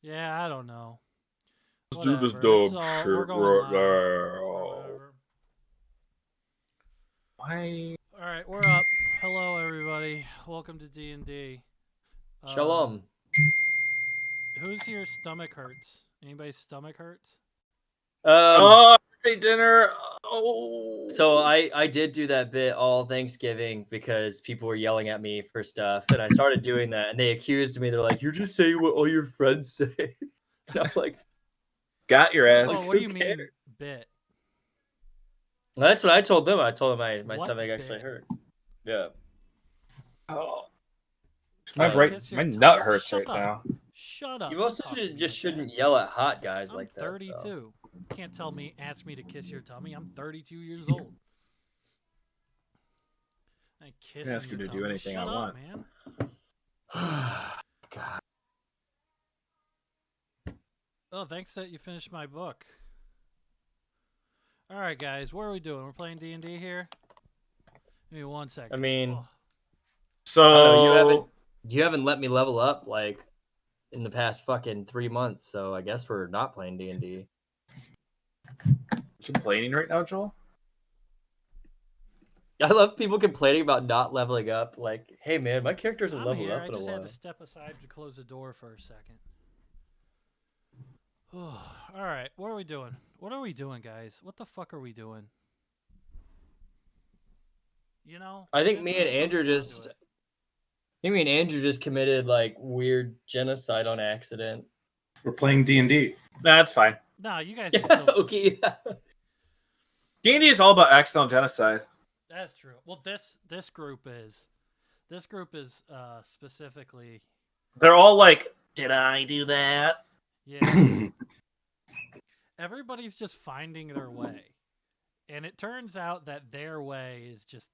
Yeah, I don't know. Let's do this Whatever. It's dumb all we're shit going right live or now. whatever. Why? All right, we're up. Hello, everybody. Welcome to D&D. Shalom. Who's here? Stomach hurts. Anybody's stomach hurts? Oh, birthday dinner. Oh. So I did do that bit all Thanksgiving because people were yelling at me for stuff, and I started doing that, and they accused me. They're like, "You're just saying what all your friends say," and I'm like, Got your First ass. of all, what do you mean bit? well, "That's what I told them." I told them my What stomach actually bit? hurt. Yeah. Oh, Can I kiss my your nut tummy? hurts Shut right up. now. Shut up. You Don't also talk to me just like shouldn't that. yell at hot guys I'm like that. 32. So. Can't ask me to kiss your tummy. I'm 32 years old. I ain't I can kissing ask you your to do tummy. anything I Shut up, want. man. God. Oh, thanks that you finished my book. All right, guys, what are we doing? We're playing D&D here. Give me 1 second. I mean, Oh. So I don't know, you haven't let me level up like in the past fucking 3 months, so I guess we're not playing D&D. complaining right now, Joel? I love people complaining about not leveling up. Like, hey man, my character hasn't I'm leveled here. up I in a just had to while. step aside to close the door for a second. All right, what are we doing? What are we doing, guys? What the fuck are we doing? You know, I think it me and really comes Andrew down just, to I it. think me and Andrew just committed like weird genocide on accident. We're playing D&D. That's fine. Nah, you guys are still. Okay. D&D is all about accidental genocide. That's true. Well, this group is specifically. They're all like, "Did I do that?" Yeah. Everybody's just finding their way. And it turns out that their way is just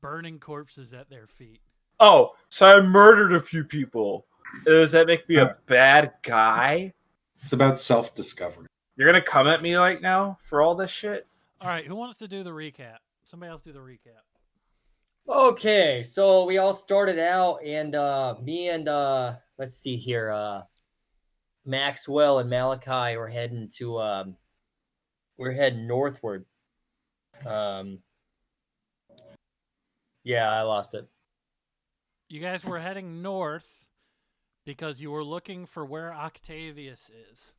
burning corpses at their feet. Oh, so I murdered a few people. Does that make me a bad guy? It's about self-discovery. You're gonna come at me right now for all this shit? All right, who wants to do the recap? Somebody else do the recap. Okay, so we all started out, and me and let's see here, Maxwell and Malachi were heading to we're heading northward. Yeah, I lost it. You guys were heading north because you were looking for where Octavius is.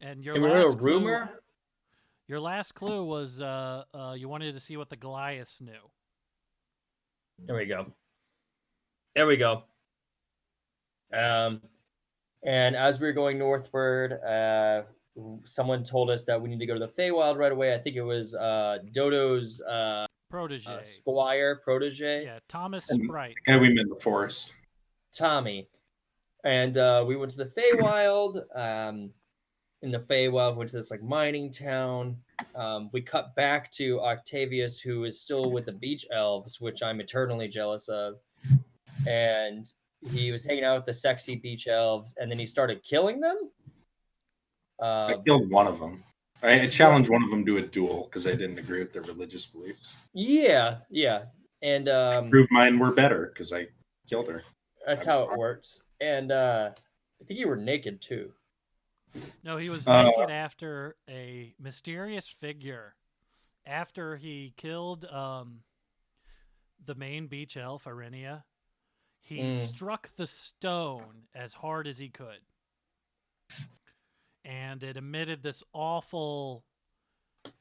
And your And we heard a last clue, rumor. your last clue was you wanted to see what the Goliaths knew. There we go. There we go. And as we were going northward, someone told us that we need to go to the Feywild right away. I think it was Dodo's Protege. squire, protege. Yeah, Thomas And- Sprite. And we met in the forest. Tommy. And we went to the Feywild. In the Feywild, went to this like mining town. We cut back to Octavius, who is still with the beach elves, which I'm eternally jealous of. And he was hanging out with the sexy beach elves, and then he started killing them. I killed one of them. I challenged one of them to a duel because I didn't agree with their religious beliefs. Yeah, and Proved mine were better because I killed her. that's how it works. And I think you were naked too. No, he was naked after a mysterious figure. After he killed the main beach elf, Arenia, he struck the stone as hard as he could. And it emitted this awful,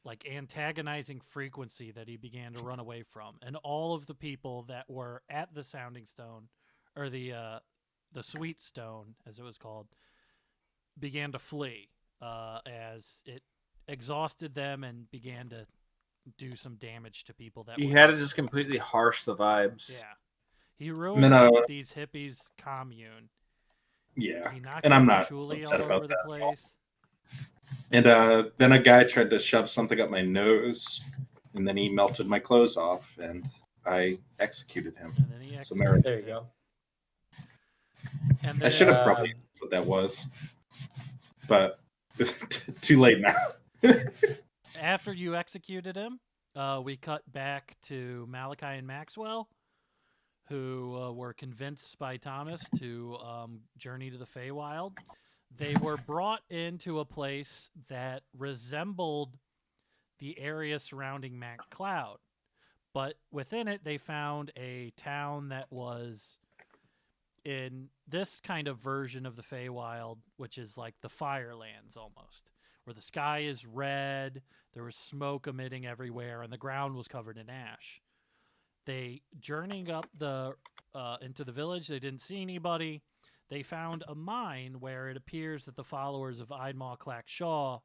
like, antagonizing frequency that he began to run away from. And all of the people that were at the Sounding Stone, or the Sweet Stone, as it was called, began to flee as it exhausted them and began to do some damage to people that He were had to there. just completely harsh the vibes. Yeah. He ruined these hippies' commune. Yeah, He knocked and I'm not patchouli upset all about over the that at all. place. And then a guy tried to shove something up my nose, and then he melted my clothes off, and I executed him. And then he It's executed America. There you go. And I then, should have probably asked what that was, but too late now. after you executed him, we cut back to Malachi and Maxwell, who were convinced by Thomas to journey to the Feywild. They were brought into a place that resembled the area surrounding MacCloud. But within it, they found a town that was in this kind of version of the Feywild, which is like the Firelands almost, where the sky is red, there was smoke emitting everywhere, and the ground was covered in ash. They journeying up into the village. They didn't see anybody. They found a mine where it appears that the followers of Idmaw Clack Shaw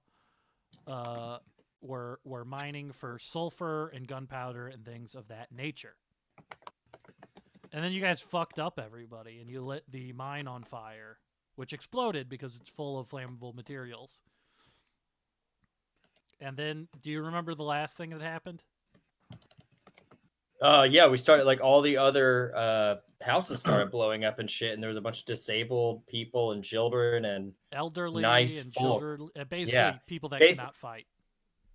were mining for sulfur and gunpowder and things of that nature. And then you guys fucked up everybody, and you lit the mine on fire, which exploded because it's full of flammable materials. And then, do you remember the last thing that happened? Yeah, we started like all the other houses started blowing up and shit, and there was a bunch of disabled people and children and Elderly nice and folk. children, basically Yeah. people that Basi- cannot fight.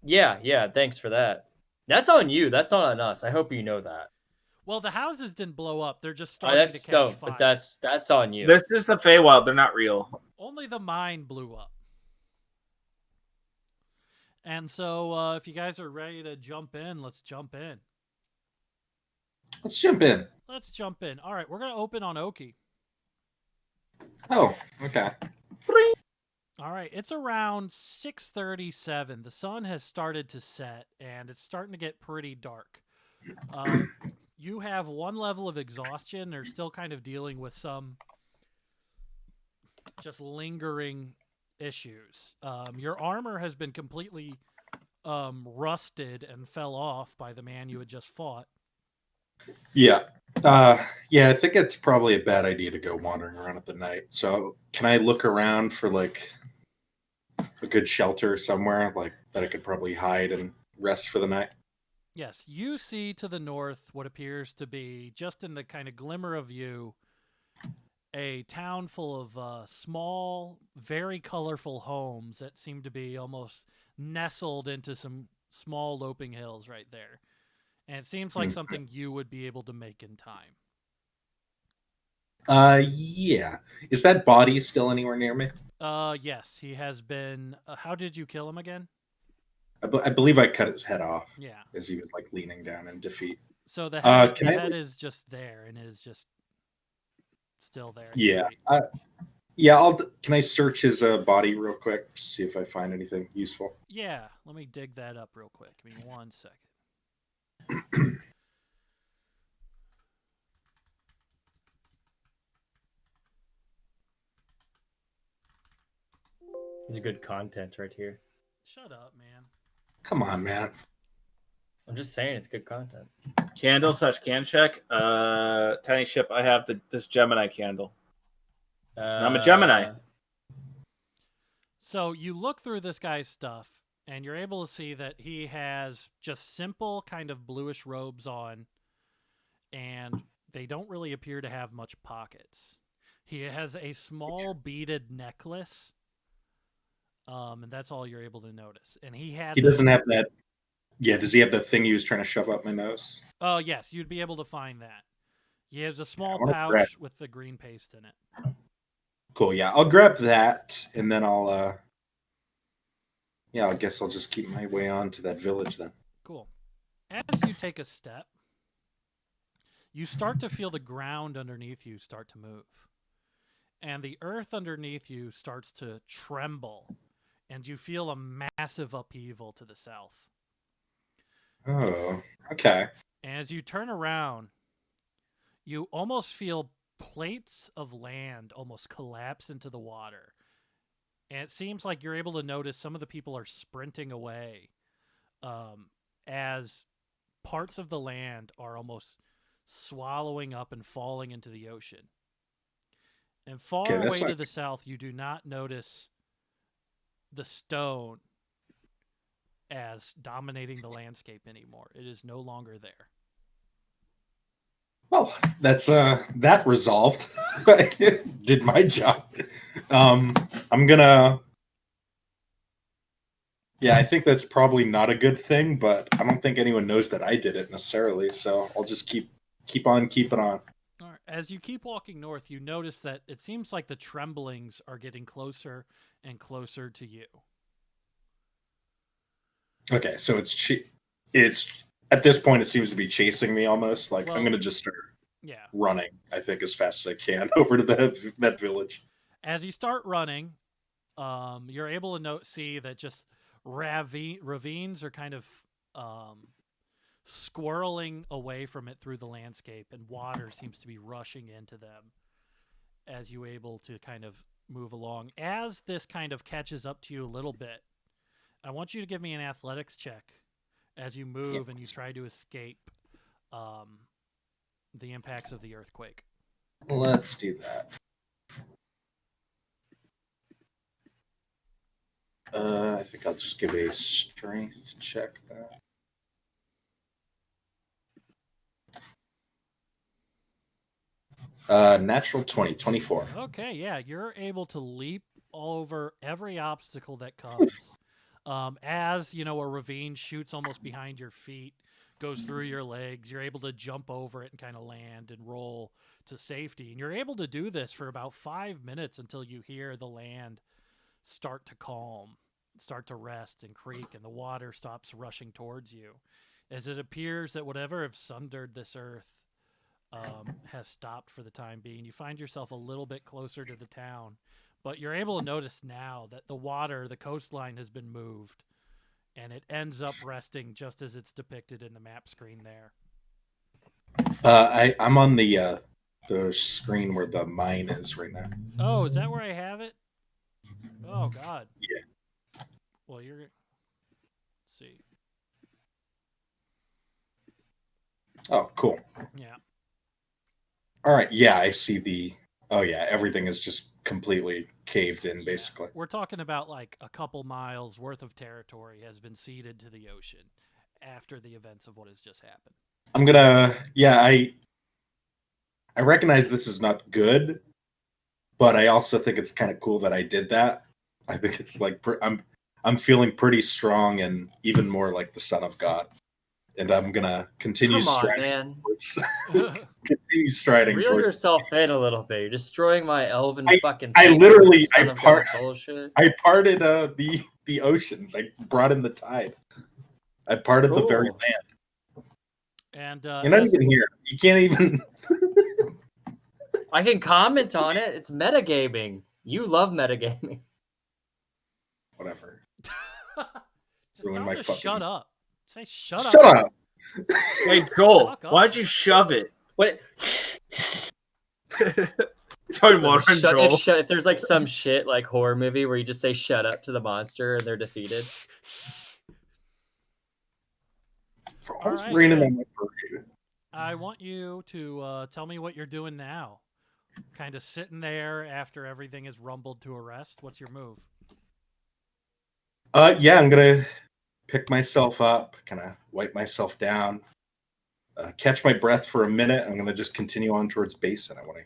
Yeah, thanks for that. That's on you. That's not on us. I hope you know that. Well, the houses didn't blow up. They're just starting to That's catch fire. but that's on you. This is the Feywild. They're not real. Only the mine blew up. And so if you guys are ready to jump in, let's jump in. Let's jump in. Let's jump in. All right, we're going to open on Oki. Oh, okay. All right, it's around 6:37. The sun has started to set, and it's starting to get pretty dark. You have one level of exhaustion. They're still kind of dealing with some just lingering issues. Your armor has been completely rusted and fell off by the man you had just fought. Yeah. Yeah, I think it's probably a bad idea to go wandering around at the night. So can I look around for like a good shelter somewhere like that I could probably hide and rest for the night? Yes, you see to the north what appears to be, just in the kind of glimmer of view, a town full of small, very colorful homes that seem to be almost nestled into some small loping hills right there. And it seems like something you would be able to make in time. Yeah. Is that body still anywhere near me? Yes, he has been... how did you kill him again? I believe I cut his head off Yeah. as he was like leaning down in defeat. So the head, can I- head is just there and is just still there. Yeah. Can I search his body real quick to see if I find anything useful? Yeah, let me dig that up real quick. Give me 1 second. This is good content right here. Shut up, man. Come on, man. I'm just saying it's good content. Candle / can check. Tiny ship. I have this Gemini candle. I'm a Gemini. So you look through this guy's stuff, and you're able to see that he has just simple kind of bluish robes on, and they don't really appear to have much pockets. He has a small beaded necklace, and that's all you're able to notice. And he doesn't have that. Yeah, does he have the thing he was trying to shove up my nose? Oh, yes, you'd be able to find that. He has a small wanna pouch grab- with the green paste in it. Cool, yeah. I'll grab that, and then I guess I'll just keep my way on to that village then. Cool. As you take a step, you start to feel the ground underneath you start to move. And the earth underneath you starts to tremble, and you feel a massive upheaval to the south. Oh, okay. As you turn around, you almost feel plates of land almost collapse into the water. And it seems like you're able to notice some of the people are sprinting away as parts of the land are almost swallowing up and falling into the ocean. And far away to the south, you do not notice the stone as dominating the landscape anymore. It is no longer there. Well, that's that resolved. I did my job. I'm gonna. Yeah, I think that's probably not a good thing, but I don't think anyone knows that I did it necessarily. So I'll just keep on keeping on. All right. As you keep walking north, you notice that it seems like the tremblings are getting closer and closer to you. Okay, so it's at this point it seems to be chasing me almost. Like Well- I'm gonna just start Yeah. running. I think as fast as I can over to that village. As you start running, you're able to see that just ravines are kind of squirreling away from it through the landscape, and water seems to be rushing into them as you able to kind of move along. As this kind of catches up to you a little bit, I want you to give me an athletics check as you move and you try to escape the impacts of the earthquake. Let's do that. I think I'll just give a strength check that. Natural 20, 24. Okay, yeah, you're able to leap over every obstacle that comes. As you know, a ravine shoots almost behind your feet, goes through your legs. You're able to jump over it and kind of land and roll to safety. And you're able to do this for about 5 minutes until you hear the land start to calm, start to rest and creak, and the water stops rushing towards you. As it appears that whatever have sundered this earth has stopped for the time being. You find yourself a little bit closer to the town, but you're able to notice now that the water, the coastline has been moved, and it ends up resting just as it's depicted in the map screen there. I'm on the screen where the mine is right now. Oh, is that where I have it? Oh, God. Yeah. Well, let's see. Oh, cool. Yeah. All right. Yeah, I see the. Oh yeah, everything is just completely caved in, basically. We're talking about like a couple miles worth of territory has been ceded to the ocean after the events of what has just happened. I'm gonna. Yeah, I recognize this is not good, but I also think it's kind of cool that I did that. I think it's like I'm feeling pretty strong and even more like the son of God, and I'm gonna continue Come on, striding. man. Continue striding Reel towards. yourself in a little bit. You're destroying my elven fucking. I people literally- with son I of part- God bullshit. I parted the oceans. I brought in the tide. I parted the very Cool. land. And You're not even here. You can't even. I can comment on it. It's metagaming. You love metagaming. Whatever. just Ruin tell my him to fucking- shut up. Say shut up. Shut up. Hey Joel, Fuck up. why'd you shove it? What? Throwing water on Joel. If there's like some shit like horror movie where you just say shut up to the monster and they're defeated. For All always right, raining yeah. on my parade. I want you to tell me what you're doing now. Kind of sitting there after everything is rumbled to a rest. What's your move? Yeah, I'm gonna pick myself up, kind of wipe myself down, catch my breath for a minute. I'm gonna just continue on towards Basin. I want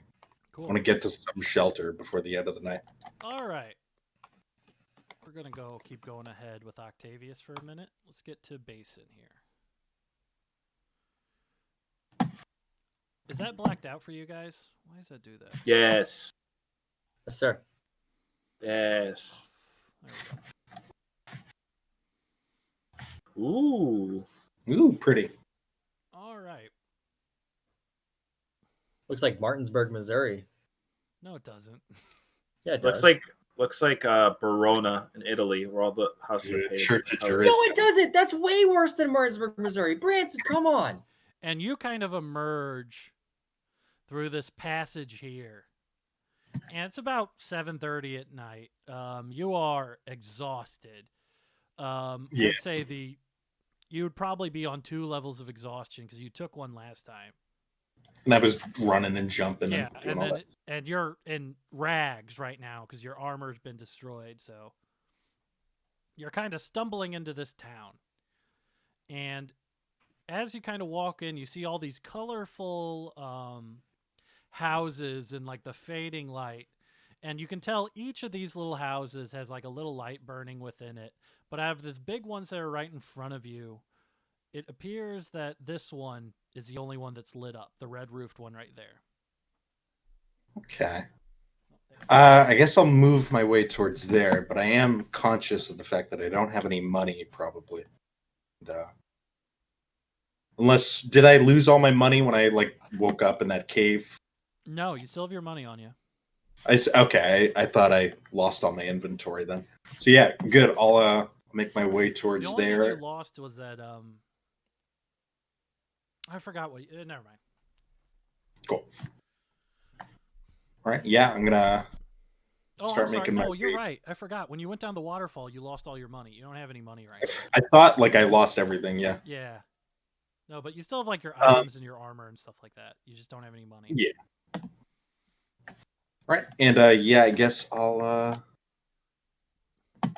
Cool. to get to some shelter before the end of the night. All right. We're going to keep going ahead with Octavius for a minute. Let's get to Basin here. Is that blacked out for you guys? Why does that do that? Yes. Yes, sir. Yes. There we go. Ooh. Ooh, pretty. All right. Looks like Martinsburg, Missouri. No, it doesn't. Yeah, it Looks does. like Verona in Italy, where all the houses Yeah, are paved. Church of Oh, Jerusalem. No, it doesn't. That's way worse than Martinsburg, Missouri. Branson, come on. And you kind of emerge through this passage here. And it's about 7:30 at night. You are exhausted. Yeah. I'd say you would probably be on 2 levels of exhaustion because you took one last time. And I was running and jumping. Yeah, and doing all that. and you're in rags right now because your armor's been destroyed. So you're kind of stumbling into this town. And as you kind of walk in, you see all these colorful houses in like the fading light. And you can tell each of these little houses has like a little light burning within it. But out of the big ones that are right in front of you, it appears that this one is the only one that's lit up, the red roofed one right there. Okay. I guess I'll move my way towards there, but I am conscious of the fact that I don't have any money, probably. And, unless, did I lose all my money when I like woke up in that cave? No, you still have your money on you. Okay, I thought I lost all my inventory then. So yeah, good. I'll make my way The towards only thing there. you lost was that I forgot what. Never mind. Cool. All right. Yeah, I'm gonna Oh, start I'm sorry. making my. Oh, you're way. right. I forgot. When you went down the waterfall, you lost all your money. You don't have any money right now. I thought like I lost everything. Yeah. Yeah. No, but you still have like your Um, items and your armor and stuff like that. You just don't have any money. Yeah. Right. And yeah, I guess I'll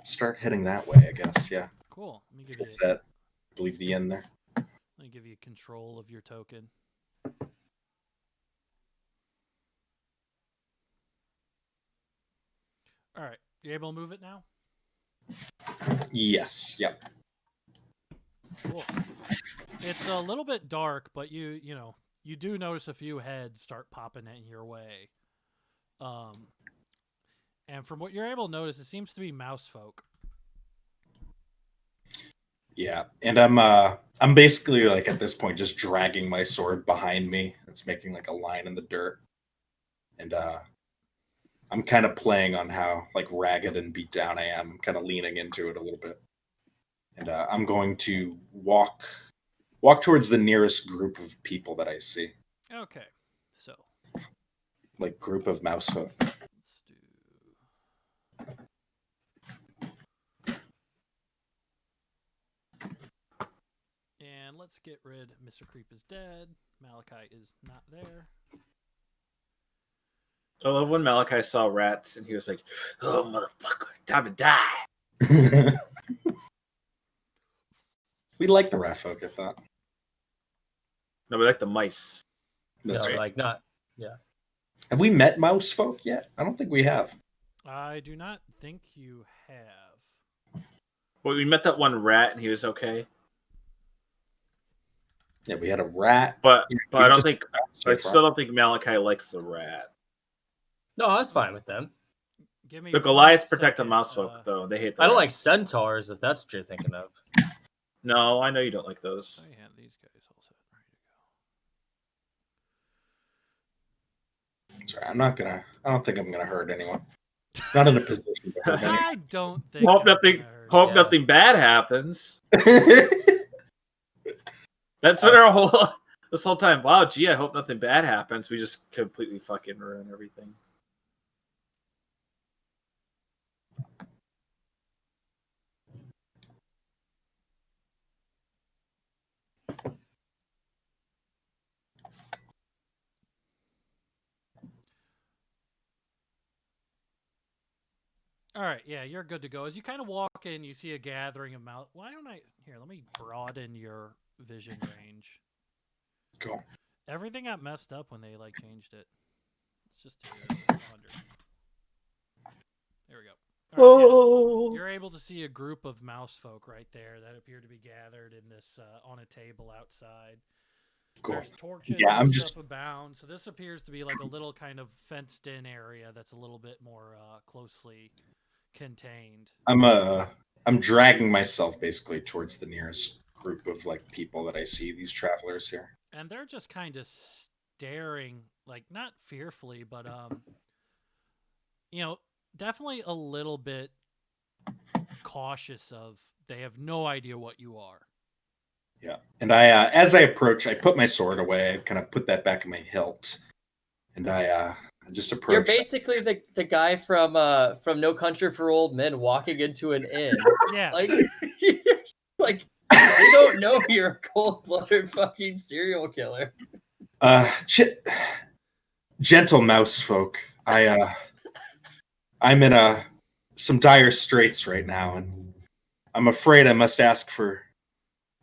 start heading that way. I guess. Yeah. Cool. Let me give Towards you. that. I believe the end there. Let me give you control of your token. All right. You able to move it now? Yes. Yep. Cool. It's a little bit dark, but you do notice a few heads start popping in your way. And from what you're able to notice, it seems to be mouse folk. Yeah, and I'm basically like at this point just dragging my sword behind me. It's making like a line in the dirt, and I'm kind of playing on how like ragged and beat down I am. I'm kind of leaning into it a little bit, and I'm going to walk towards the nearest group of people that I see, Okay. So like group of mouse folk. let's do. And let's get rid. Mr. Creep is dead. Malachi is not there. I love when Malachi saw rats and he was like, "Oh motherfucker, time to die." We like the rat folk, I thought. No, we like the mice. That's no, right. like not. Have we met mouse folk yet? I don't think we have. I do not think you have. Well, we met that one rat and he was okay, Yeah, we had a rat. but Yeah, I we've don't just- think so I far. still don't think Malachi likes the rat. No, I was fine with them. Give me. The 1 Goliaths protect the second, mouse folk though. They hate the I don't like rats. centaurs, if that's what you're thinking of. No, I know you don't like those. I have these guys all set, ready to go. Sorry, I don't think I'm gonna hurt anyone. Not in a position to hurt anyone. I don't think. Hope I'm nothing. gonna hurt Hope Yeah. nothing bad happens. That's been our whole this whole time. Wow, gee, I hope nothing bad happens. We just completely fucking ruin everything. All right, yeah, you're good to go. As you kind of walk in, you see a gathering of mouth. Why don't I? Here, let me broaden your vision range. Cool. Everything got messed up when they like changed it. Let's just do this 100. There we go. All right, yeah. You're able to see a group of mouse folk right there that appear to be gathered in this on a table outside. Cool. There's torches Yeah, and I'm stuff just abound. So this appears to be like a little kind of fenced-in area that's a little bit more closely contained. I'm dragging myself basically towards the nearest group of like people that I see, these travelers here. And they're just kind of staring, like not fearfully, but definitely a little bit cautious of. They have no idea what you are. Yeah. And I as I approach, I put my sword away, I kind of put that back in my hilt. And I just approach. You're basically the guy from No Country for Old Men walking into an inn. Yeah. Like they don't know you're a cold-blooded fucking serial killer. Gentle mouse folk. I'm in some dire straits right now, and I'm afraid I must ask for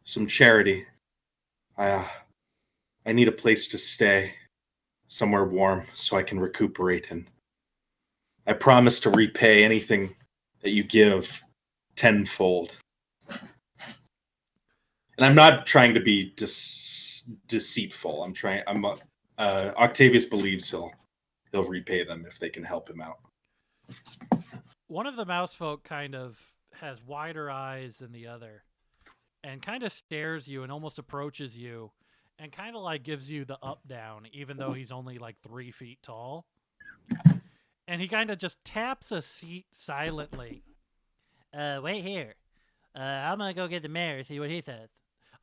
some charity. I need a place to stay, somewhere warm, so I can recuperate, and I promise to repay anything that you give tenfold. And I'm not trying to be deceitful. I'm Octavius believes he'll repay them if they can help him out. One of the mouse folk kind of has wider eyes than the other and kind of stares you and almost approaches you and kind of like gives you the up down, even though he's only like 3 feet tall. And he kind of just taps a seat silently. Wait here. I'm going to go get the mayor, see what he says.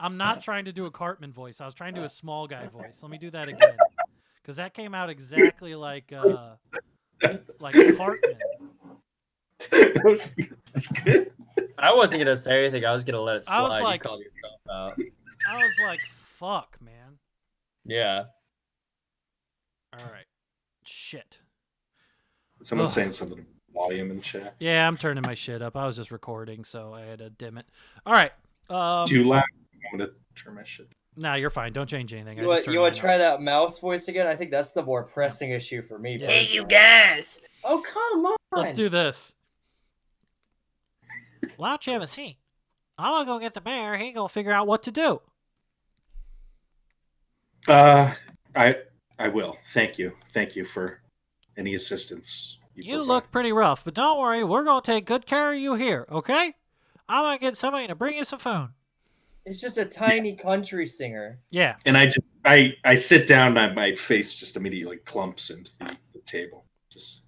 I'm not trying to do a Cartman voice. I was trying to do a small guy voice. Let me do that again. Because that came out exactly like Cartman. That's good. I wasn't gonna say anything. I was gonna let it I was slide. like- You called yourself out. I was like, fuck, man. Yeah. All right. Shit. Someone's Ugh. saying something about volume in chat. Yeah, I'm turning my shit up. I was just recording, so I had to dim it. All right. Too loud. I'm gonna turn my shit. Nah, you're fine. Don't change anything. You I want, just turned you want mine to up. try that mouse voice again? I think that's the more pressing issue for me. Yeah. Hey, personally. guys! Oh, come on. Let's do this. Why don't you have a seat? I'm gonna go get the mayor. He gonna figure out what to do. I will. Thank you. Thank you for any assistance. You provide. look pretty rough, but don't worry. We're gonna take good care of you here, okay? I'm gonna get somebody to bring you some food. It's just a tiny country singer. Yeah. And I sit down and my face just immediately clumps into the table. Just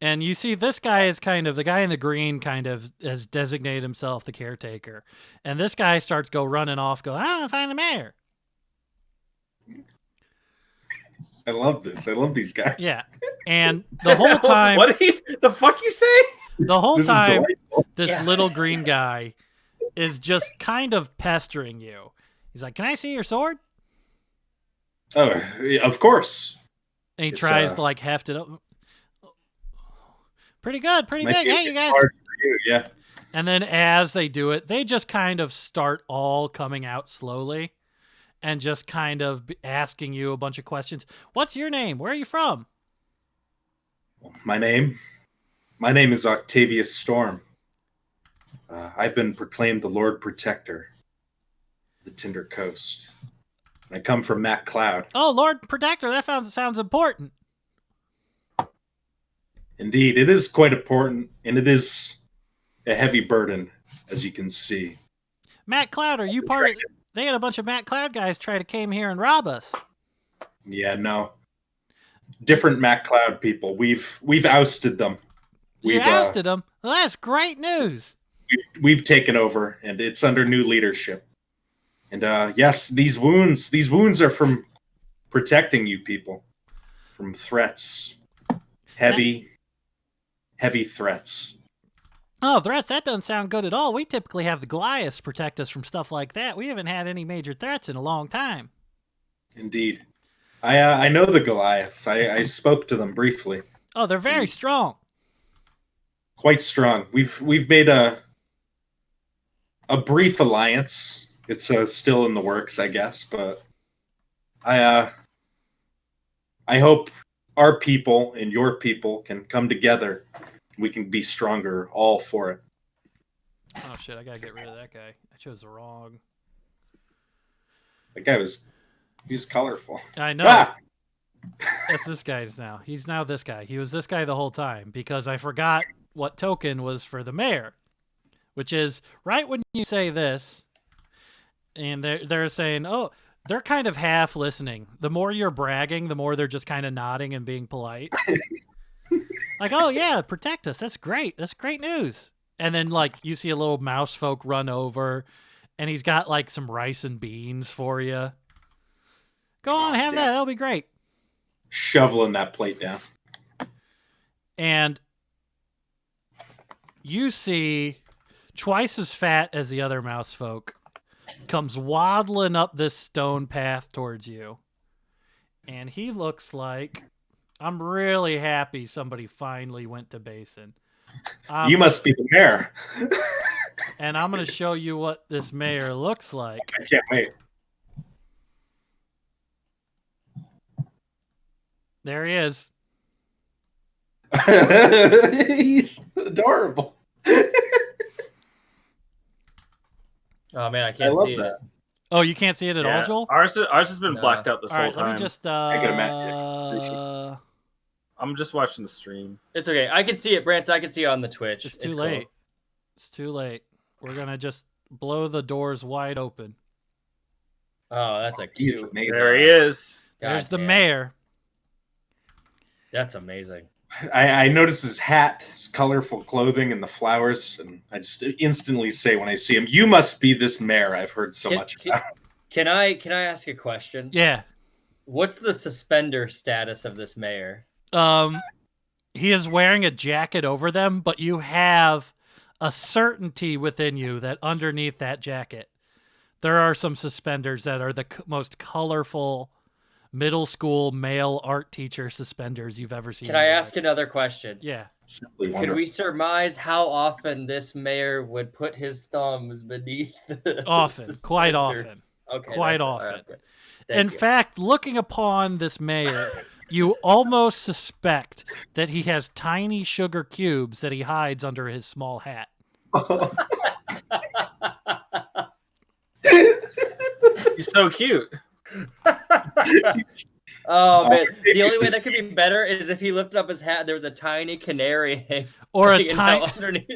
And you see this guy is kind of, the guy in the green kind of has designated himself the caretaker. And this guy starts running off, I'm gonna find the mayor. I love this. I love these guys. Yeah. And the whole time, What the fuck you say? the whole This is time, delightful. this Yeah. little green guy is just kind of pestering you. He's like, "Can I see your sword?" Oh, of course. And he It's, tries to like heft it up. Pretty good, pretty Might big. be a Hey, bit you guys. hard for you, yeah. And then as they do it, they just kind of start all coming out slowly and just kind of asking you a bunch of questions. What's your name? Where are you from? My name is Octavius Storm. I've been proclaimed the Lord Protector of the Tinder Coast. And I come from Matt Cloud. Oh, Lord Protector. That sounds important. Indeed, it is quite important, and it is a heavy burden, as you can see. Matt Cloud, are you part of... They had a bunch of Matt Cloud guys try to came here and rob us. Yeah, no. Different Matt Cloud people. We've ousted them. You ousted them? Well, that's great news. We've taken over, and it's under new leadership. And yes, these wounds are from protecting you people from threats, heavy threats. Oh, threats, that doesn't sound good at all. We typically have the Goliaths protect us from stuff like that. We haven't had any major threats in a long time. Indeed, I know the Goliaths. I spoke to them briefly. Oh, they're very strong. Quite strong. We've made a brief alliance. It's still in the works, I guess, but I hope our people and your people can come together. We can be stronger, all for it. Oh, shit, I gotta get rid of that guy. I chose the wrong... That guy he's colorful. I know. Ah! That's this guy now. He's now this guy. He was this guy the whole time because I forgot what token was for the mayor, which is right when you say this, and they're saying, oh, they're kind of half listening. The more you're bragging, the more they're just kind of nodding and being polite. Like, oh yeah, protect us. That's great. That's great news. And then like you see a little mouse folk run over, and he's got like some rice and beans for you. Go on, have that. That'll be great. Shoveling that plate down. And you see twice as fat as the other mouse folk comes waddling up this stone path towards you. And he looks like, I'm really happy somebody finally went to Basin. You must be the mayor. And I'm going to show you what this mayor looks like. I can't wait. There he is. He's adorable. Oh man, I can't love see that. it. Oh, you can't see it at all, Joel? Ours has been No. blacked out this All whole right, time. let me just... I can imagine. I'm just watching the stream. It's okay. I can see it, Branson. I can see it on the Twitch. It's too cool. late. It's too late. We're gonna just blow the doors wide open. Oh, that's a He's cute. amazing. There he is. There's the Goddamn. mayor. That's amazing. I notice his hat, his colorful clothing, and the flowers, and I just instantly say when I see him, "You must be this mayor I've heard so much about." Can I ask a question? Yeah. What's the suspender status of this mayor? He is wearing a jacket over them, but you have a certainty within you that underneath that jacket, there are some suspenders that are the most colorful middle school male art teacher suspenders you've ever seen. Can I ask another question? Yeah. Simply Could wonderful. we surmise how often this mayor would put his thumbs beneath the Often. Quite often. suspenders? Okay, Quite that's all often. right, good. Thank In you. fact, looking upon this mayor, you almost suspect that he has tiny sugar cubes that he hides under his small hat. He's so cute. Oh man, the only way this- that could be better is if he lifted up his hat and there was a tiny canary Or a hanging out tiny underneath.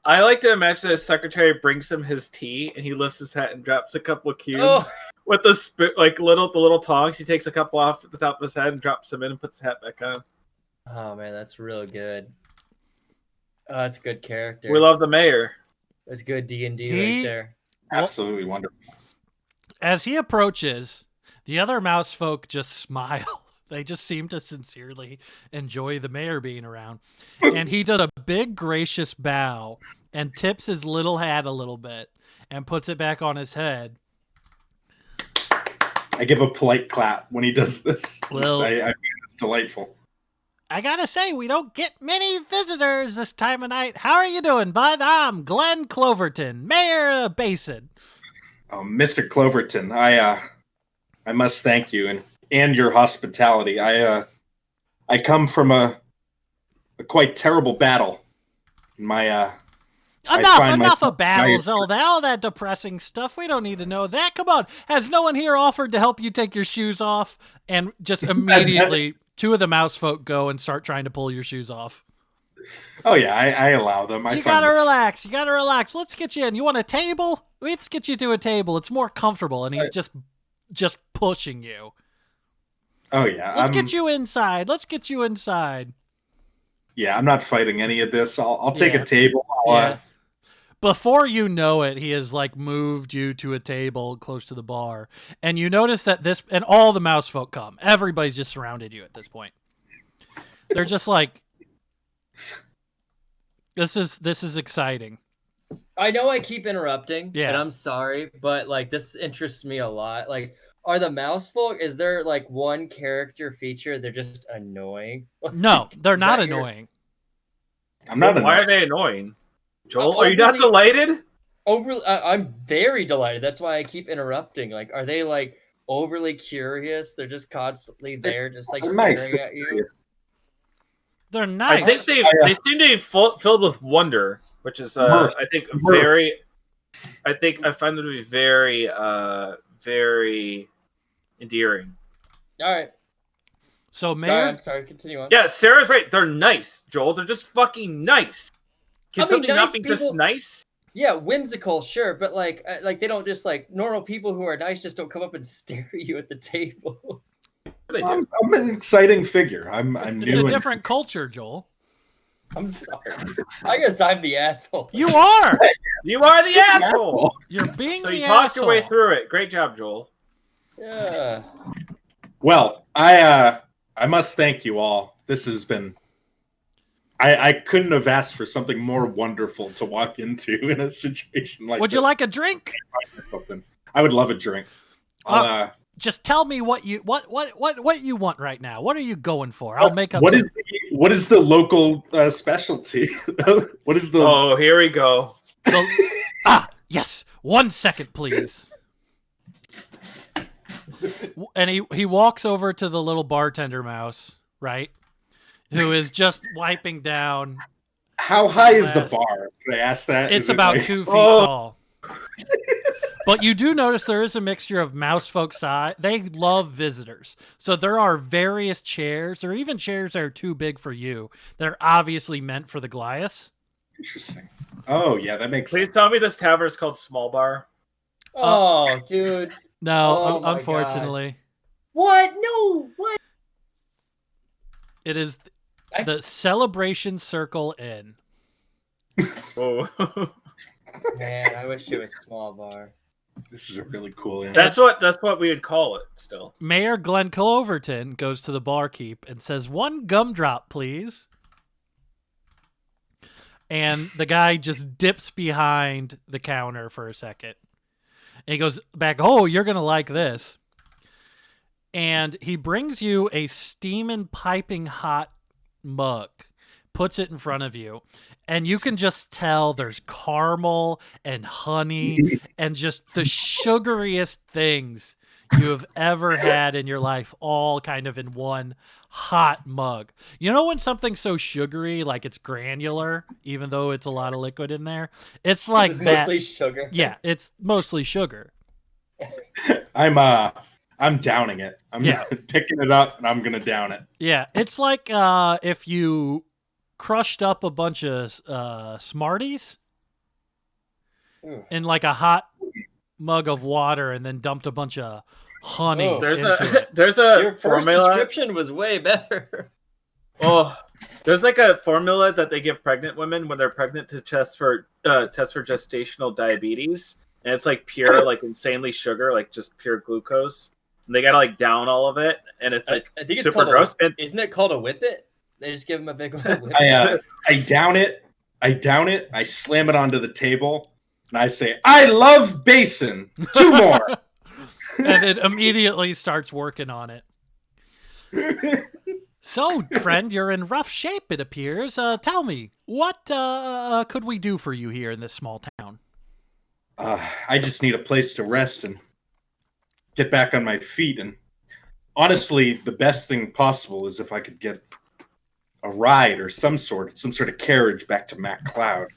I like to imagine the secretary brings him his tea, and he lifts his hat and drops a couple of cubes Oh. with the the little tongs. He takes a couple off the top of his head and drops them in and puts the hat back on. Oh man, that's real good. Oh, that's good character. We love the mayor. That's good D&D He- right there. Absolutely wonderful. As he approaches, the other mouse folk just smile. They just seem to sincerely enjoy the mayor being around. And he does a big gracious bow and tips his little hat a little bit and puts it back on his head. I give a polite clap when he does this. Well- I find it's delightful. I gotta say, we don't get many visitors this time of night. How are you doing, bud? I'm Glenn Cloverton, Mayor of Basin. Oh, Mr. Cloverton, I must thank you and your hospitality. I come from a quite terrible battle. I find Enough myself of battles, all that depressing stuff. We don't need to know that. Come on. Has no one here offered to help you take your shoes off? And just immediately, two of the mouse folk go and start trying to pull your shoes off. Oh yeah, I allow them. You gotta relax. You gotta relax. Let's get you in. You want a table? Let's get you to a table. It's more comfortable. And he's just pushing you. Oh yeah, Let's get you inside. Let's get you inside. Yeah, I'm not fighting any of this. I'll take Yeah. a table. Yeah. Before you know it, he has like moved you to a table close to the bar, and you notice that and all the mouse folk come. Everybody's just surrounded you at this point. They're just like, this is exciting. I know I keep interrupting, Yeah. and I'm sorry, but like this interests me a lot. Like, are the mouse folk? Is there like one character feature they're just annoying? No, they're Is not that your- annoying. I'm not. Why are annoyed. they annoying? Joel, Well, are you not overly- delighted? I'm very delighted. That's why I keep interrupting. Like, are they like overly curious? They're just constantly there, just like I'm not staring at you. They're nice. I think they seem to be filled with wonder, which is Mirth. I think Mirth. very. I find them to be very very endearing. All right. So Sorry, Mayor, I'm sorry. Continue on. Yeah, Sarah's right. They're nice, Joel. They're just fucking nice. Can I mean, something nice not be just people- nice? Yeah, whimsical, sure, but like they don't just like normal people who are nice just don't come up and stare at you at the table. They do. I'm an exciting figure. I'm it's new. a and- different culture, Joel. I'm sorry. I guess I'm the asshole. You are. You are the asshole. You're being So the you talked your way asshole. through it. Great job, Joel. Yeah. Well, I must thank you all. This has been. I couldn't have asked for something more wonderful to walk into in a situation like. Would you this. like a drink? something? I would love a drink. Just tell me what you what you want right now. What are you going for? I'll make up. What some- is the local specialty? What is the? Oh, here we go. Yes. 1 second, please. And he walks over to the little bartender mouse, right? Who is just wiping down. How high is the Last- bar? Can I ask that? It's Is it about like- 2 feet Oh. tall. But you do notice there is a mixture of mouse folk size. They love visitors. So there are various chairs, or even chairs that are too big for you, that are obviously meant for the Goliaths. Interesting. Oh, yeah, that makes Please sense. tell me this tavern is called Small Bar. Oh, dude. No, Oh my unfortunately. What? No. What? It is I- the Celebration Circle Inn. Oh. Man, I wish it was small bar. This is a really cool inn. That's what we would call it still. Mayor Glenn Cloverton goes to the barkeep and says, 1 gumdrop, please. And the guy just dips behind the counter for a second. And he goes back, oh, you're going to like this. And he brings you a steaming, piping hot mug, puts it in front of you. And you can just tell there's caramel and honey and just the sugariest things you have ever had in your life, all kind of in one hot mug. You know when something's so sugary, like it's granular, even though it's a lot of liquid in there? It's like It's that. mostly sugar. Yeah, it's mostly sugar. I'm downing it. I'm picking it up and I'm gonna down it. Yeah, it's like if you crushed up a bunch of Smarties Ooh. in like a hot mug of water and then dumped a bunch of honey Oh. into it. There's a Your first formula. description was way better. Oh, there's like a formula that they give pregnant women when they're pregnant to test for gestational diabetes, and it's like pure, like insanely sugar, like just pure glucose. And they gotta like down all of it, and it's like I think it's super called gross. And Isn't it called a whippet? They just give him a big old whippet. I down it. I slam it onto the table, and I say, "I love Basin. 2 more." And it immediately starts working on it. So, friend, you're in rough shape, it appears. Tell me, what could we do for you here in this small town? I just need a place to rest and get back on my feet. And honestly, the best thing possible is if I could get a ride or some sort of carriage back to Mac Cloud,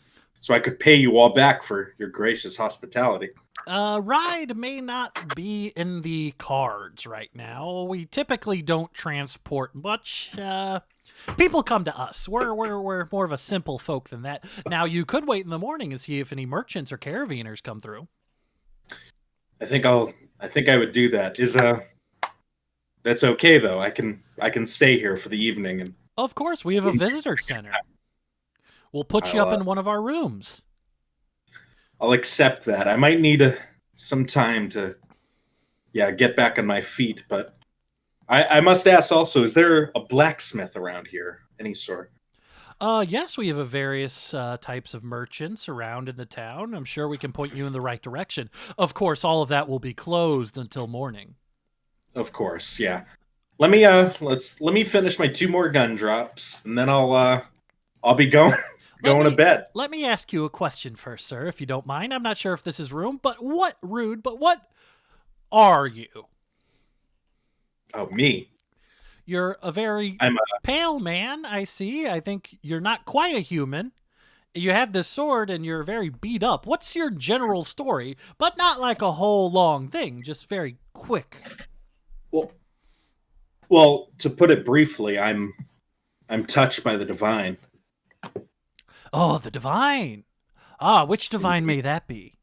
so I could pay you all back for your gracious hospitality. Ride may not be in the cards right now. We typically don't transport much. People come to us. We're more of a simple folk than that. Now, you could wait in the morning and see if any merchants or caravanners come through. I think I would do that. That's okay though. I can stay here for the evening and Of course, we have a visitor center. We'll put you up in one of our rooms. I'll accept that. I might need some time to get back on my feet, but I must ask also, is there a blacksmith around here? Any sort? Yes, we have a various types of merchants around in the town. I'm sure we can point you in the right direction. Of course, all of that will be closed until morning. Of course, yeah. Let me finish my 2 more gun drops, and then I'll be going to bed. Let me ask you a question first, sir, if you don't mind. I'm not sure if this is what are you? Oh, me. You're a very pale man, I see. I think you're not quite a human. You have this sword and you're very beat up. What's your general story? But not like a whole long thing, just very quick. Well, to put it briefly, I'm touched by the divine. Oh, the divine. Ah, which divine may that be?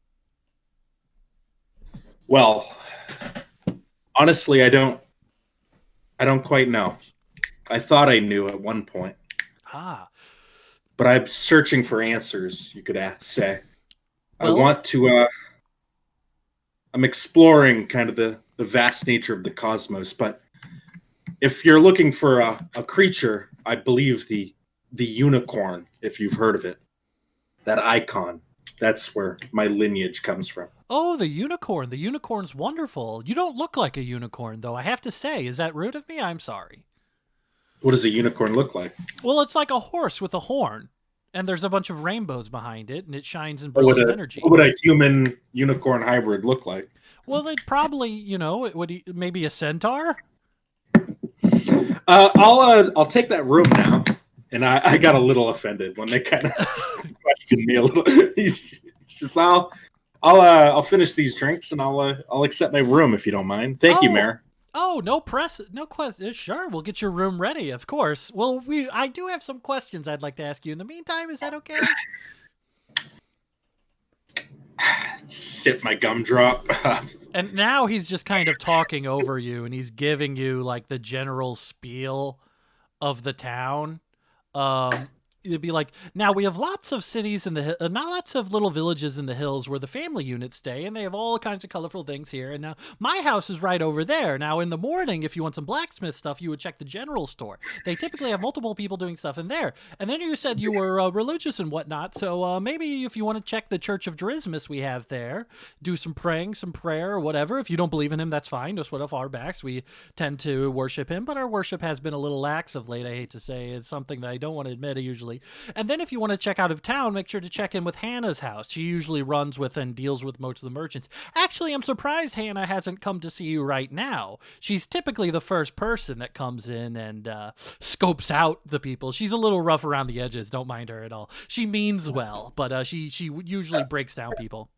Well, honestly, I don't quite know. I thought I knew at one point. Ah. But I'm searching for answers, you could say. Well, I'm exploring kind of the vast nature of the cosmos, but if you're looking for a creature, I believe the unicorn, if you've heard of it, that icon, that's where my lineage comes from. Oh, the unicorn. The unicorn's wonderful. You don't look like a unicorn, though, I have to say. Is that rude of me? I'm sorry. What does a unicorn look like? Well, it's like a horse with a horn, and there's a bunch of rainbows behind it, and it shines in brilliant energy. What would a human unicorn hybrid look like? Well, they'd probably, maybe a centaur? I'll take that room now. And I got a little offended when they kind of questioned me a little. He's just, I'll I'll finish these drinks and I'll accept my room if you don't mind. Thank you, Mayor. Oh, no question. Sure, we'll get your room ready, of course. Well, I do have some questions I'd like to ask you. In the meantime, is that okay? Sip my gumdrop. And now he's just kind of talking over you, and he's giving you like the general spiel of the town. It'd be like, now we have lots of cities in the not lots of little villages in the hills where the family units stay, and they have all kinds of colorful things here. And now my house is right over there. Now in the morning, if you want some blacksmith stuff, you would check the general store. They typically have multiple people doing stuff in there. And then you said you were religious and whatnot, so maybe if you want to check the Church of Drismus we have there, do some praying, some prayer, or whatever. If you don't believe in him, that's fine. Just one of our backs. We tend to worship him, but our worship has been a little lax of late. I hate to say it's something that I don't want to admit usually. And then if you want to check out of town, make sure to check in with Hannah's house. She usually runs with and deals with most of the merchants. Actually, I'm surprised Hannah hasn't come to see you right now. She's typically the first person that comes in and scopes out the people. She's a little rough around the edges. Don't mind her at all. She means well, but she usually breaks down people.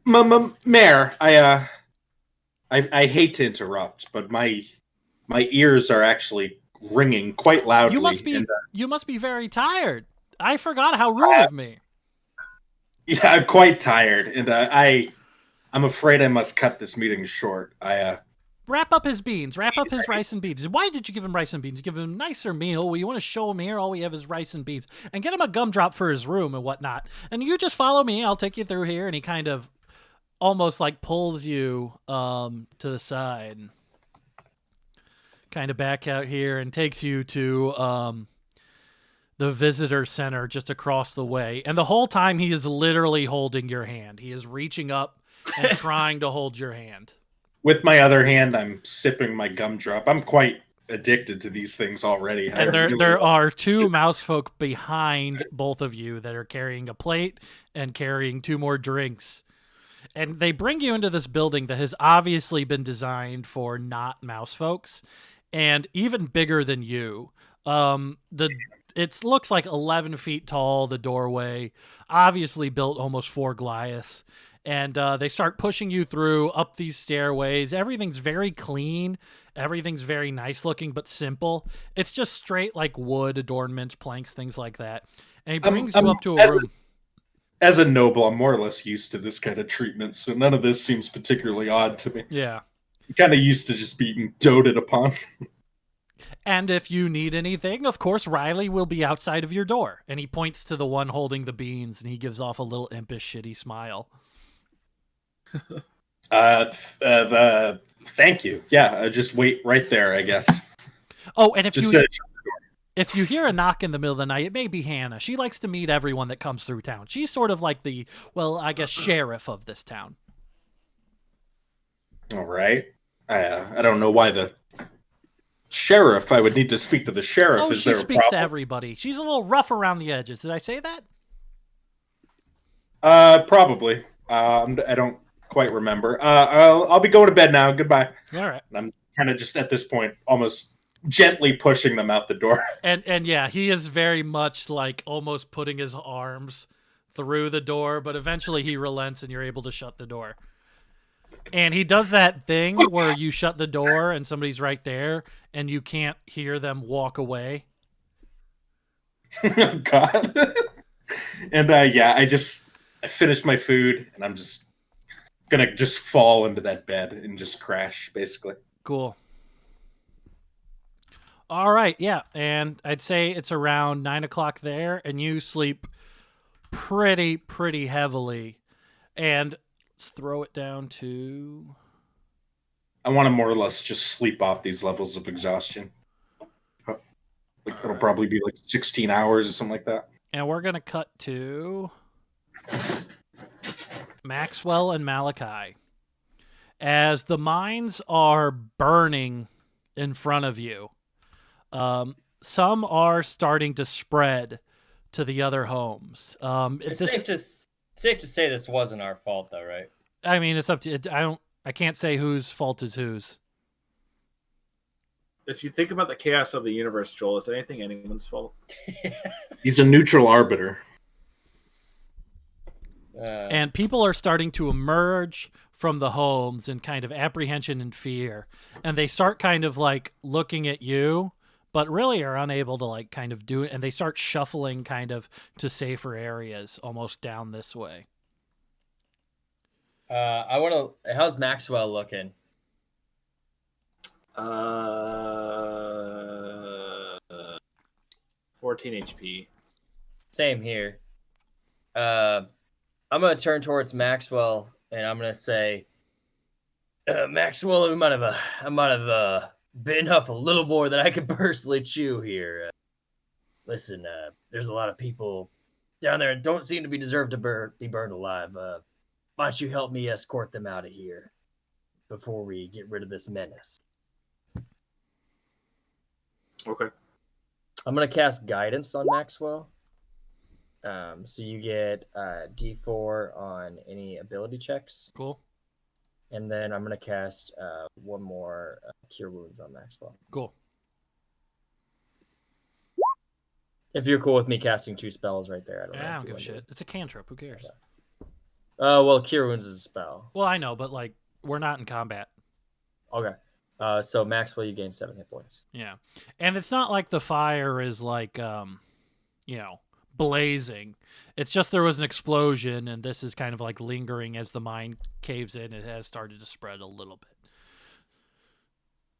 Mayor, I hate to interrupt, but my ears are actually ringing quite loudly. You must be very tired. I forgot how rude of me. Yeah, I'm quite tired, and I'm afraid I must cut this meeting short. Wrap up his beans. Wrap up his rice and beans. Why did you give him rice and beans? You give him a nicer meal. Well, you want to show him here all we have is rice and beans. And get him a gumdrop for his room and whatnot. And you just follow me. I'll take you through here. And he kind of almost like pulls you to the side. Kind of back out here and takes you to the visitor center just across the way. And the whole time he is literally holding your hand. He is reaching up and trying to hold your hand. With my other hand, I'm sipping my gumdrop. I'm quite addicted to these things already. And there are two mouse folk behind both of you that are carrying a plate and carrying two more drinks. And they bring you into this building that has obviously been designed for not mouse folks and even bigger than you. It looks like 11 feet tall, the doorway, obviously built almost for Goliath. And they start pushing you through up these stairways. Everything's very clean. Everything's very nice looking, but simple. It's just straight like wood adornments, planks, things like that. And he brings you up to a room. As a noble, I'm more or less used to this kind of treatment, so none of this seems particularly odd to me. Yeah. I'm kind of used to just being doted upon. And if you need anything, of course, Riley will be outside of your door. And he points to the one holding the beans, and he gives off a little impish, shitty smile. Thank you. Yeah, just wait right there, I guess. Oh, and if you hear a knock in the middle of the night, it may be Hannah. She likes to meet everyone that comes through town. She's sort of like the, well, I guess, sheriff of this town. All right. I don't know why the sheriff. I would need to speak to the sheriff. Oh, she speaks to everybody. She's a little rough around the edges. Did I say that? Probably. I don't quite remember. I'll be going to bed now. Goodbye. All right. And I'm kind of just at this point almost gently pushing them out the door. And yeah, he is very much like almost putting his arms through the door, but eventually he relents and you're able to shut the door. And he does that thing where you shut the door and somebody's right there and you can't hear them walk away. Oh, God. And yeah, I finished my food and I'm just gonna just fall into that bed and just crash, basically. Cool. All right, yeah, and I'd say it's around 9 o'clock there, and you sleep pretty heavily. And let's throw it down to... I want to more or less just sleep off these levels of exhaustion. Like it'll probably be like 16 hours or something like that. And we're going to cut to Maxwell and Malachi. As the mines are burning in front of you, some are starting to spread to the other homes. It's safe to say this wasn't our fault, though, right? I mean, it's up to I can't say whose fault is whose. If you think about the chaos of the universe, Joel, is anything anyone's fault? He's a neutral arbiter. And people are starting to emerge from the homes in kind of apprehension and fear. And they start kind of like looking at you, but really are unable to like kind of do it. And they start shuffling kind of to safer areas almost down this way. I want to. How's Maxwell looking? 14 HP. Same here. I'm gonna turn towards Maxwell and I'm gonna say, Maxwell, I might have bitten off a little more than I could personally chew here. Listen, there's a lot of people down there that don't seem to be deserved to be burned alive. Why don't you help me escort them out of here before we get rid of this menace? Okay. I'm gonna cast guidance on Maxwell. So you get D4 on any ability checks. Cool. And then I'm going to cast one more Cure Wounds on Maxwell. Cool. If you're cool with me casting 2 spells right there, I don't know. I don't give a shit. It's a cantrip. Who cares? Well, Cure Wounds is a spell. Well, I know, but like we're not in combat. Okay. So Maxwell, you gain 7 hit points. Yeah. And it's not like the fire is like, blazing. It's just there was an explosion, and this is kind of like lingering as the mine caves in. It has started to spread a little bit.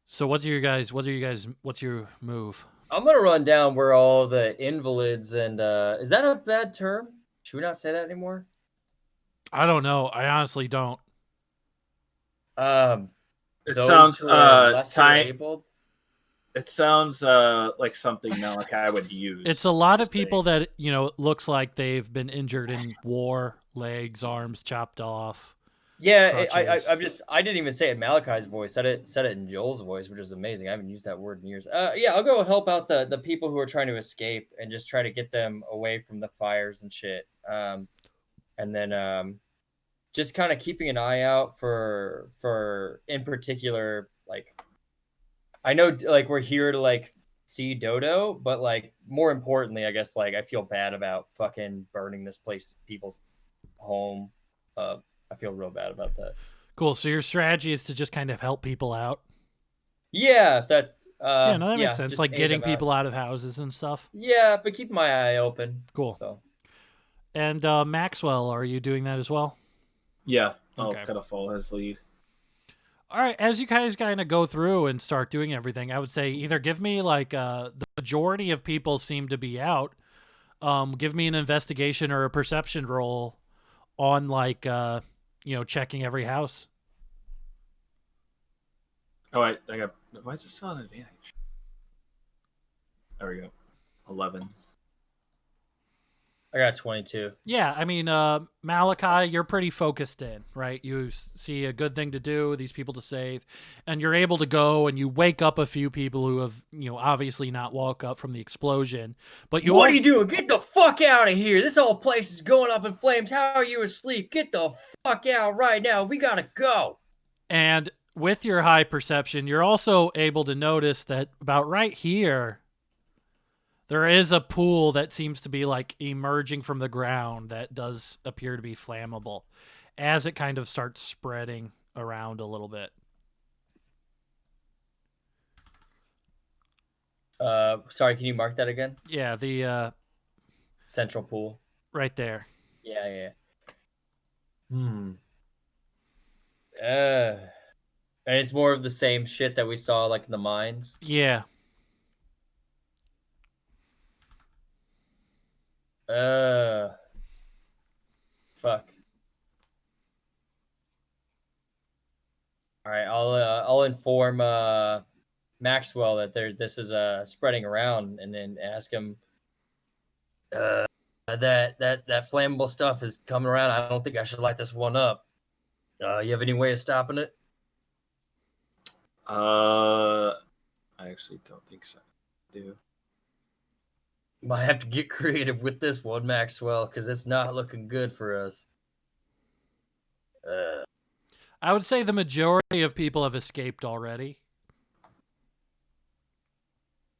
So what's your move? I'm going to run down where all the invalids and is that a bad term? Should we not say that anymore? I don't know. I honestly don't. It sounds time. It sounds like something Malachi would use. It's a lot of people that, looks like they've been injured in war, legs, arms chopped off. Yeah, I didn't even say it in Malachi's voice. Said it in Joel's voice, which is amazing. I haven't used that word in years. Yeah, I'll go help out the people who are trying to escape and just try to get them away from the fires and shit. And then just kind of keeping an eye out for in particular, like, I know like we're here to like see Dodo, but like more importantly, I guess like I feel bad about fucking burning this place, people's home. I feel real bad about that. Cool. So your strategy is to just kind of help people out. Yeah, that. That makes sense. Like getting people out of houses and stuff. Yeah, but keep my eye open. Cool. So. And Maxwell, are you doing that as well? Yeah, I'll kind of follow his lead. All right, as you guys kind of go through and start doing everything, I would say either give me like the majority of people seem to be out. Give me an investigation or a perception roll on like checking every house. Oh, I got. Why is this still an advantage? There we go. 11. I got 22. Yeah, I mean, Malachi, you're pretty focused in, right? You see a good thing to do, these people to save, and you're able to go and you wake up a few people who have, obviously not woke up from the explosion. But what are you doing? Get the fuck out of here! This whole place is going up in flames. How are you asleep? Get the fuck out right now. We gotta go. And with your high perception, you're also able to notice that about right here, there is a pool that seems to be like emerging from the ground that does appear to be flammable as it kind of starts spreading around a little bit. Sorry, can you mark that again? Yeah, the central pool. Right there. Yeah. And it's more of the same shit that we saw like in the mines. Yeah. Fuck. All right, I'll inform Maxwell that this is spreading around, and then ask him that flammable stuff is coming around. I don't think I should light this one up. You have any way of stopping it? I actually don't think so. I do. Might have to get creative with this one, Maxwell, because it's not looking good for us. I would say the majority of people have escaped already.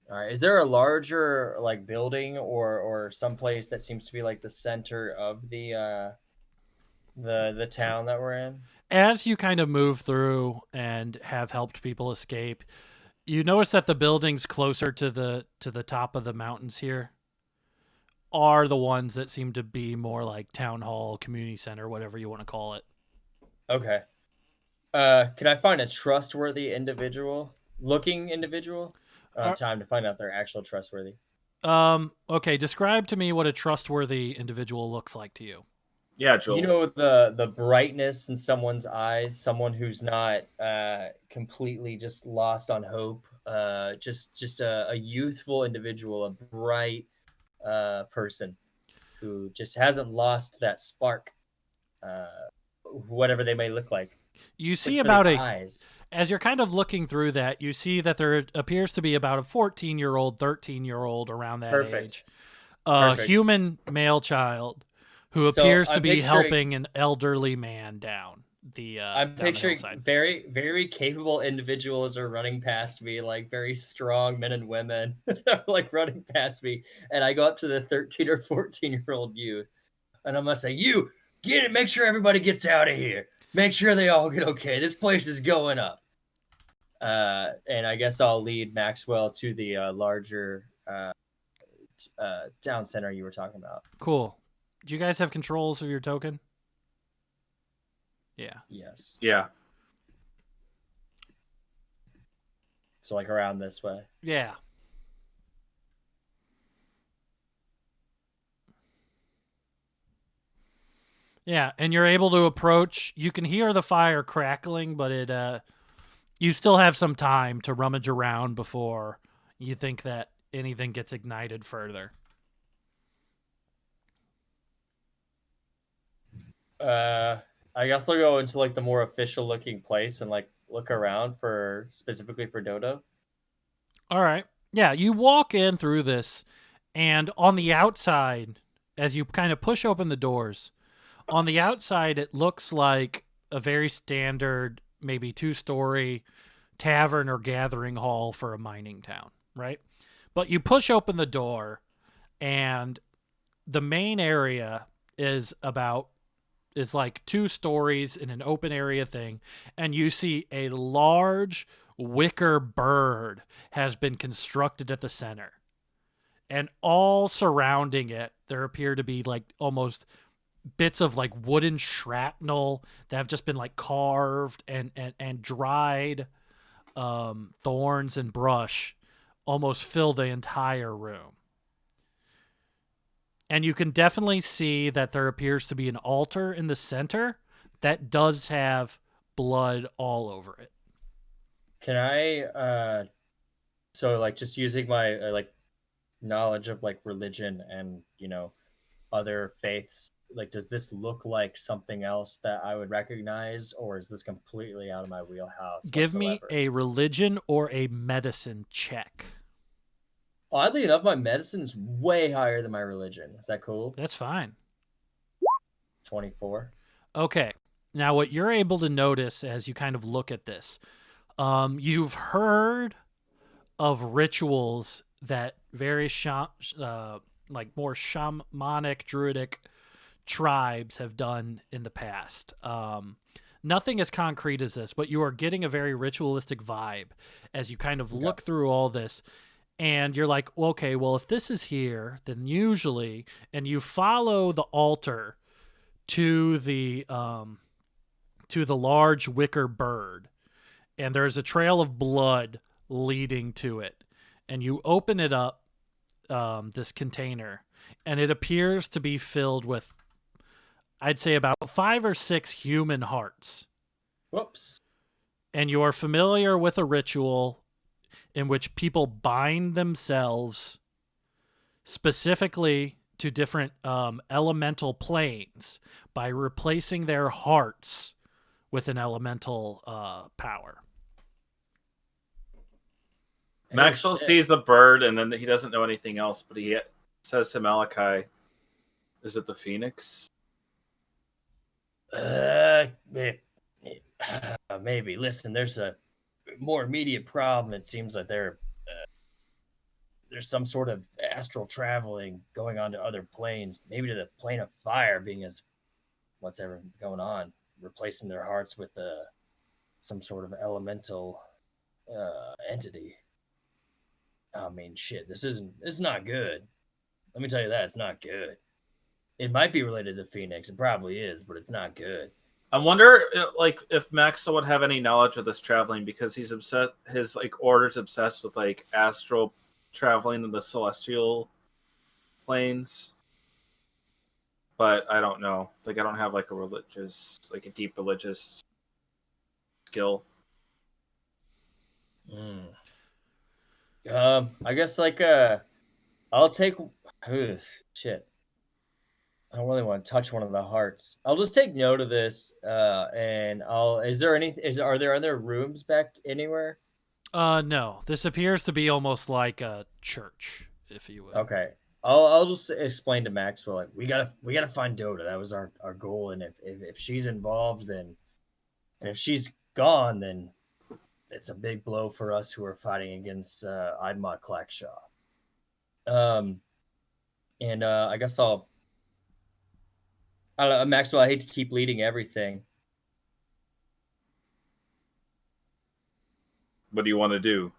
All right. Is there a larger like building or someplace that seems to be like the center of the The town that we're in. As you kind of move through and have helped people escape, you notice that the buildings closer to the top of the mountains here are the ones that seem to be more like town hall, community center, whatever you want to call it. Okay. Can I find a trustworthy looking individual? Uh, Time to find out they're actual trustworthy. Okay, describe to me what a trustworthy individual looks like to you. Yeah, Joel. You know the brightness in someone's eyes, someone who's not completely just lost on hope. Just a youthful individual, a bright person who just hasn't lost that spark, whatever they may look like. You see For about the a eyes. as you're kind of looking through that, you see that there appears to be about a 14-year-old, 13-year-old around that Perfect. age. A Perfect. human male child who So appears to I'm be picturing- helping an elderly man down the I'm down the picturing hillside. very, very capable individuals are running past me, like very strong men and women, like running past me. And I go up to the 13 or 14-year-old youth, and I'm gonna say, "You get it. Make sure everybody gets out of here. Make sure they all get okay. This place is going up." And I guess I'll lead Maxwell to the larger town center you were talking about. Cool. Do you guys have controls of your token? Yeah. Yes. Yeah. So like around this way. Yeah. Yeah, and you're able to approach. You can hear the fire crackling, but you still have some time to rummage around before you think that anything gets ignited further. I guess I'll go into like the more official looking place and like look around for specifically for Dodo. All right. Yeah, you walk in through this, and on the outside, as you kind of push open the doors, on the outside, it looks like a very standard, maybe 2-story tavern or gathering hall for a mining town, right? But you push open the door, and the main area is like 2 stories in an open area thing, and you see a large wicker bird has been constructed at the center. And all surrounding it, there appear to be like almost bits of like wooden shrapnel that have just been like carved and dried thorns and brush almost fill the entire room. And you can definitely see that there appears to be an altar in the center that does have blood all over it. Can I so like just using my like knowledge of like religion and other faiths, like does this look like something else that I would recognize, or is this completely out of my wheelhouse? Give me whatsoever? a religion or a medicine check. Oddly enough, my medicine is way higher than my religion. Is that cool? That's fine. 24. Okay. Now, what you're able to notice as you kind of look at this, you've heard of rituals that various like more shamanic, druidic tribes have done in the past. Nothing as concrete as this, but you are getting a very ritualistic vibe as you kind of look through all this. And you're like, okay, well, if this is here, then usually, and you follow the altar to the large wicker bird, and there's a trail of blood leading to it, and you open it up, this container, and it appears to be filled with, I'd say, about 5 or 6 human hearts. Whoops. And you are familiar with a ritual in which people bind themselves specifically to different elemental planes by replacing their hearts with an elemental power. Maxwell sees the bird, and then he doesn't know anything else, but he says to Malachi, "Is it the phoenix?" Maybe. Listen, there's a more immediate problem. It seems like there's some sort of astral traveling going on to other planes, maybe to the plane of fire, being as what's ever going on, replacing their hearts with some sort of elemental entity. I mean, shit, this is not good. Let me tell you that it's not good. It might be related to Phoenix. It probably is, but it's not good. I wonder, like, if Maxwell would have any knowledge of this traveling because he's obsessed. His like order's obsessed with like astral traveling in the celestial planes. But I don't know. Like, I don't have like a deep religious skill. I guess like I'll take shit. I don't really want to touch one of the hearts. I'll just take note of this, and I'll. Is there any? Are there other rooms back anywhere? No. This appears to be almost like a church, if you will. Okay. I'll just explain to Maxwell like we gotta find Dota. That was our goal, and if she's involved, then and if she's gone, then it's a big blow for us who are fighting against Idmot Clackshaw. And I guess Maxwell, I hate to keep leading everything. What do you want to do?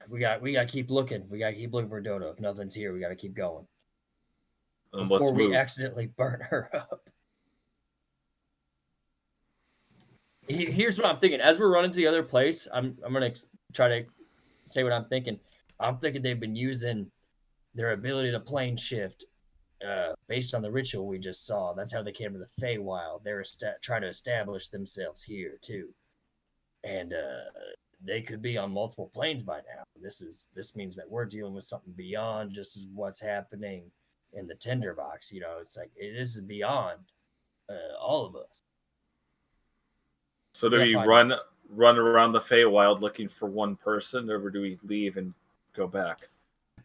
We gotta keep looking. We gotta keep looking for Dodo. If nothing's here, we gotta keep going Let's before we move. accidentally burn her up. Here's what I'm thinking. As we're running to the other place, I'm gonna try to say what I'm thinking. I'm thinking they've been using their ability to plane shift based on the ritual we just saw. That's how they came to the Feywild. They're trying to establish themselves here too, and they could be on multiple planes by now. This means that we're dealing with something beyond just what's happening in the tinderbox. You know, it's like this is beyond all of us. So do we run around the Feywild looking for one person, or do we leave and go back?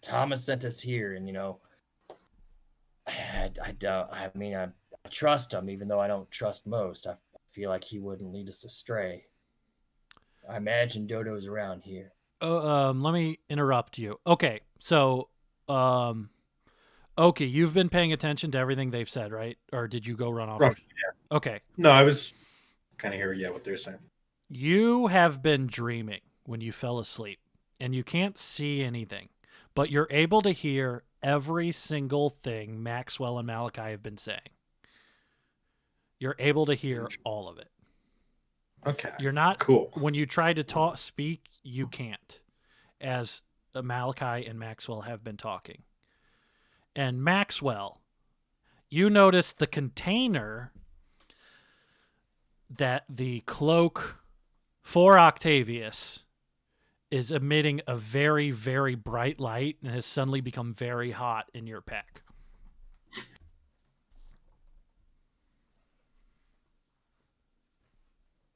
Thomas sent us here, and you know, I don't. I mean, I trust him, even though I don't trust most. I feel like he wouldn't lead us astray. I imagine Dodo's around here. Let me interrupt you. Okay, so, okay, you've been paying attention to everything they've said, right? Or did you go run off? Roughly, yeah. Okay. No, I was kind of hearing what they're saying. You have been dreaming when you fell asleep, and you can't see anything, but you're able to hear every single thing Maxwell and Malachi have been saying. You're able to hear all of it. Okay. You're not cool. When you try to speak, you can't, as Malachi and Maxwell have been talking. And Maxwell, you notice the container that the cloak for Octavius is emitting a very, very bright light and has suddenly become very hot in your pack.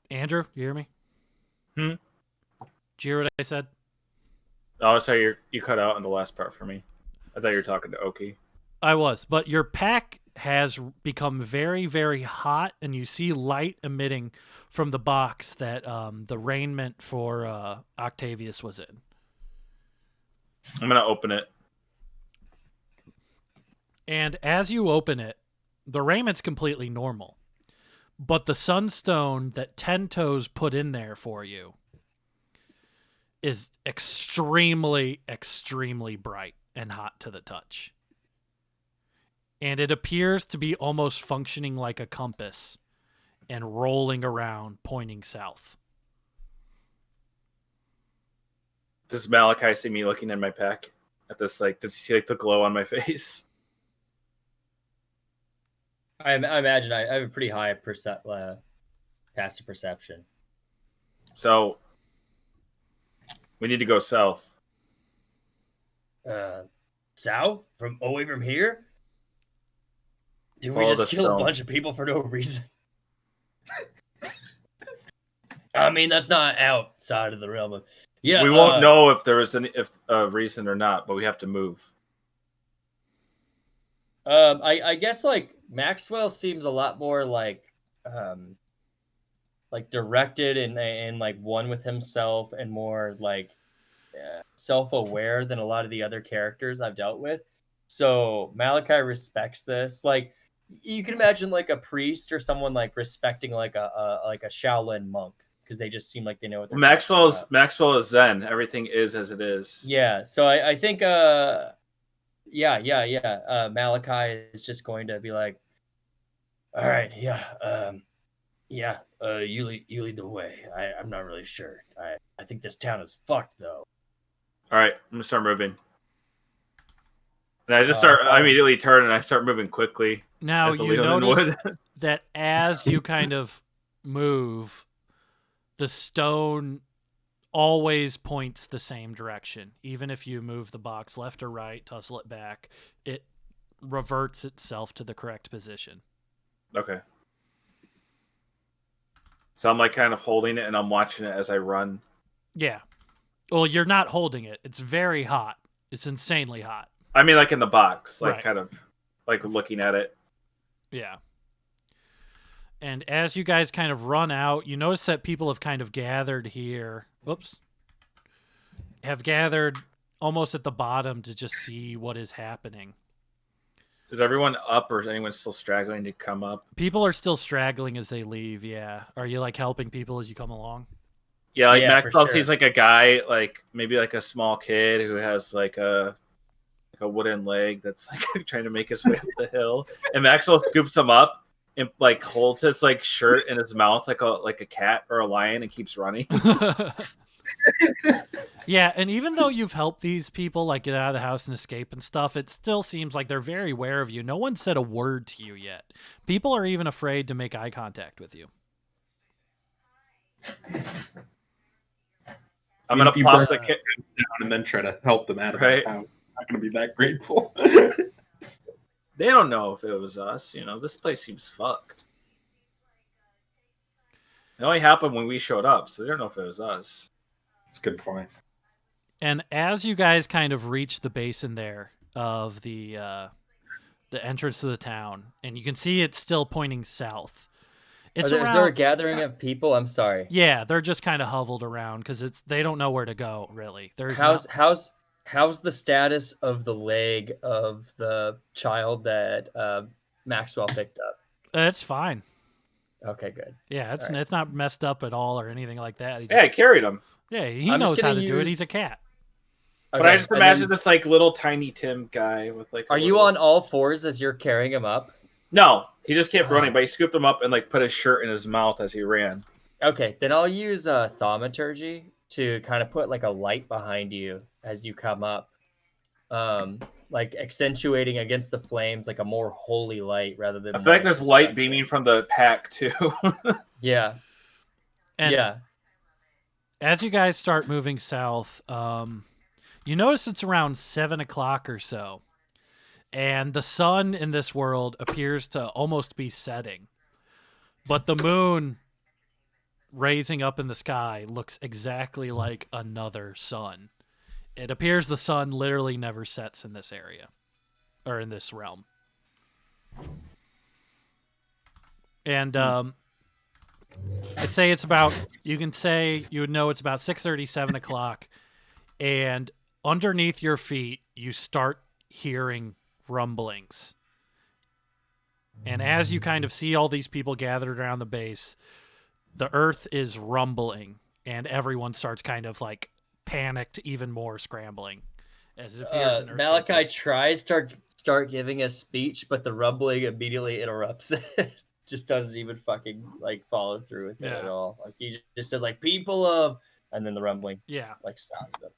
Andrew, you hear me? Did you hear what I said? Oh, sorry, you cut out in the last part for me. I thought you were talking to Oki. I was, but your pack has become very, very hot, and you see light emitting from the box that the raiment for Octavius was in. I'm going to open it. And as you open it, the raiment's completely normal. But the sunstone that Ten Toes put in there for you is extremely, extremely bright and hot to the touch. And it appears to be almost functioning like a compass and rolling around, pointing south. Does Malachi see me looking in my pack at this? Like, does he see like the glow on my face? I imagine I have a pretty high passive perception. So we need to go south. South away from here? Did we Follow just the kill stone. a bunch of people for no reason? I mean, that's not outside of the realm of. Yeah, we won't know if there is a reason or not, but we have to move. I guess like Maxwell seems a lot more like directed and like one with himself and more like self-aware than a lot of the other characters I've dealt with. So Malachi respects this. Like You can imagine like a priest or someone like respecting like a Shaolin monk because they just seem like they know what they're talking about. Maxwell is Zen. Everything is as it is. Yeah, so I think Malachi is just going to be like, all right, you lead the way. I'm not really sure. I think this town is fucked though. All right, I'm gonna start moving. And I just I immediately turn and I start moving quickly. Now as the you Leonin notice would. that as you kind of move, the stone always points the same direction. Even if you move the box left or right, tussle it back, it reverts itself to the correct position. Okay. So I'm like kind of holding it and I'm watching it as I run. Yeah. Well, you're not holding it. It's very hot. It's insanely hot. I mean, like in the box, like Right. kind of like looking at it. Yeah. And as you guys kind of run out, you notice that people have kind of gathered here. Whoops. Have gathered almost at the bottom to just see what is happening. Is everyone up or is anyone still straggling to come up? People are still straggling as they leave, yeah. Are you like helping people as you come along? Yeah, like Yeah, for Maxwell sure. sees like a guy, like maybe like a small kid who has like a wooden leg that's like trying to make his way up the hill, and Maxwell scoops him up and like holds his like shirt in his mouth like a cat or a lion and keeps running. Yeah, and even though you've helped these people like get out of the house and escape and stuff, it still seems like they're very aware of you. No one said a word to you yet. People are even afraid to make eye contact with you. I'm gonna if you plop burn the kid. down and then try to help them out of Right. that house, I'm not going to be that grateful. They don't know if it was us. You know, this place seems fucked. It only happened when we showed up, so they don't know if it was us. That's a good point. And as you guys kind of reach the basin there of the entrance to the town, and you can see it's still pointing south. It's Is there a around, gathering of people? I'm sorry. yeah, they're just kind of hoveled around because they don't know where to go really. There's How's the status of the leg of the child that Maxwell picked up? it's fine. Okay, good. Yeah, All right. it's not messed up at all or anything like that. He Yeah, I just, carried him. yeah, he I'm just knows how gonna to do it. He's a use- cat. But Okay, I just and imagine then- this like little tiny Tim guy with like. Are you on all fours as you're carrying him up? No, he just kept running, but he scooped him up and like put his shirt in his mouth as he ran. Okay, then I'll use thaumaturgy to kind of put like a light behind you as you come up, like accentuating against the flames, like a more holy light rather than. I feel like one there's of light destruction. beaming from the pack too. Yeah, And yeah. as you guys start moving south, you notice it's around 7 o'clock or so. And the sun in this world appears to almost be setting. But the moon raising up in the sky looks exactly like another sun. It appears the sun literally never sets in this area. Or in this realm. And I'd say it's about, you would know it's about 6:30, 7 o'clock. And underneath your feet, you start hearing rumblings. And as you kind of see all these people gathered around the base, the earth is rumbling and everyone starts kind of like panicked, even more scrambling as it appears an earthquake Malachi is- tries to start giving a speech, but the rumbling immediately interrupts it. Just doesn't even fucking like follow through with it at Yeah. all. Like he just says like people of, and then the rumbling Yeah. like stops it.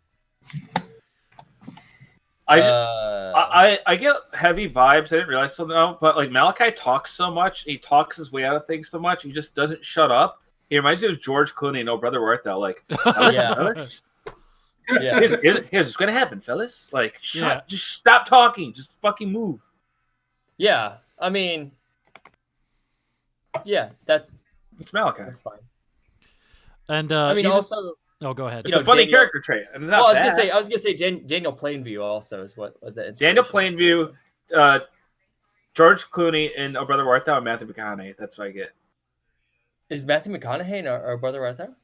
I get heavy vibes. I didn't realize till now, but like Malachi talks so much, he talks his way out of things so much, he just doesn't shut up. He reminds me of George Clooney in Oh Brother Where Art Thou? Like, fellas, Yeah. fellas, Yeah. here's what's gonna happen, fellas. Like, Yeah. just stop talking, just fucking move. Yeah. I mean, yeah, that's It's Malachi. fine. And I mean, even- also, oh, go ahead. It's you a know, funny Daniel- character trait. And it's not well, bad. I was gonna say Daniel Plainview also is what the Daniel inspiration Plainview, is. George Clooney in Oh Brother Where Art Thou? And Matthew McConaughey. That's what I get. Is Matthew McConaughey our brother right there?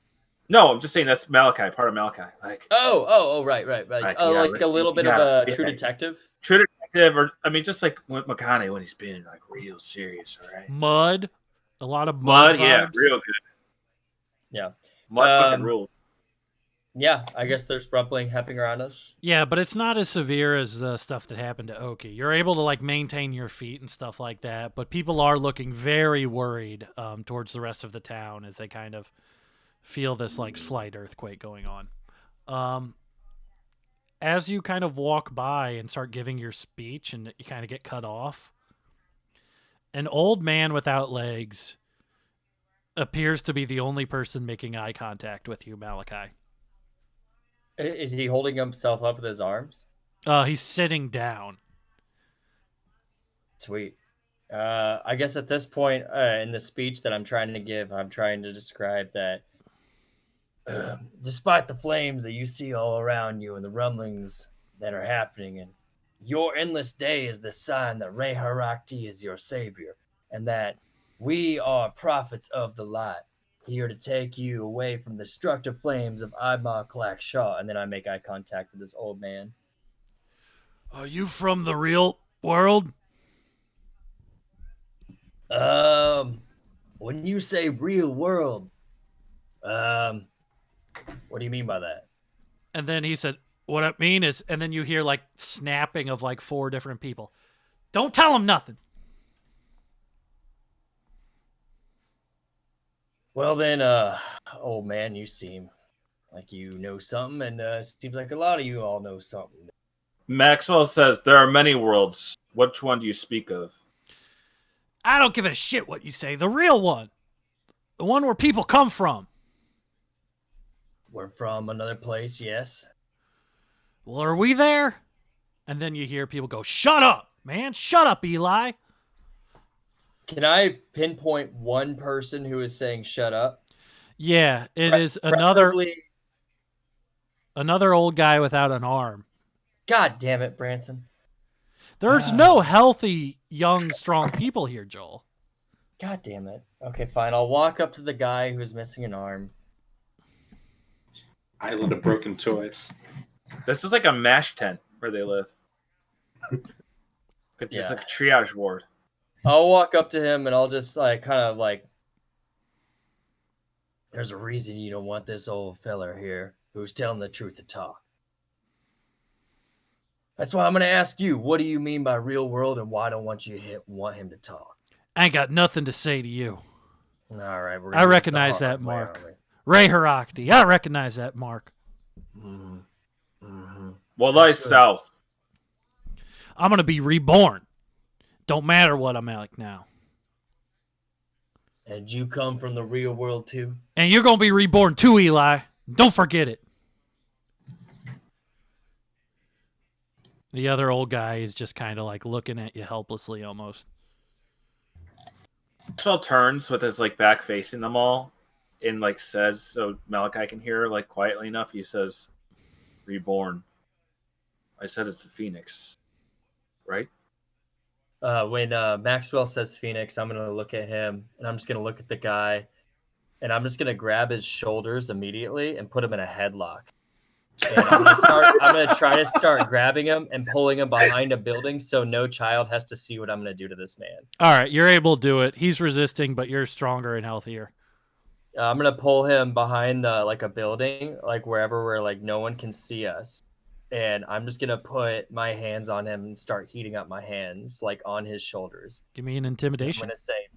No, I'm just saying that's Malachi, part of Malachi. Like Oh, right. Right, Oh, yeah, like a little bit of yeah, a True yeah. Detective. True detective, or I mean, just like McConaughey when he's being like real serious. All right. Mud, a lot of Mud, mud yeah, vibes. real good. Yeah. Mud fucking rules. Yeah, I guess there's rumbling happening around us. Yeah, but it's not as severe as the stuff that happened to Oki. You're able to like maintain your feet and stuff like that, but people are looking very worried towards the rest of the town as they kind of feel this like slight earthquake going on. As you kind of walk by and start giving your speech and you kind of get cut off, an old man without legs appears to be the only person making eye contact with you, Malachi. Is he holding himself up with his arms? He's sitting down. Sweet. I guess at this point in the speech that I'm trying to give, I'm trying to describe that despite the flames that you see all around you and the rumblings that are happening, and your endless day is the sign that Re Harakti is your savior, and that we are prophets of the light, here to take you away from the destructive flames of Ibma Kalak Shaw. And then I make eye contact with this old man. Are you from the real world? When you say real world, what do you mean by that? And then he said, what I mean is, and then you hear like snapping of like 4 different people. Don't tell him nothing. Well then, old man, you seem like you know something, and seems like a lot of you all know something. Maxwell says there are many worlds. Which one do you speak of? I don't give a shit what you say. The real one. The one where people come from. We're from another place, yes. Well, are we there? And then you hear people go, shut up, man. Shut up, Eli. Can I pinpoint one person who is saying shut up? Yeah, it is another old guy without an arm. God damn it, Branson. There's no healthy, young, strong people here, Joel. God damn it. Okay, fine. I'll walk up to the guy who's missing an arm. Island of Broken Toys. This is like a MASH tent where they live. It's just like a triage ward. I'll walk up to him and I'll just like kind of like, there's a reason you don't want this old feller here who's telling the truth to talk. That's why I'm going to ask you, what do you mean by real world, and why don't want him to talk? I ain't got nothing to say to you. All right. I recognize that mark. Re Harakti. I recognize that mark. Mm-hmm. Mm-hmm. Well, lie south. I'm going to be reborn. Don't matter what I'm like now. And you come from the real world too? And you're going to be reborn too, Eli. Don't forget it. The other old guy is just kind of like looking at you helplessly almost. Maxwell turns with his like back facing them all and like says, so Malachi can hear like quietly enough, he says, reborn. I said it's the Phoenix. Right? When Maxwell says Phoenix, I'm going to look at him, and I'm just going to look at the guy, and I'm just going to grab his shoulders immediately and put him in a headlock. And I'm going to try to start grabbing him and pulling him behind a building so no child has to see what I'm going to do to this man. All right, you're able to do it. He's resisting, but you're stronger and healthier. I'm going to pull him behind like a building, like wherever where like no one can see us. And I'm just going to put my hands on him and start heating up my hands, like on his shoulders. Give me an intimidation. I'm going to say,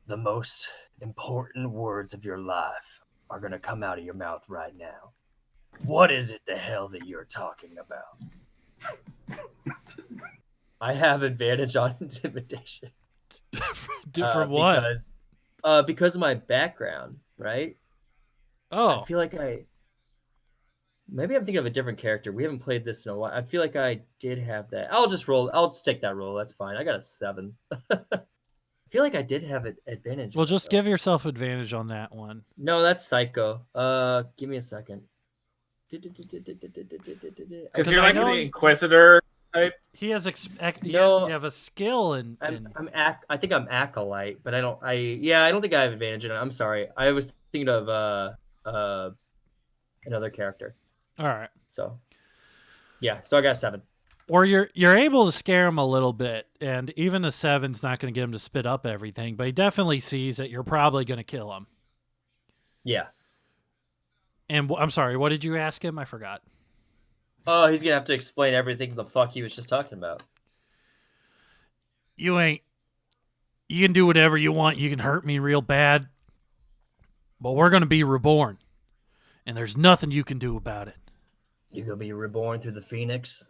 the most important words of your life are going to come out of your mouth right now. What is it the hell that you're talking about? I have advantage on intimidation. From what? Because of my background, right? Oh. I feel like maybe I'm thinking of a different character. We haven't played this in a while. I feel like I did have that. I'll just take that roll. That's fine. I got a 7. I feel like I did have an advantage. Well, just give yourself advantage on that one. No, that's psycho. Give me a second. Because you're like the Inquisitor type. He has you have a skill and I think I'm acolyte, but I don't think I have advantage in it. I'm sorry. I was thinking of another character. All right. So yeah, so I got 7. or you're able to scare him a little bit, and even a 7's not going to get him to spit up everything, but he definitely sees that you're probably going to kill him. Yeah. And I'm sorry, what did you ask him? I forgot. Oh, he's gonna have to explain everything the fuck he was just talking about. You can do whatever you want. You can hurt me real bad, but we're going to be reborn, and there's nothing you can do about it. You gonna be reborn through the Phoenix?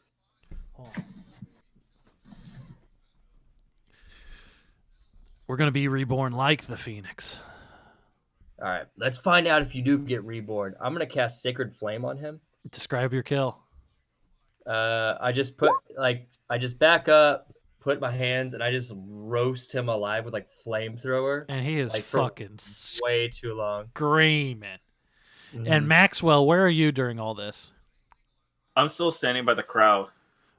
We're going to be reborn like the Phoenix. All right, let's find out if you do get reborn. I'm gonna cast Sacred Flame on him. Describe your kill. I just back up, put my hands, and I just roast him alive with like flamethrower. And he is like, for fucking way too long. screaming. Mhm. And Maxwell, where are you during all this? I'm still standing by the crowd.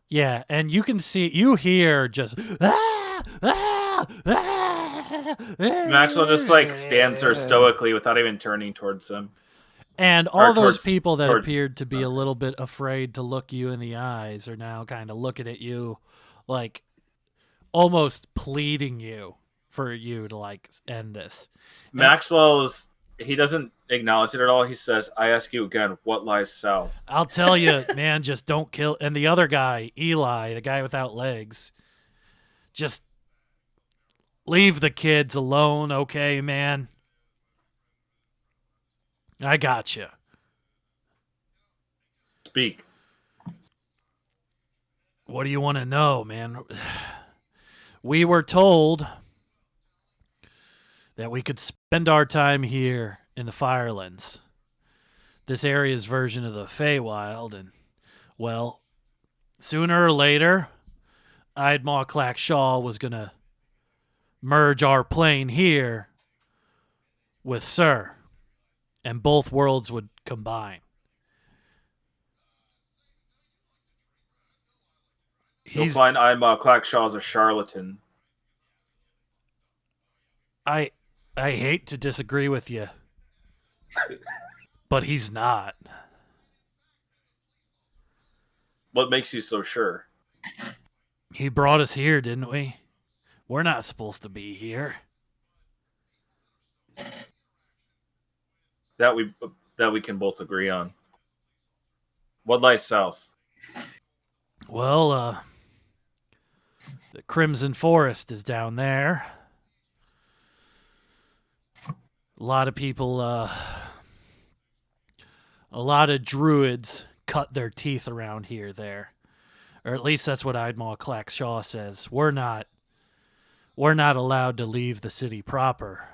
Yeah, and you can see, you hear just Maxwell just like stands there stoically without even turning towards them. And all those towards- people that towards- appeared to be a okay. little bit afraid to look you in the eyes are now kind of looking at you like almost pleading you for you to like end this. He doesn't acknowledge it at all. He says, I ask you again, what lies south? I'll tell you, man, just don't kill. And the other guy, Eli, the guy without legs, just leave the kids alone, okay, man? I got you. Speak. What do you want to know, man? We were told that we could spend our time here in the Firelands, this area's version of the Feywild, and, well, sooner or later, Idmaw Clackshaw was going to merge our plane here with Sir, and both worlds would combine. You'll find I'm Clackshaw's a charlatan. I hate to disagree with you, but he's not. What makes you so sure? He brought us here, didn't we? We're not supposed to be here. That we can both agree on. What lies south? Well, the Crimson Forest is down there. A lot of people, a lot of druids cut their teeth around here, there. Or at least that's what Idmaw Clackshaw says. We're not allowed to leave the city proper.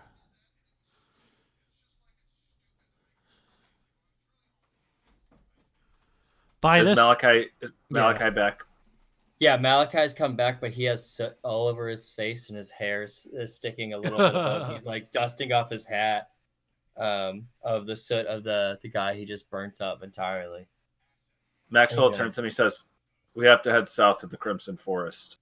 By Is this, Malachi back? Yeah, Malachi's come back, but he has soot all over his face, and his hair is sticking a little bit above. He's like dusting off his hat of the soot of the guy he just burnt up entirely. Maxwell Okay. turns to him. He says, "We have to head south to the Crimson Forest."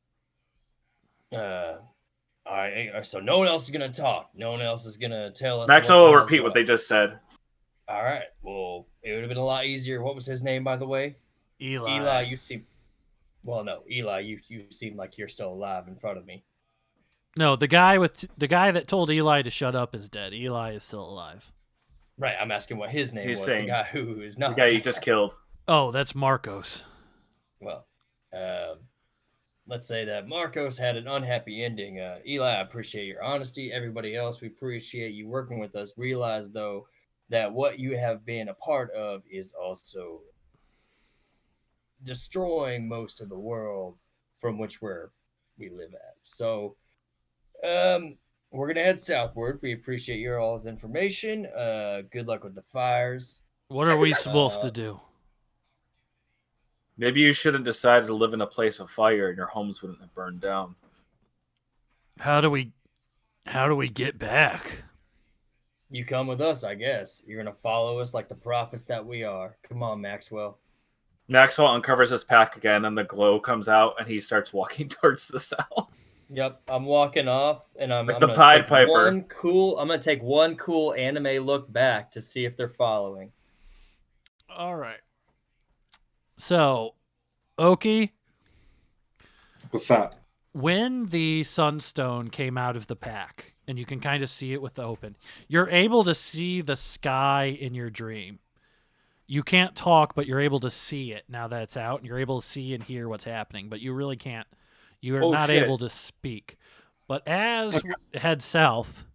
All right, so no one else is gonna talk. No one else is gonna tell us. Maxwell will what repeat what they just said. All right. Well, it would have been a lot easier. What was his name, by the way? Eli. You seem. Well, no, Eli. You seem like you're still alive in front of me. No, the guy that told Eli to shut up is dead. Eli is still alive. Right. I'm asking what his name He's was. saying- The guy who is not. The guy you just killed. Oh, that's Marcos. Well, let's say that Marcos had an unhappy ending. Eli, I appreciate your honesty. Everybody else, we appreciate you working with us. Realize, though, that what you have been a part of is also destroying most of the world from which we live at. So, we're gonna head southward. We appreciate your all's information. Good luck with the fires. What are we supposed to do? Maybe you should have decided to live in a place of fire, and your homes wouldn't have burned down. How do we get back? You come with us, I guess. You're gonna follow us like the prophets that we are. Come on, Maxwell. Maxwell uncovers his pack again, and the glow comes out, and he starts walking towards the south. Yep, I'm walking off, and I'm Like gonna the Pied take Piper. I'm gonna take one cool anime look back to see if they're following. All right. So, Oki, What's up? When the sunstone came out of the pack, and you can kind of see it with the open, you're able to see the sky in your dream. You can't talk, but you're able to see it now that it's out, and you're able to see and hear what's happening, but you really can't. You are not shit. able to speak. But as we head south,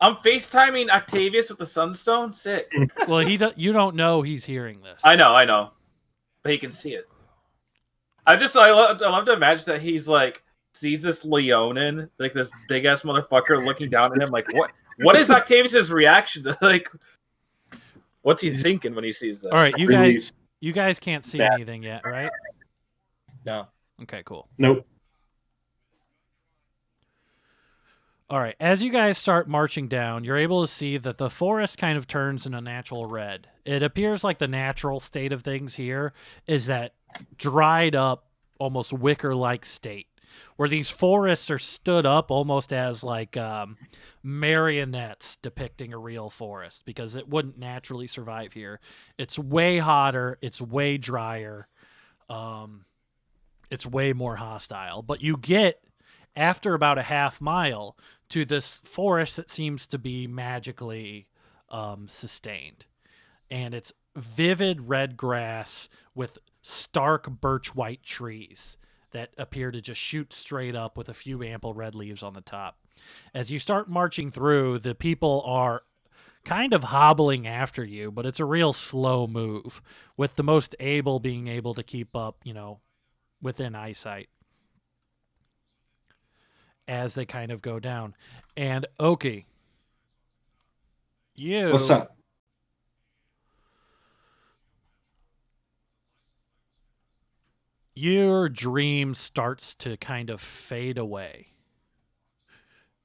I'm FaceTiming Octavius with the Sunstone. Sick. well, you don't know he's hearing this. I know, but he can see it. I love to imagine that he's like sees this Leonin, like this big ass motherfucker, looking down at him. Like, what is Octavius's reaction to like? What's he thinking when he sees that? All right, you guys can't see anything yet, right? No. Okay, cool. Nope. All right, as you guys start marching down, you're able to see that the forest kind of turns in a natural red. It appears like the natural state of things here is that dried up, almost wicker-like state, where these forests are stood up almost as like marionettes depicting a real forest, because it wouldn't naturally survive here. It's way hotter, it's way drier, it's way more hostile. But you get, after about a half mile, to this forest that seems to be magically sustained. And it's vivid red grass with stark birch white trees that appear to just shoot straight up with a few ample red leaves on the top. As you start marching through, the people are kind of hobbling after you, but it's a real slow move, with the most able being able to keep up, within eyesight as they kind of go down. And Oki, What's up? Your dream starts to kind of fade away,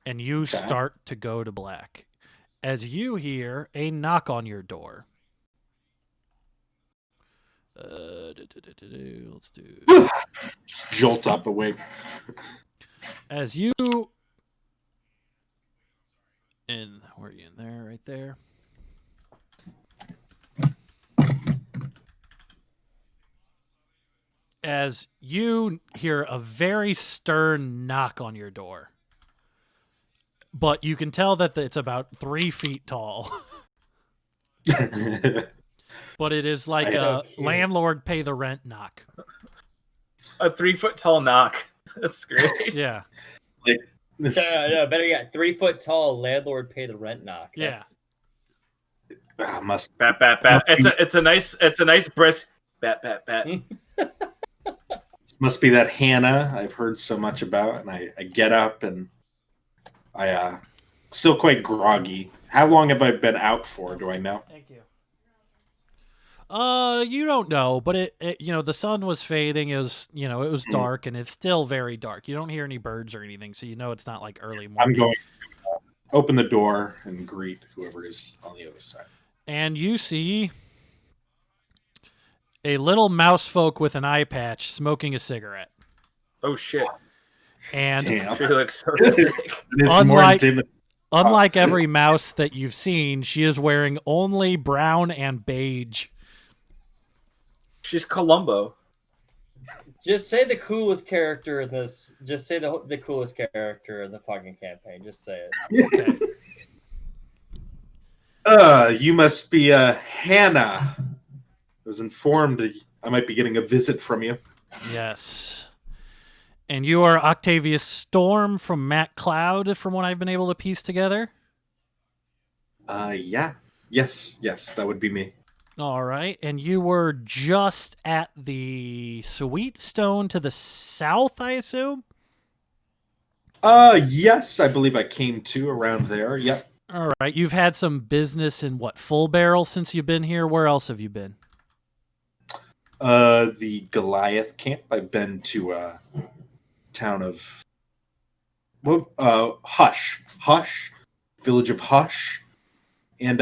and you start to go to black as you hear a knock on your door. Let's do. Just jolt up awake. As you where are you in there? Right there. As you hear a very stern knock on your door, but you can tell that it's about 3 feet tall. But it is like a landlord pay the rent knock. A 3 foot tall knock. That's great. Yeah. No, better yet, 3 foot tall landlord pay the rent knock. That's... Must bat. It's a nice brisk bat. Must be that Hannah I've heard so much about, and I get up and I still quite groggy. How long have I been out for? Do I know? Thank you. You don't know, but it the sun was fading. It was it was dark, and it's still very dark. You don't hear any birds or anything, so it's not like early morning. I'm going to open the door and greet whoever is on the other side. And you see a little mouse folk with an eye patch smoking a cigarette. Oh shit! And she looks so sick. Unlike every mouse that you've seen, she is wearing only brown and beige. She's Columbo. Just say the coolest character in this. Just say the coolest character in the fucking campaign. Just say it. Okay. You must be Hannah. I was informed I might be getting a visit from you. Yes. And you are Octavius Storm from Matt Cloud, from what I've been able to piece together? Yeah. Yes, that would be me. All right. And you were just at the Sweet Stone to the south, I assume? Yes, I believe I came to around there. Yep. All right. You've had some business in Full Barrel since you've been here? Where else have you been? The Goliath camp. I've been to town of Hush, village of Hush, and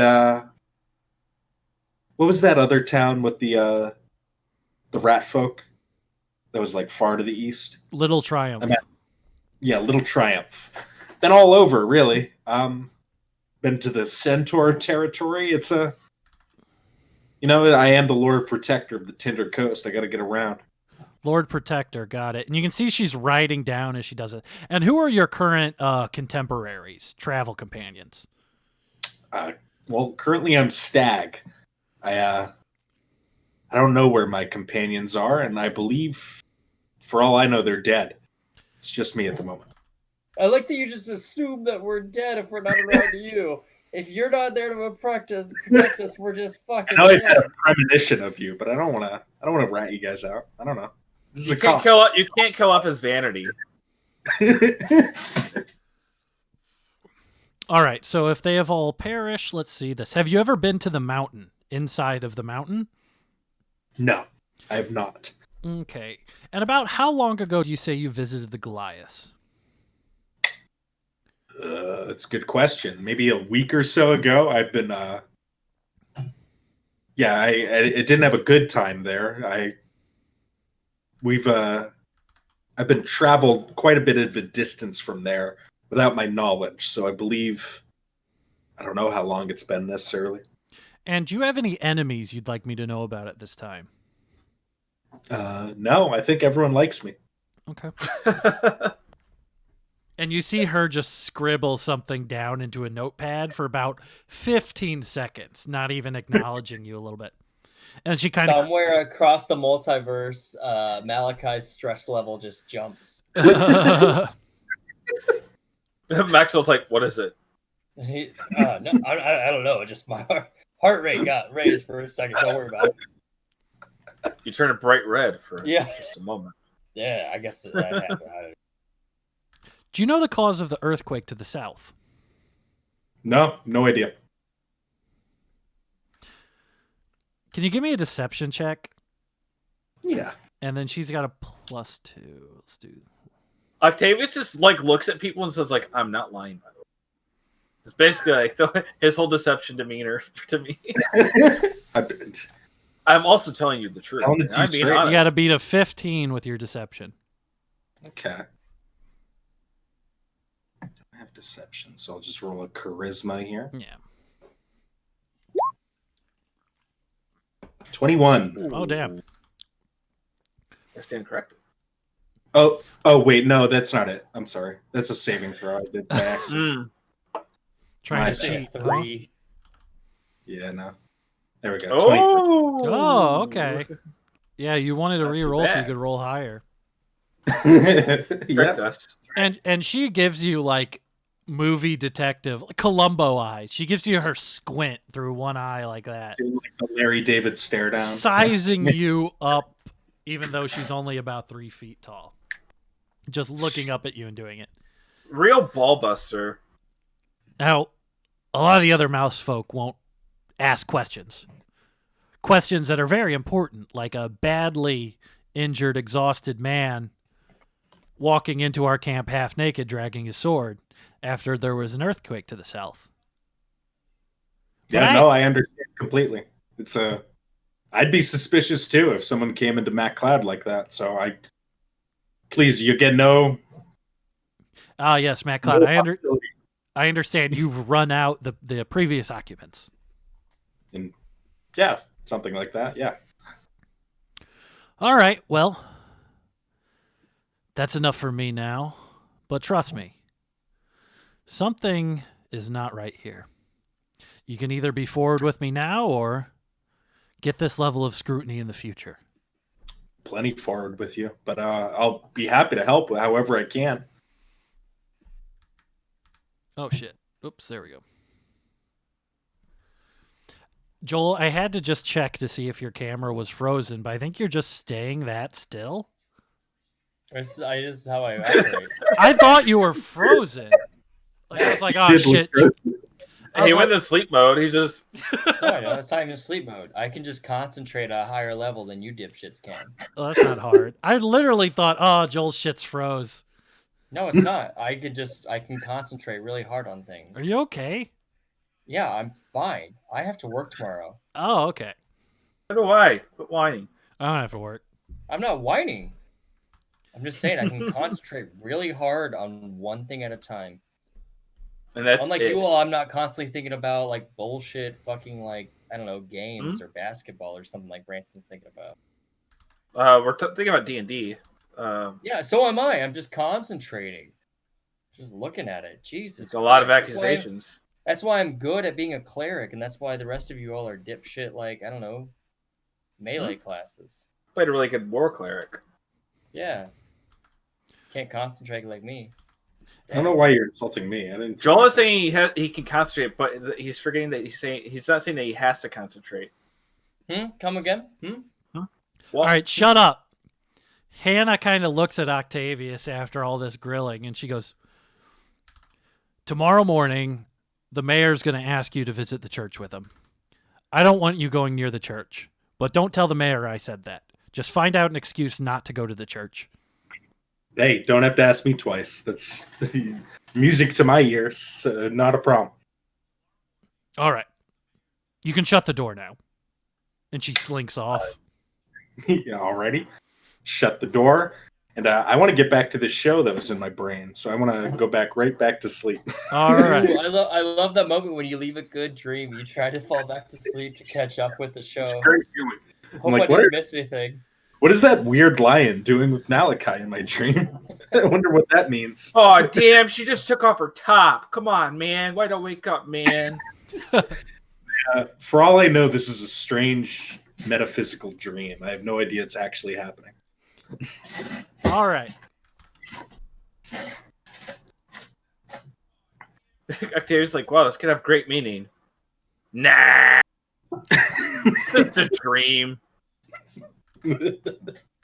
what was that other town with the rat folk that was like far to the east? Little Triumph. Little Triumph. Been all over, really. Been to the Centaur territory. It's I am the Lord Protector of the Tinder Coast. I got to get around. Lord Protector, got it. And you can see she's writing down as she does it. And who are your current contemporaries, travel companions? Well, currently I'm Stag. I don't know where my companions are, and I believe, for all I know, they're dead. It's just me at the moment. I like that you just assume that we're dead if we're not around you. If you're not there to protect us, we're just I fucking know I've dead. had a premonition of you, but I don't want to rat you guys out. I don't know. This is You a can't cop. you can't kill off his vanity. All right, so if they have all perished, let's see this. Have you ever been to the mountain, inside of the mountain? No, I have not. Okay. And about how long ago do you say you visited the Goliaths? That's a good question. Maybe a week or so ago. I've been, yeah, I didn't have a good time there. I've been traveled quite a bit of a distance from there without my knowledge. So I believe, I don't know how long it's been necessarily. And do you have any enemies you'd like me to know about at this time? No, I think everyone likes me. Okay. And you see her just scribble something down into a notepad for about 15 seconds, not even acknowledging you a little bit. And she kind of Somewhere across the multiverse, Malachi's stress level just jumps. Maxwell's like, what is it? No, I don't know. Just my heart rate got raised for a second. Don't worry about it. You turn it bright red for Yeah. just a moment. Yeah, I guess that happened. Do you know the cause of the earthquake to the south? No idea. Can you give me a deception check? Yeah. And then she's got a +2. Let's do. Octavius just like looks at people and says like, I'm not lying, by the way. It's basically like his whole deception demeanor to me. I'm also telling you the truth. Telling it to you I'm being straight. You honest. got to beat a 15 with your deception. Okay. I have deception, so I'll just roll a charisma here. Yeah. 21. Oh, damn. I stand corrected. Oh, wait, no, that's not it. I'm sorry. That's a saving throw. I did by accident. Trying My to Say cheat. huh? 3. Yeah, no. There we go. Oh, okay. Yeah, you wanted to Not too re-roll so you bad. could roll higher. 20. Tricked Yeah. us. And she gives you like movie detective Columbo eyes. She gives you her squint through one eye like that, Doing like the Larry David stare down. sizing you up, even though she's only about 3 feet tall. Just looking up at you and doing it. Real ball buster. Now, a lot of the other mouse folk won't ask questions. Questions that are very important, like a badly injured, exhausted man walking into our camp half naked, dragging his sword after there was an earthquake to the south. Yeah, Right. no, I understand completely. It's I'd be suspicious too if someone came into Matt Cloud like that. So please, you get no. Ah, yes, Matt Cloud. no I understand you've run out the previous occupants. And yeah, something like that. Yeah. All right, well, that's enough for me now. But trust me, something is not right here. You can either be forward with me now or get this level of scrutiny in the future. Plenty forward with you, but I'll be happy to help however I can. Oh, shit. Oops, there we go. Joel, I had to just check to see if your camera was frozen, but I think you're just staying that still. This is how I operate. I thought you were frozen. Like, I was like, oh, Did look shit. good. I was He like- went into sleep mode. He's just No, it's not even sleep mode. I can just concentrate at a higher level than you dipshits can. Oh, that's not hard. I literally thought, oh, Joel's shit's froze. No, it's not. I can concentrate really hard on things. Are you okay? Yeah, I'm fine. I have to work tomorrow. Oh, okay. so do I. Quit whining. I don't have to work. I'm not whining. I'm just saying I can concentrate really hard on one thing at a time. And that's Unlike it. you all, I'm not constantly thinking about like bullshit fucking like, I don't know, games or basketball or something like Branson's thinking about. We're thinking about D&D. Yeah, so am I. I'm just concentrating. Just looking at it. Jesus. It's a lot of Christ. accusations. That's why I'm good at being a cleric, and that's why the rest of you all are dipshit, like, I don't know, melee classes. Played a really good war cleric. Yeah. Can't concentrate like me. I don't know why you're insulting me. I didn't. Joel is saying he can concentrate, but he's forgetting that he's not saying that he has to concentrate. Come again? Well, All right, shut up. Hannah kind of looks at Octavius after all this grilling, and she goes, tomorrow morning, the mayor's going to ask you to visit the church with him. I don't want you going near the church, but don't tell the mayor I said that. Just find out an excuse not to go to the church. Hey, don't have to ask me twice. That's music to my ears. Not a problem. All right. You can shut the door now. And she slinks off. Yeah, alrighty. Shut the door. And I want to get back to the show that was in my brain. So I want to go right back to sleep. All right. Ooh, I love that moment when you leave a good dream. You try to fall back to sleep to catch up with the show. It's a great feeling. Hope like, I didn't miss anything. What is that weird lion doing with Malachi in my dream? I wonder what that means. Oh, damn, she just took off her top. Come on, man. Why don't wake up, man? For all I know, this is a strange metaphysical dream. I have no idea it's actually happening. All right. Octavius like, wow, this could have great meaning. Nah. Just a dream.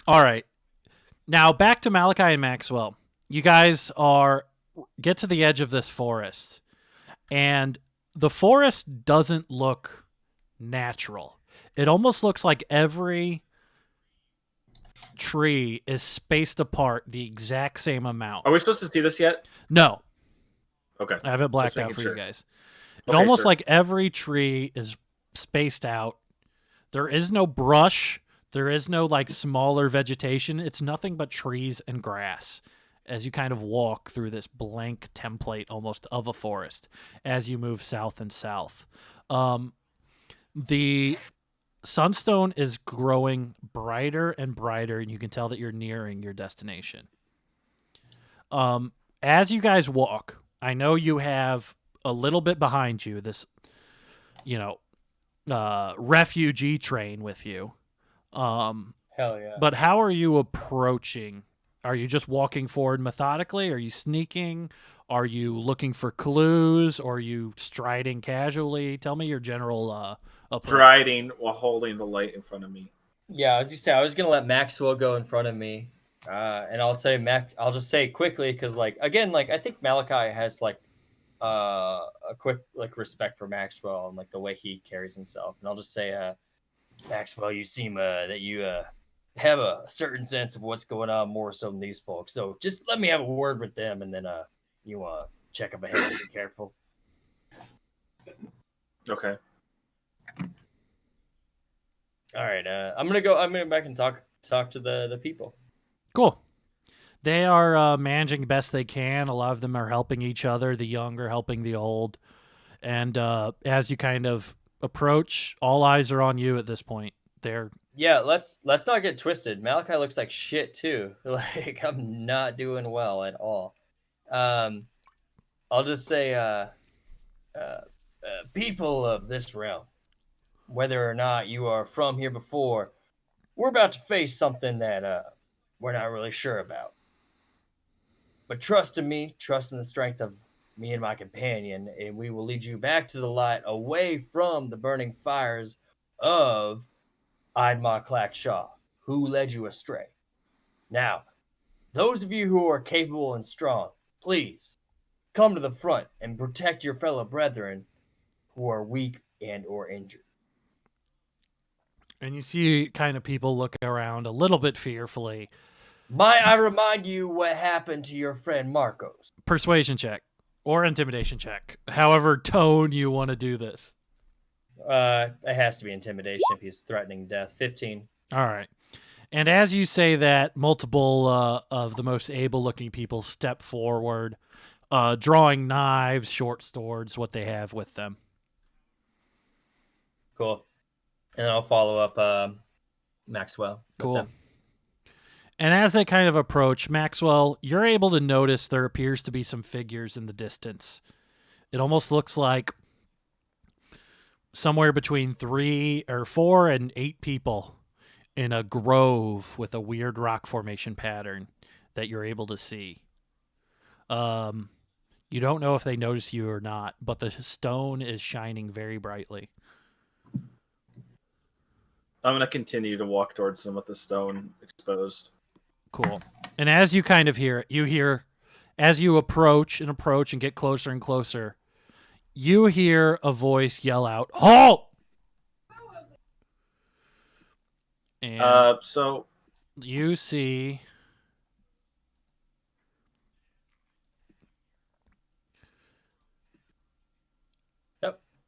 All right. Now back to Malachi and Maxwell. You guys get to the edge of this forest, and the forest doesn't look natural. It almost looks like every tree is spaced apart the exact same amount. Are we supposed to see this yet? No, Okay. I have it blacked Just out making for sure. you guys. It Okay, almost sure. like every tree is spaced out. There is no brush. There is no like smaller vegetation. It's nothing but trees and grass as you kind of walk through this blank template almost of a forest as you move south and south. The sunstone is growing brighter and brighter, and you can tell that you're nearing your destination. As you guys walk, I know you have a little bit behind you this, refugee train with you. Hell yeah. But how are you approaching? Are you just walking forward methodically? Are you sneaking? Are you looking for clues? Or are you striding casually? Tell me your general approach. Striding while holding the light in front of me. Yeah, as you say, I was gonna let Maxwell go in front of me, and I'll just say quickly because, like, again, like I think Malachi has like a quick like respect for Maxwell and like the way he carries himself, and I'll just say, Maxwell, you seem that you have a certain sense of what's going on more so than these folks. So just let me have a word with them, and then you check up ahead and be careful. Okay. All right, I'm gonna go back and talk to the people. Cool. They are managing best they can. A lot of them are helping each other. The young are helping the old. And as you kind of approach, all eyes are on you at this point. Yeah, let's not get twisted. Malachi looks like shit too. Like I'm not doing well at all. I'll just say, people of this realm, whether or not you are from here before, we're about to face something that we're not really sure about. But trust in me, trust in the strength of me and my companion, and we will lead you back to the light, away from the burning fires of Idmar Clackshaw, who led you astray. Now, those of you who are capable and strong, please come to the front and protect your fellow brethren who are weak and or injured. And you see kind of people looking around a little bit fearfully. Might I remind you what happened to your friend Marcos? Persuasion check or intimidation check. However tone you want to do this. It has to be intimidation if he's threatening death. 15. All right. And as you say that, multiple of the most able-looking people step forward, drawing knives, short swords, what they have with them. Cool. And then I'll follow up Maxwell. Cool. And as they kind of approach, Maxwell, you're able to notice there appears to be some figures in the distance. It almost looks like somewhere between 4 and 8 people in a grove with a weird rock formation pattern that you're able to see. You don't know if they notice you or not, but the stone is shining very brightly. I'm going to continue to walk towards them with the stone exposed. Cool. And as you kind of hear it, you hear, as you approach and get closer and closer, you hear a voice yell out, "Halt!" And So you see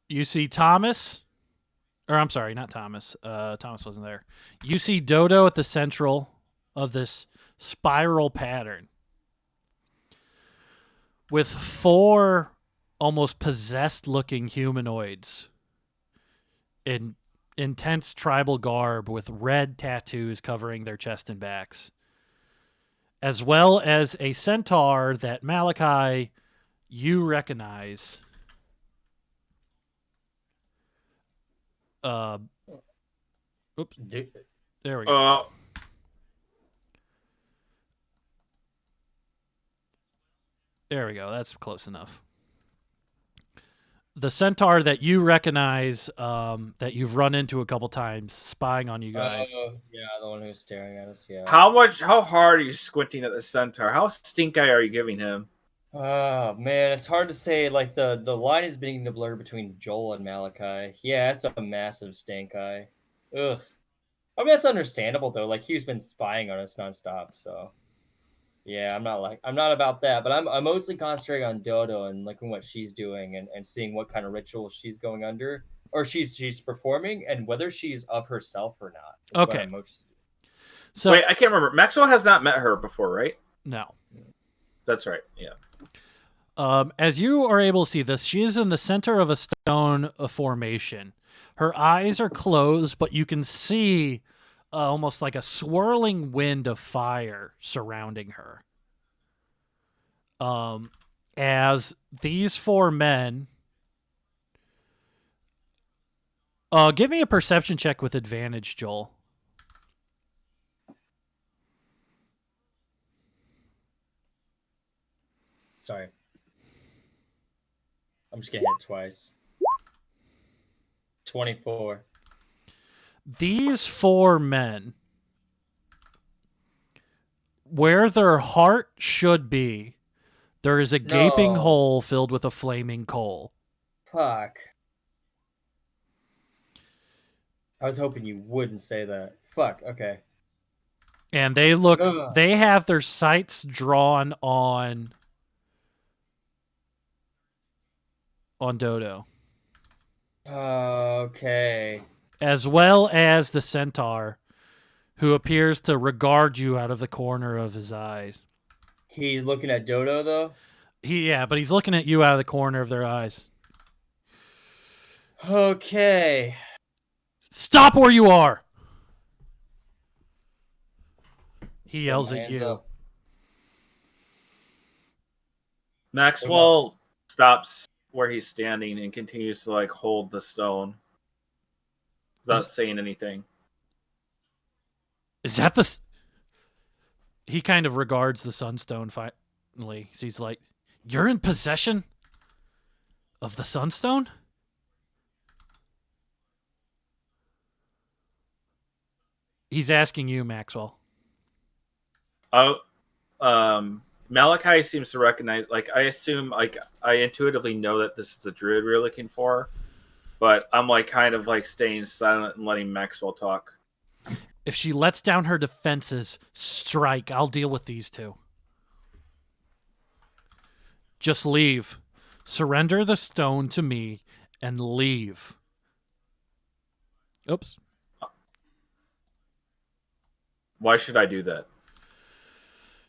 you see Thomas, or I'm sorry, not Thomas. Thomas wasn't there. You see Dodo at the central of this spiral pattern with 4 almost possessed-looking humanoids in intense tribal garb with red tattoos covering their chest and backs, as well as a centaur that Malachi, you recognize. Oops. There we go. There we go. That's close enough. The centaur that you recognize, that you've run into a couple times, spying on you guys. Yeah, the one who's staring at us. Yeah. How hard are you squinting at the centaur? How stink eye are you giving him? Oh man, it's hard to say. Like the line is beginning to blur between Joel and Malachi. Yeah, it's a massive stink eye. Ugh. I mean, that's understandable though. Like he's been spying on us nonstop. So yeah, I'm not about that. But I'm mostly concentrating on Dodo and looking what she's doing and seeing what kind of ritual she's going under or she's performing and whether she's of herself or not. Okay. So wait, I can't remember. Maxwell has not met her before, right? No. That's right. Yeah. As you are able to see this, she is in the center of a stone formation. Her eyes are closed, but you can see almost like a swirling wind of fire surrounding her. As these 4 men... give me a perception check with advantage, Joel. Sorry. I'm just gonna hit twice. 24. These 4 men, where their heart should be, there is a gaping hole filled with a flaming coal. Fuck. I was hoping you wouldn't say that. Fuck, okay. And they look, they have their sights drawn on Dodo. Okay. As well as the centaur, who appears to regard you out of the corner of his eyes. He's looking at Dodo, though? Yeah, but he's looking at you out of the corner of their eyes. Okay. Stop where you are! He yells at you. Up. Maxwell stops where he's standing and continues to like hold the stone without saying anything. Is that the... He kind of regards the sunstone finally. He's like, "You're in possession of the sunstone?" He's asking you, Maxwell. Malachi seems to recognize, like, I assume, like, I intuitively know that this is the druid we're looking for, but I'm, like, kind of, like, staying silent and letting Maxwell talk. If she lets down her defenses, strike. I'll deal with these 2. Just leave. Surrender the stone to me and leave. Oops. Why should I do that?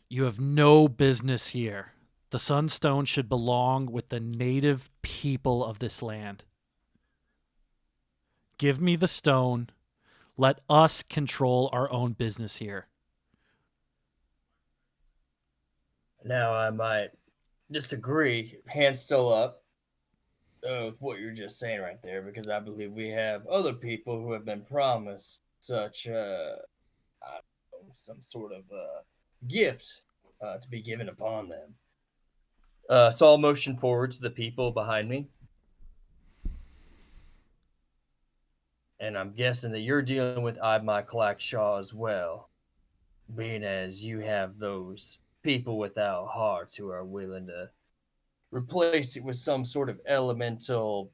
You have no business here. The sunstone should belong with the native people of this land. Give me the stone. Let us control our own business here. Now I might disagree, hands still up, with what you're just saying right there, because I believe we have other people who have been promised such, I don't know, some sort of gift to be given upon them. So I'll motion forward to the people behind me. And I'm guessing that you're dealing with Ibmai Shaw as well, being as you have those people without hearts who are willing to replace it with some sort of elemental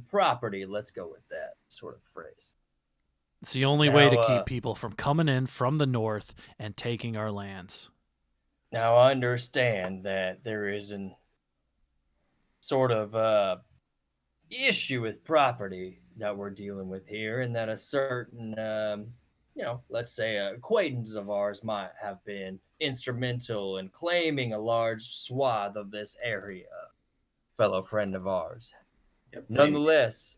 property. Let's go with that sort of phrase. It's the only way to Now, keep people from coming in from the north and taking our lands. Now I understand that there is an sort of issue with property that we're dealing with here, and that a certain, let's say, acquaintance of ours might have been instrumental in claiming a large swath of this area, fellow friend of ours. Yep, Nonetheless,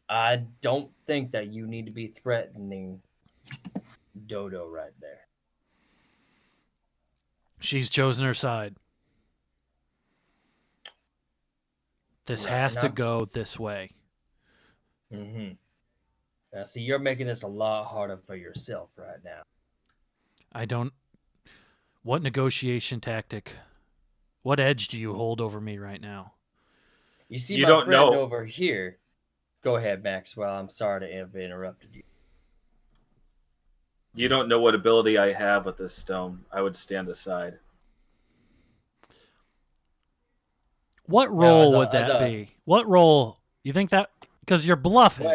I don't think that you need to be threatening Dodo right there. She's chosen her side. This Right, has and to I'm- go this way. Mm-hmm. Now, see, you're making this a lot harder for yourself right now. I don't... What negotiation tactic? What edge do you hold over me right now? You see, You my don't friend know. over here. Go ahead, Maxwell. I'm sorry to have interrupted you. You don't know what ability I have with this stone. I would stand aside. What role as a- would as that a- be? What role? You think that... Because you're bluffing.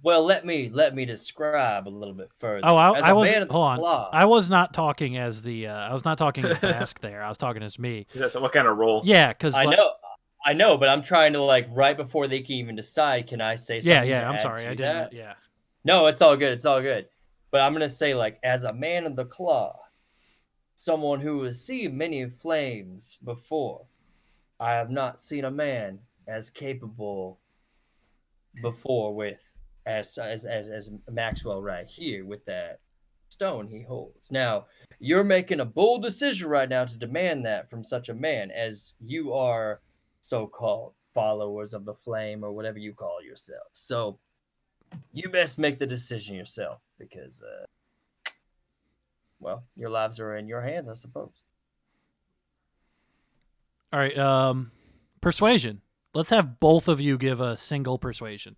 Well. Let me describe a little bit further. Oh, As I a was... man of the Hold on. claw, I was not talking as the... I was not talking as Bask there. I was talking as me. So what kind of role? Yeah, because... I know, but I'm trying to right before they can even decide. Can I say something? Yeah, to I'm add sorry. to I didn't... that? Yeah. No, it's all good. It's all good. But I'm gonna say, as a man of the claw, someone who has seen many flames before, I have not seen a man as capable before with as Maxwell right here with that stone he holds. Now, you're making a bold decision right now to demand that from such a man, as you are so-called followers of the flame or whatever you call yourself. So you best make the decision yourself, because your lives are in your hands, I suppose. All right. Persuasion. Let's have both of you give a single persuasion.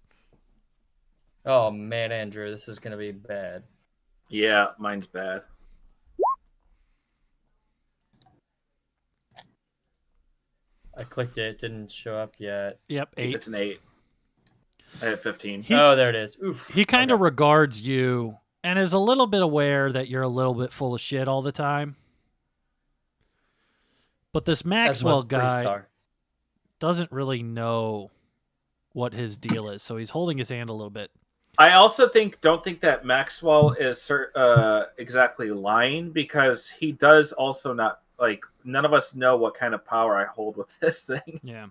Oh man, Andrew, this is gonna be bad. Yeah, mine's bad. I clicked it, it didn't show up yet. Yep, 8. It's an 8. I had 15. Oh, there it is. Oof. He kind of Okay. regards you and is a little bit aware that you're a little bit full of shit all the time. But this Maxwell guy doesn't really know what his deal is, so he's holding his hand a little bit. I also don't think that Maxwell is exactly lying, because he does also not, none of us know what kind of power I hold with this thing. Yeah.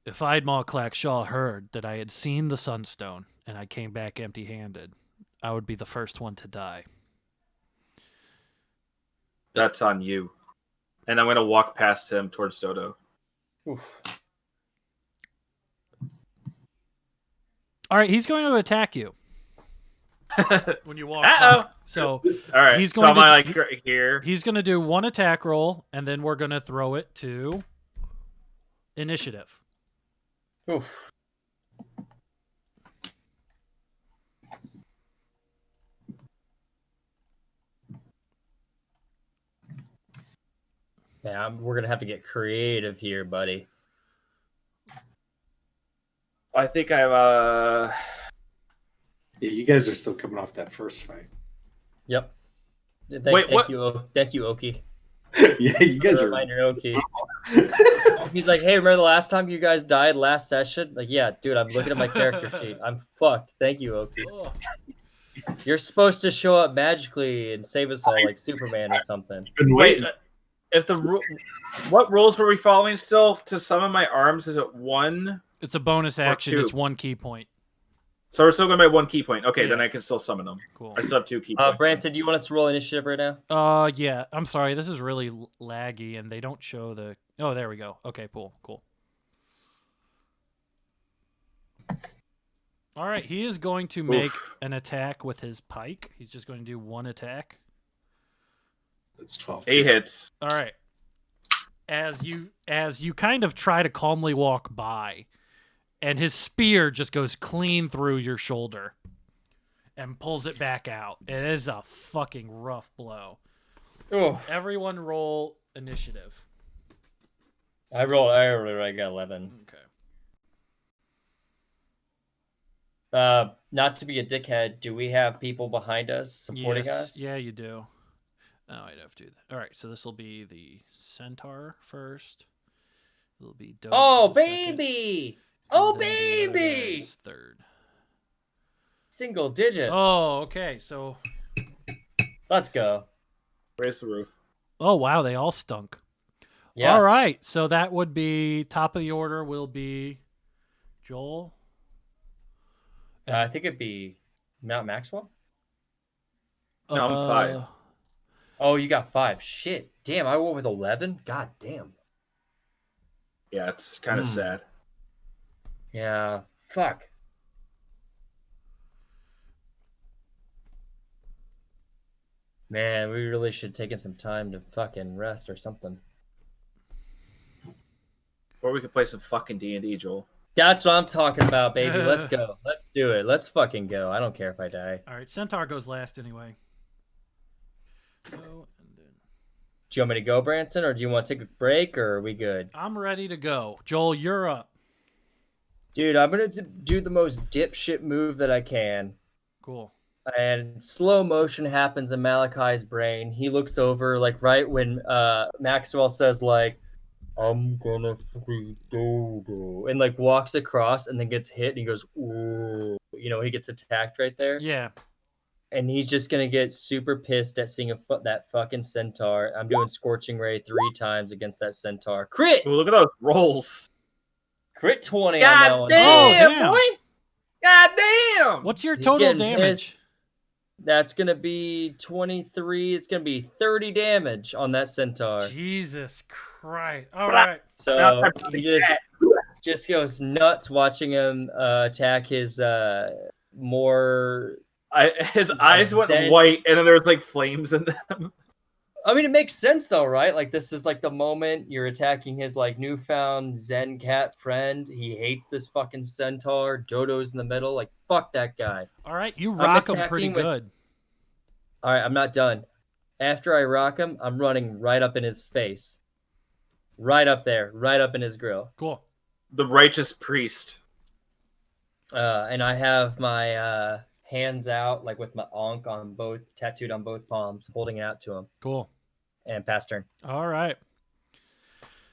If Idmal Clackshaw heard that I had seen the Sunstone and I came back empty-handed, I would be the first one to die. That's on you. And I'm going to walk past him towards Dodo. Oof. All right, he's going to attack you when you walk Uh-oh. by. So All right. He's so going am to I right here? he's going to do one attack roll, and then we're going to throw it to initiative. Oof. Yeah, we're gonna have to get creative here, buddy. I think I'm Yeah, you guys are still coming off that first fight. Yep. Wait, what? Thank you, Oki. Yeah, you guys are. Reminder, Oki. He's like, hey, remember the last time you guys died last session? Like, yeah, dude, I'm looking at my character sheet. I'm fucked. Thank you, Oki. You're supposed to show up magically and save us all like Superman or something. Been Wait, waiting. what rules were we following still? To summon my arms, is it 1? It's a bonus action. two. It's 1 key point. So we're still going by 1 key point. Okay, then Yeah. I can still summon them. Cool. I still have 2 key points. Branson, do you want us to roll initiative right now? Yeah. I'm sorry. This is really laggy, and they don't show the. Oh, there we go. Okay, cool. All right, he is going to make an attack with his pike. He's just going to do 1 attack. That's 12. 8 hits. All right. As you kind of try to calmly walk by, and his spear just goes clean through your shoulder and pulls it back out. It is a fucking rough blow. Oh, Everyone roll initiative. I got 11. Okay. Not to be a dickhead, do we have people behind us supporting us? Yeah, you do. Oh, I'd have to do that. All right, so this will be the centaur first. It'll be Dodo Oh, second, baby! and Oh, then the other baby! guy's third. Single digits. Oh, okay. So, Let's go. Raise the roof. oh wow, they all stunk. Yeah. All right, so that would be top of the order. Will be Joel. I think it'd be Mount Maxwell. No, I'm 5. Oh, you got 5. Shit. Damn, I went with 11? God damn. Yeah, it's kind of sad. Yeah. Fuck. Man, we really should take some time to fucking rest or something. Or we could play some fucking D&D, Joel. That's what I'm talking about, baby. Let's go. Let's do it. Let's fucking go. I don't care if I die. All right, centaur goes last anyway. So, and then Do you want me to go, Branson, or do you want to take a break, or are we good? I'm ready to go. Joel, you're up. Dude, I'm going to do the most dipshit move that I can. Cool. And slow motion happens in Malachi's brain. He looks over, like, right when Maxwell says, like, I'm gonna free Dodo, and, like, walks across and then gets hit, and he goes, ooh. You know, he gets attacked right there. Yeah. And he's just going to get super pissed at seeing that fucking centaur. I'm doing Scorching Ray 3 times against that centaur. Crit! Ooh, look at those rolls. Crit 20 on God that one. damn, Oh, damn. boy! God damn! What's your He's total getting damage? pissed. That's going to be 23. It's going to be 30 damage on that centaur. Jesus Christ. All right. So he just goes nuts watching him attack his more... His eyes went Zen. white, and then there was like flames in them. I mean, it makes sense though, right? Like, this is like the moment you're attacking his like newfound Zen cat friend. He hates this fucking centaur. Dodo's in the middle. Like, fuck that guy. All right. You rock him attacking pretty with- good. All right, I'm not done. After I rock him, I'm running right up in his face. Right up there. Right up in his grill. Cool. The righteous priest. And I have my hands out, like with my onk on both, tattooed on both palms, holding it out to him. Cool. And pass turn. All right.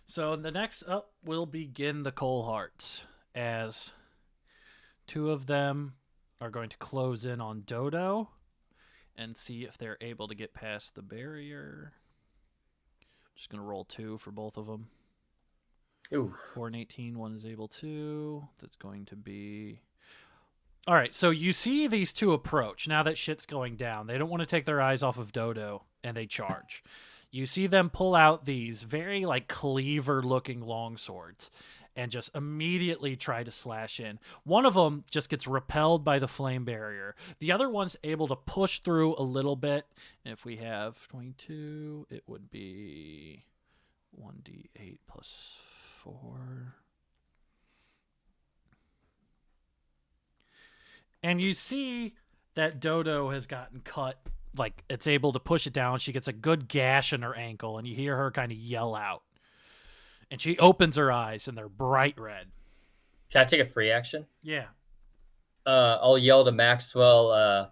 So the next up will begin the Coal Hearts, as 2 of them are going to close in on Dodo and see if they're able to get past the barrier. Just going to roll 2 for both of them. Ooh. 4 and 18, one is able to. That's going to be... All right, so you see these 2 approach now that shit's going down. They don't want to take their eyes off of Dodo, and they charge. You see them pull out these very, like, cleaver-looking longswords and just immediately try to slash in. One of them just gets repelled by the flame barrier. The other one's able to push through a little bit. And if we have 22, it would be 1d8 plus 4... And you see that Dodo has gotten cut, like it's able to push it down. She gets a good gash in her ankle, and you hear her kind of yell out. And she opens her eyes, and they're bright red. Can I take a free action? Yeah. I'll yell to Maxwell,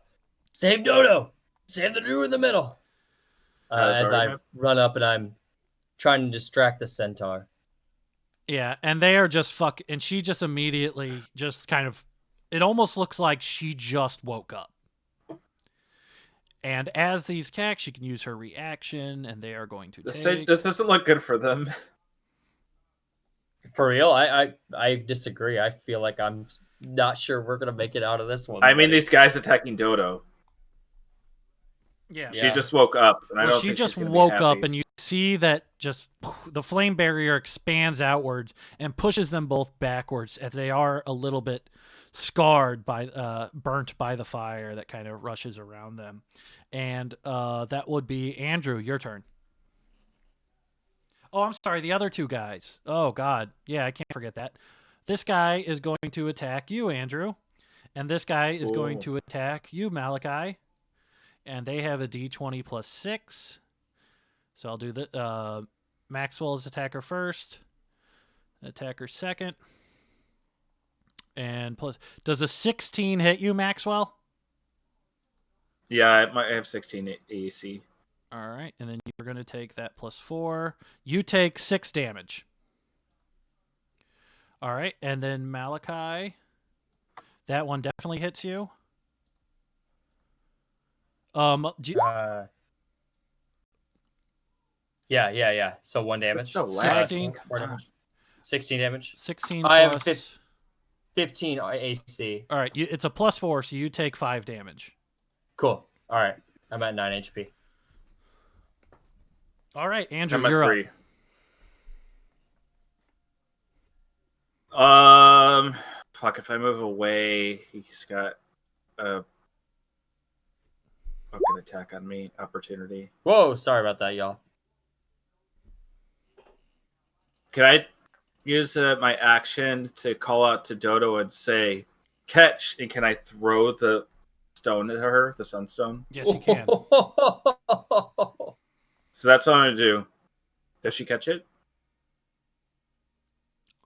save Dodo! Save the dude in the middle! As sorry, I man. run up and I'm trying to distract the centaur. Yeah, and they are just and she just immediately just kind of, it almost looks like she just woke up. And as these cack, she can use her reaction, and they are going to take... This doesn't look good for them. For real, I disagree. I feel like I'm not sure we're gonna make it out of this one. I mean, buddy. these guys attacking Dodo. Yeah. She just woke up, and I Well, don't she think just she's gonna woke be up, happy. and you see that just the flame barrier expands outwards and pushes them both backwards as they are a little bit scarred by, burnt by the fire that kind of rushes around them. And that would be Andrew. Your turn. Oh, I'm sorry. The other two guys. Oh God. Yeah, I can't forget that. This guy is going to attack you, Andrew, and this guy is going Ooh. to attack you, Malachi. And they have a D20 plus 6. So I'll do the Maxwell's attacker first, attacker second, and plus. Does a 16 hit you, Maxwell? Yeah, I have 16 AC. All right, and then you're going to take that plus 4. You take 6 damage. All right, and then Malachi, that one definitely hits you. Yeah. So 1 damage. so loud. 16. 4 damage. 16 damage. 16 I have plus 15 AC. All right, it's a plus 4, so you take 5 damage. Cool. All right. I'm at 9 HP. All right, Andrew, I'm at you're 3. up. Fuck. If I move away, he's got a fucking attack on me. Opportunity. Whoa, sorry about that, y'all. Can I use my action to call out to Dodo and say, catch? And can I throw the stone at her, the sunstone? Yes, you can. So that's what I'm going to do. Does she catch it?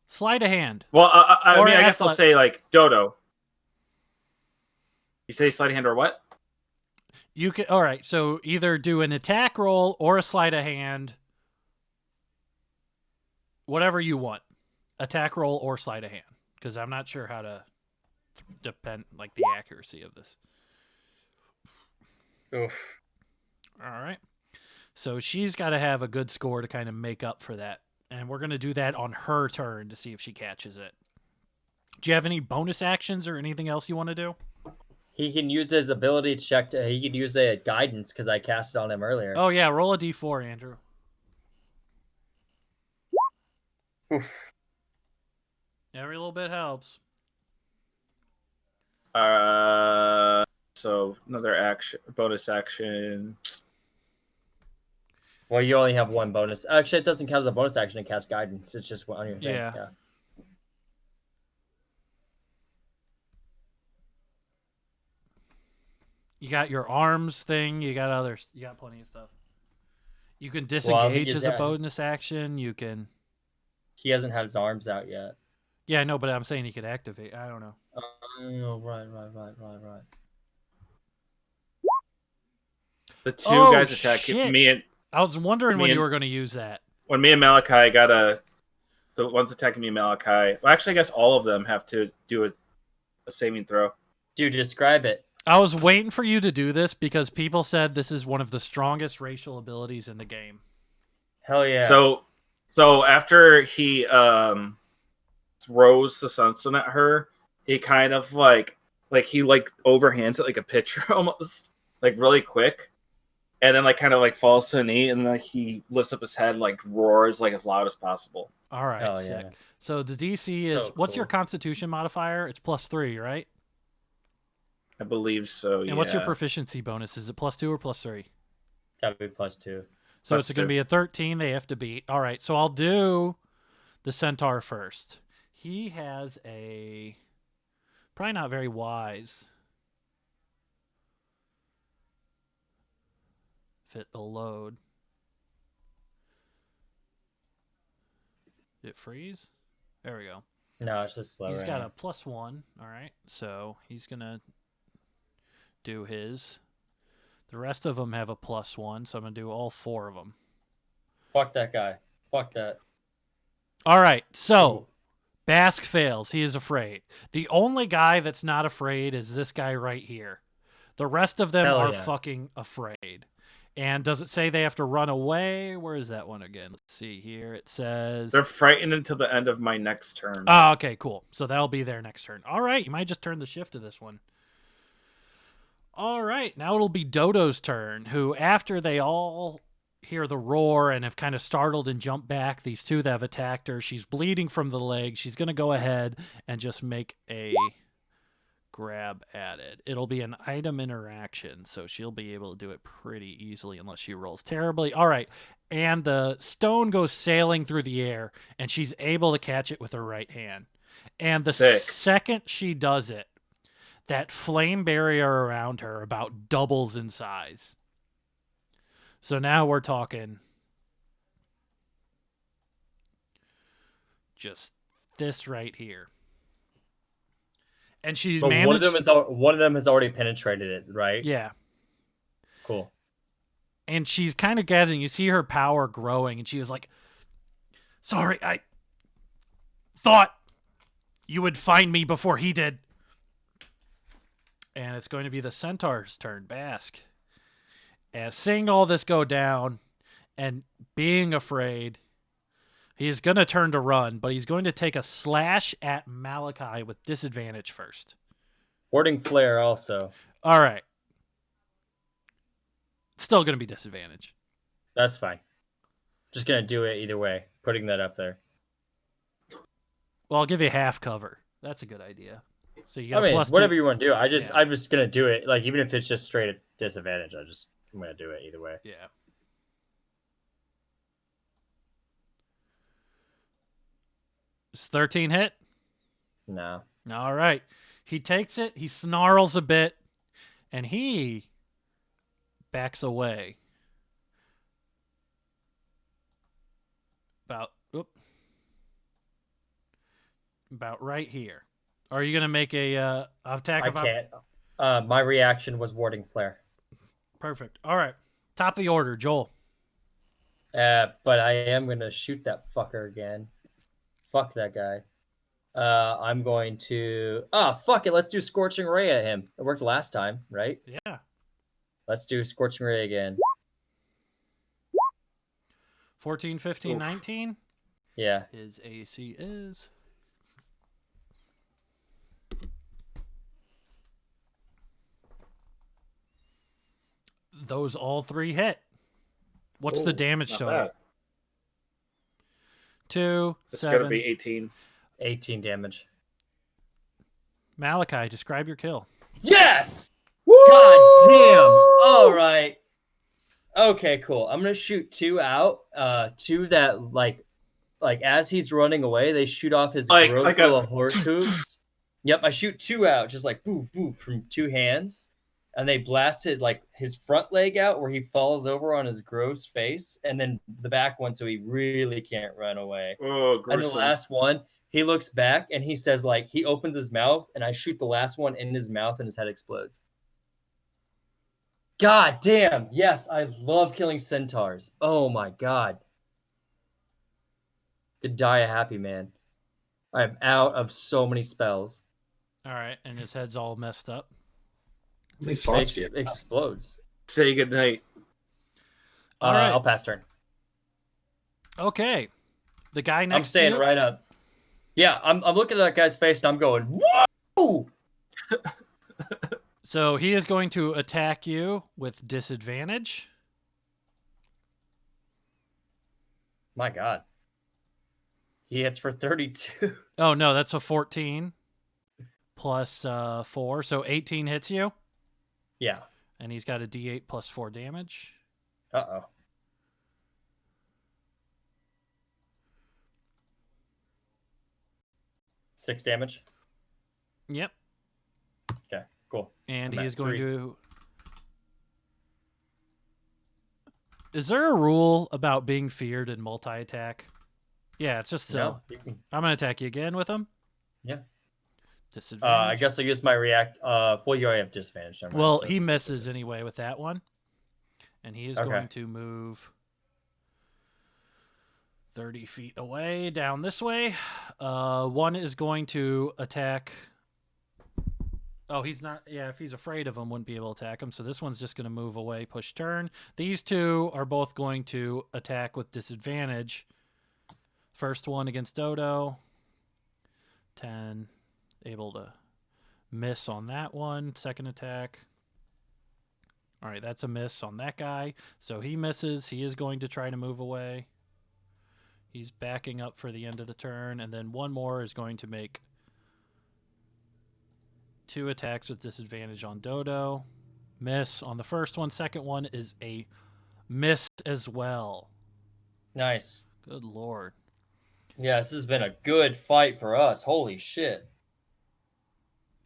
Sleight of hand. Well, I Or mean, I guess I'll athletic. say, like, Dodo. You say sleight of hand or what? You can. All right, so either do an attack roll or a sleight of hand. Whatever you want. Attack roll or sleight of hand. Because I'm not sure how to depend, like, the accuracy of this. Oof. All right. So she's got to have a good score to kind of make up for that. And we're going to do that on her turn to see if she catches it. Do you have any bonus actions or anything else you want to do? He can use his ability check. He could use a guidance because I cast it on him earlier. Oh, yeah. Roll a d4, Andrew. Oof. Every little bit helps. So another action, bonus action. Well, you only have one bonus. Actually, it doesn't count as a bonus action to cast guidance. It's just on your thing. Yeah. You got your arms thing. You got others. You got plenty of stuff. You can disengage as a bonus action. You can. He hasn't had his arms out yet. Yeah, no, but I'm saying he could activate. I don't know. Oh, right. The two guys attack shit. me and I was wondering when and- you were going to use that. when me and Malachi got the ones attacking me, Malachi. Well, actually, I guess all of them have to do a saving throw. Dude, describe it. I was waiting for you to do this because people said this is one of the strongest racial abilities in the game. Hell yeah. So after he throws the sunstone at her, he kind of like he overhands it like a pitcher almost, like really quick, and then kind of falls to a knee, and then he lifts up his head, roars as loud as possible. All right, Hell sick. yeah. So the DC is So what's your cool. Constitution modifier? It's +3, right? I believe so. And what's your proficiency bonus? Is it +2 or +3? Gotta be +2. So Plus it's going to 2. be a 13 they have to beat. All right, so I'll do the centaur first. He has a probably not very wise. Fit a load. Did it freeze? There we go. No, it's just slow. He's right got now. a +1. All right, so he's going to do his. The rest of them have a +1, so I'm going to do all 4 of them. Fuck that guy. Fuck that. All right, so Ooh. Bask fails. He is afraid. The only guy that's not afraid is this guy right here. The rest of them Hell are yeah. fucking afraid. And does it say they have to run away? Where is that one again? Let's see here. It says... They're frightened until the end of my next turn. Oh, okay, cool. So that'll be their next turn. All right, you might just turn the shift to this one. All right, now it'll be Dodo's turn, who, after they all hear the roar and have kind of startled and jumped back, these two that have attacked her, she's bleeding from the leg. She's going to go ahead and just make a grab at it. It'll be an item interaction, so she'll be able to do it pretty easily unless she rolls terribly. All right, and the stone goes sailing through the air, and she's able to catch it with her right hand. And the Sick. second she does it, that flame barrier around her about doubles in size. So now we're talking just this right here. And she's But managed... one of them has already penetrated it, right? Yeah. Cool. And she's kind of gathering. You see her power growing, and she was like, "Sorry, I thought you would find me before he did." And it's going to be the Centaur's turn, Bask. As seeing all this go down and being afraid, he is going to turn to run, but he's going to take a slash at Malachi with disadvantage first. Warding Flare also. All right. Still going to be disadvantage. That's fine. Just going to do it either way. Putting that up there. Well, I'll give you half cover. That's a good idea. So you got whatever you want to do. I'm just going to do it. Like, even if it's just straight at disadvantage, I'm going to do it either way. Yeah. Is 13 hit? No. All right. He takes it. He snarls a bit, and he backs away. About right here. Are you gonna make a attack? I can't. My reaction was Warding Flare. Perfect. All right. Top of the order, Joel. But I am gonna shoot that fucker again. Fuck that guy. I'm going to. Fuck it. Let's do Scorching Ray at him. It worked last time, right? Yeah. Let's do Scorching Ray again. 14, 15, Oof. 19. Yeah. His AC is... Those all three hit. What's the damage not total? bad. 2, It's 7. gonna be 18. 18 damage. Malachi, describe your kill. Yes! God damn! All right. Okay, cool. I'm gonna shoot 2 out. 2 that like as he's running away, they shoot off his gross little horse hooves. Yep, I shoot 2 out, just like boof boof from 2 hands, and they blast his front leg out where he falls over on his gross face, and then the back one so he really can't run away. Oh, And the gruesome. last one, he looks back and he says, like, he opens his mouth, and I shoot the last one in his mouth, and his head explodes. God damn. Yes, I love killing centaurs. Oh my god. Could die a happy man. I'm out of so many spells. All right, and his head's all messed up. How many slots do you It have? explodes. Say goodnight. All right. I'll pass turn. Okay. The guy next I'm staying to you, right up. Yeah, I'm looking at that guy's face and I'm going, whoa! So he is going to attack you with disadvantage. My god. He hits for 32. Oh, no, that's a 14 plus 4. So 18 hits you. Yeah. And he's got a D8 plus 4 damage. Uh-oh. Six damage. Yep. Okay, cool. And I'm he at is going 3. to... Is there a rule about being feared in multi-attack? Yeah, it's just so. No, you can... I'm going to attack you again with him. Yeah. Disadvantage. I guess I'll use my react. Well, you already have disadvantage. Never mind, Well, so he it's- misses anyway with that one. And he is Okay. going to move 30 feet away down this way. One is going to attack Oh, he's not. Yeah, if he's afraid of him, wouldn't be able to attack him. So this one's just going to move away, push turn. These two are both going to attack with disadvantage. First one against Dodo. 10. Able to miss on that one. Second attack. All right, that's a miss on that guy. So he misses. He is going to try to move away. He's backing up for the end of the turn. And then one more is going to make 2 attacks with disadvantage on Dodo. Miss on the first one. Second one is a miss as well. Nice. Good lord. Yeah, this has been a good fight for us. Holy shit.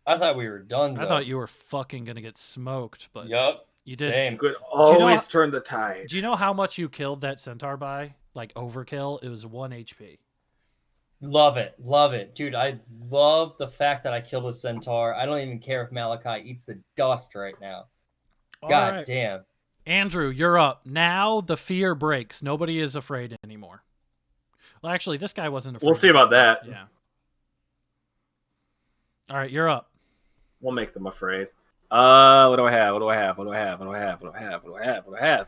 I thought we were done. I thought you were fucking going to get smoked, but Yup. you did. Same. Could always turn the tide. Do you know how much you killed that centaur by? Like overkill? It was 1 HP. Love it. Love it. Dude, I love the fact that I killed a centaur. I don't even care if Malachi eats the dust right now. God right. damn. Andrew, you're up. Now the fear breaks. Nobody is afraid anymore. Well, actually, this guy wasn't afraid. We'll see about that. Yeah. All right, you're up. We'll make them afraid. What do I have? What do I have? What do I have? What do I have? What do I have? What do I have? What do I have?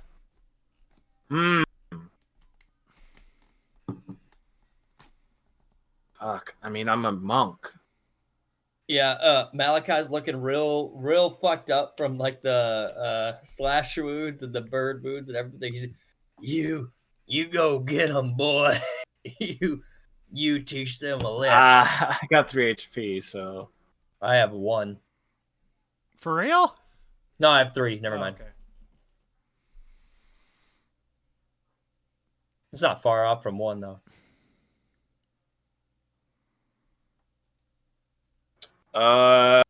Fuck. I mean, I'm a monk. Yeah, Malachi's looking real fucked up from like the slash wounds and the bird wounds and everything. He's, you go get them, boy. you teach them a lesson. I got 3 HP, so I have 1. For real? No, I have 3. Never mind. Okay. It's not far off from 1 though. are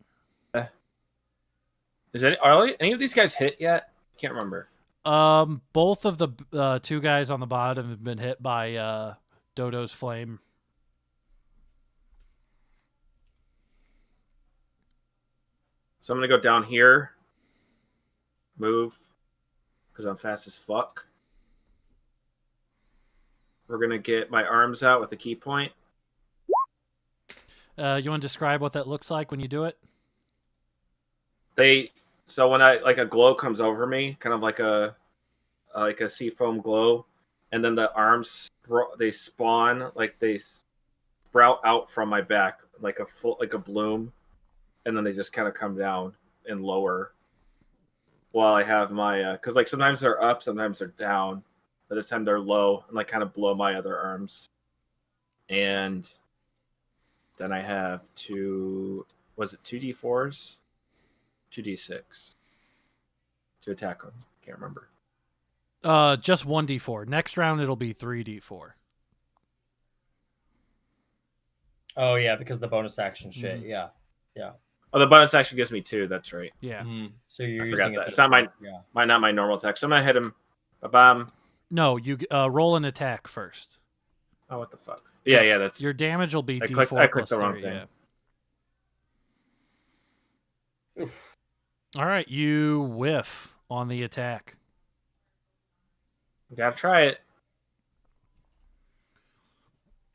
any of these guys hit yet? Can't remember. Both of the 2 guys on the bottom have been hit by Dodo's flame. So I'm gonna go down here. Move. Because I'm fast as fuck. We're gonna get my arms out with the key point. You want to describe what that looks like when you do it? So when a glow comes over me, kind of like a seafoam glow, and then the arms they spawn, like they sprout out from my back like a bloom, and then they just kind of come down and lower. While I have my because like sometimes they're up, sometimes they're down, but this time they're low and like kind of blow my other arms, and then I have 2. Was it 2d4s? 2d6 to attack them. Can't remember. Just 1d4. Next round it'll be 3d4. Oh yeah, because the bonus action shit. Mhm. Yeah. Oh, the bonus action gives me 2. That's right. Yeah. So you're I forgot using that. it. It's not my not my normal attack. So I'm gonna hit him. Ba-bam. No, you roll an attack first. Oh, what the fuck? Yeah. That's Your damage will be I d4 clicked plus the wrong 3. thing. Yeah. All right, you whiff on the attack. gotta try it.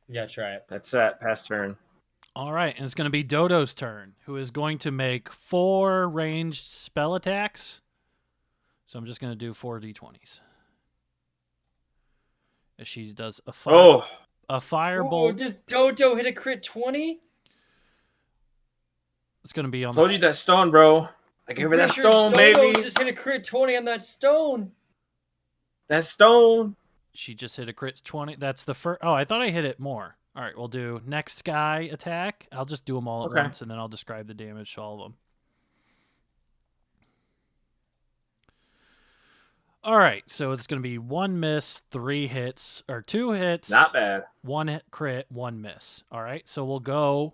Yeah, try it. That's that. Pass turn. All right, and it's going to be Dodo's turn, who is going to make 4 ranged spell attacks. So I'm just going to do 4 d20s. As she does a Oh, firebolt. Does Dodo hit a crit 20? It's going to be on told you that stone, bro. I gave her that stone, Dodo baby. just hit a crit 20 on that stone. That stone. She just hit a crit 20. That's the first. Oh, I thought I hit it more. All right, we'll do next guy attack. I'll just do them all at once, and then I'll describe the damage to all of them. All right, so it's going to be 1 miss, 3 hits, or 2 hits. Not bad. 1 hit crit, 1 miss. All right, so we'll go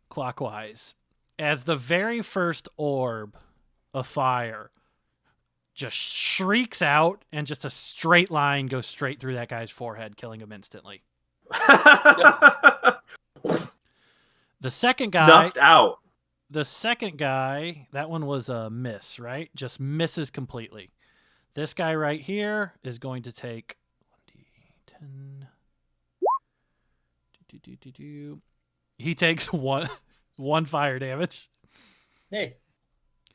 clockwise. As the very first orb of fire just shrieks out, and just a straight line goes straight through that guy's forehead, killing him instantly. The second guy Snuffed out. The second guy, that one was a miss, right? Just misses completely. This guy right here is going to take 1d10. He takes one fire damage. Hey,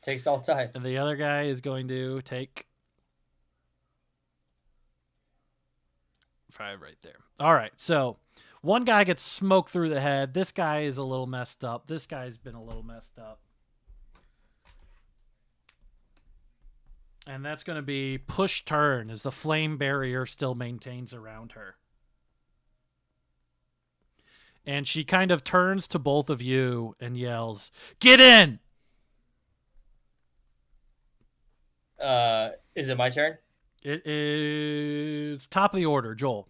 takes all types. And the other guy is going to take 5 right there. All right, so one guy gets smoked through the head. This guy is a little messed up. This guy's been a little messed up. And that's going to be push turn as the flame barrier still maintains around her. And she kind of turns to both of you and yells, "Get in!" Is it my turn? It is top of the order, Joel.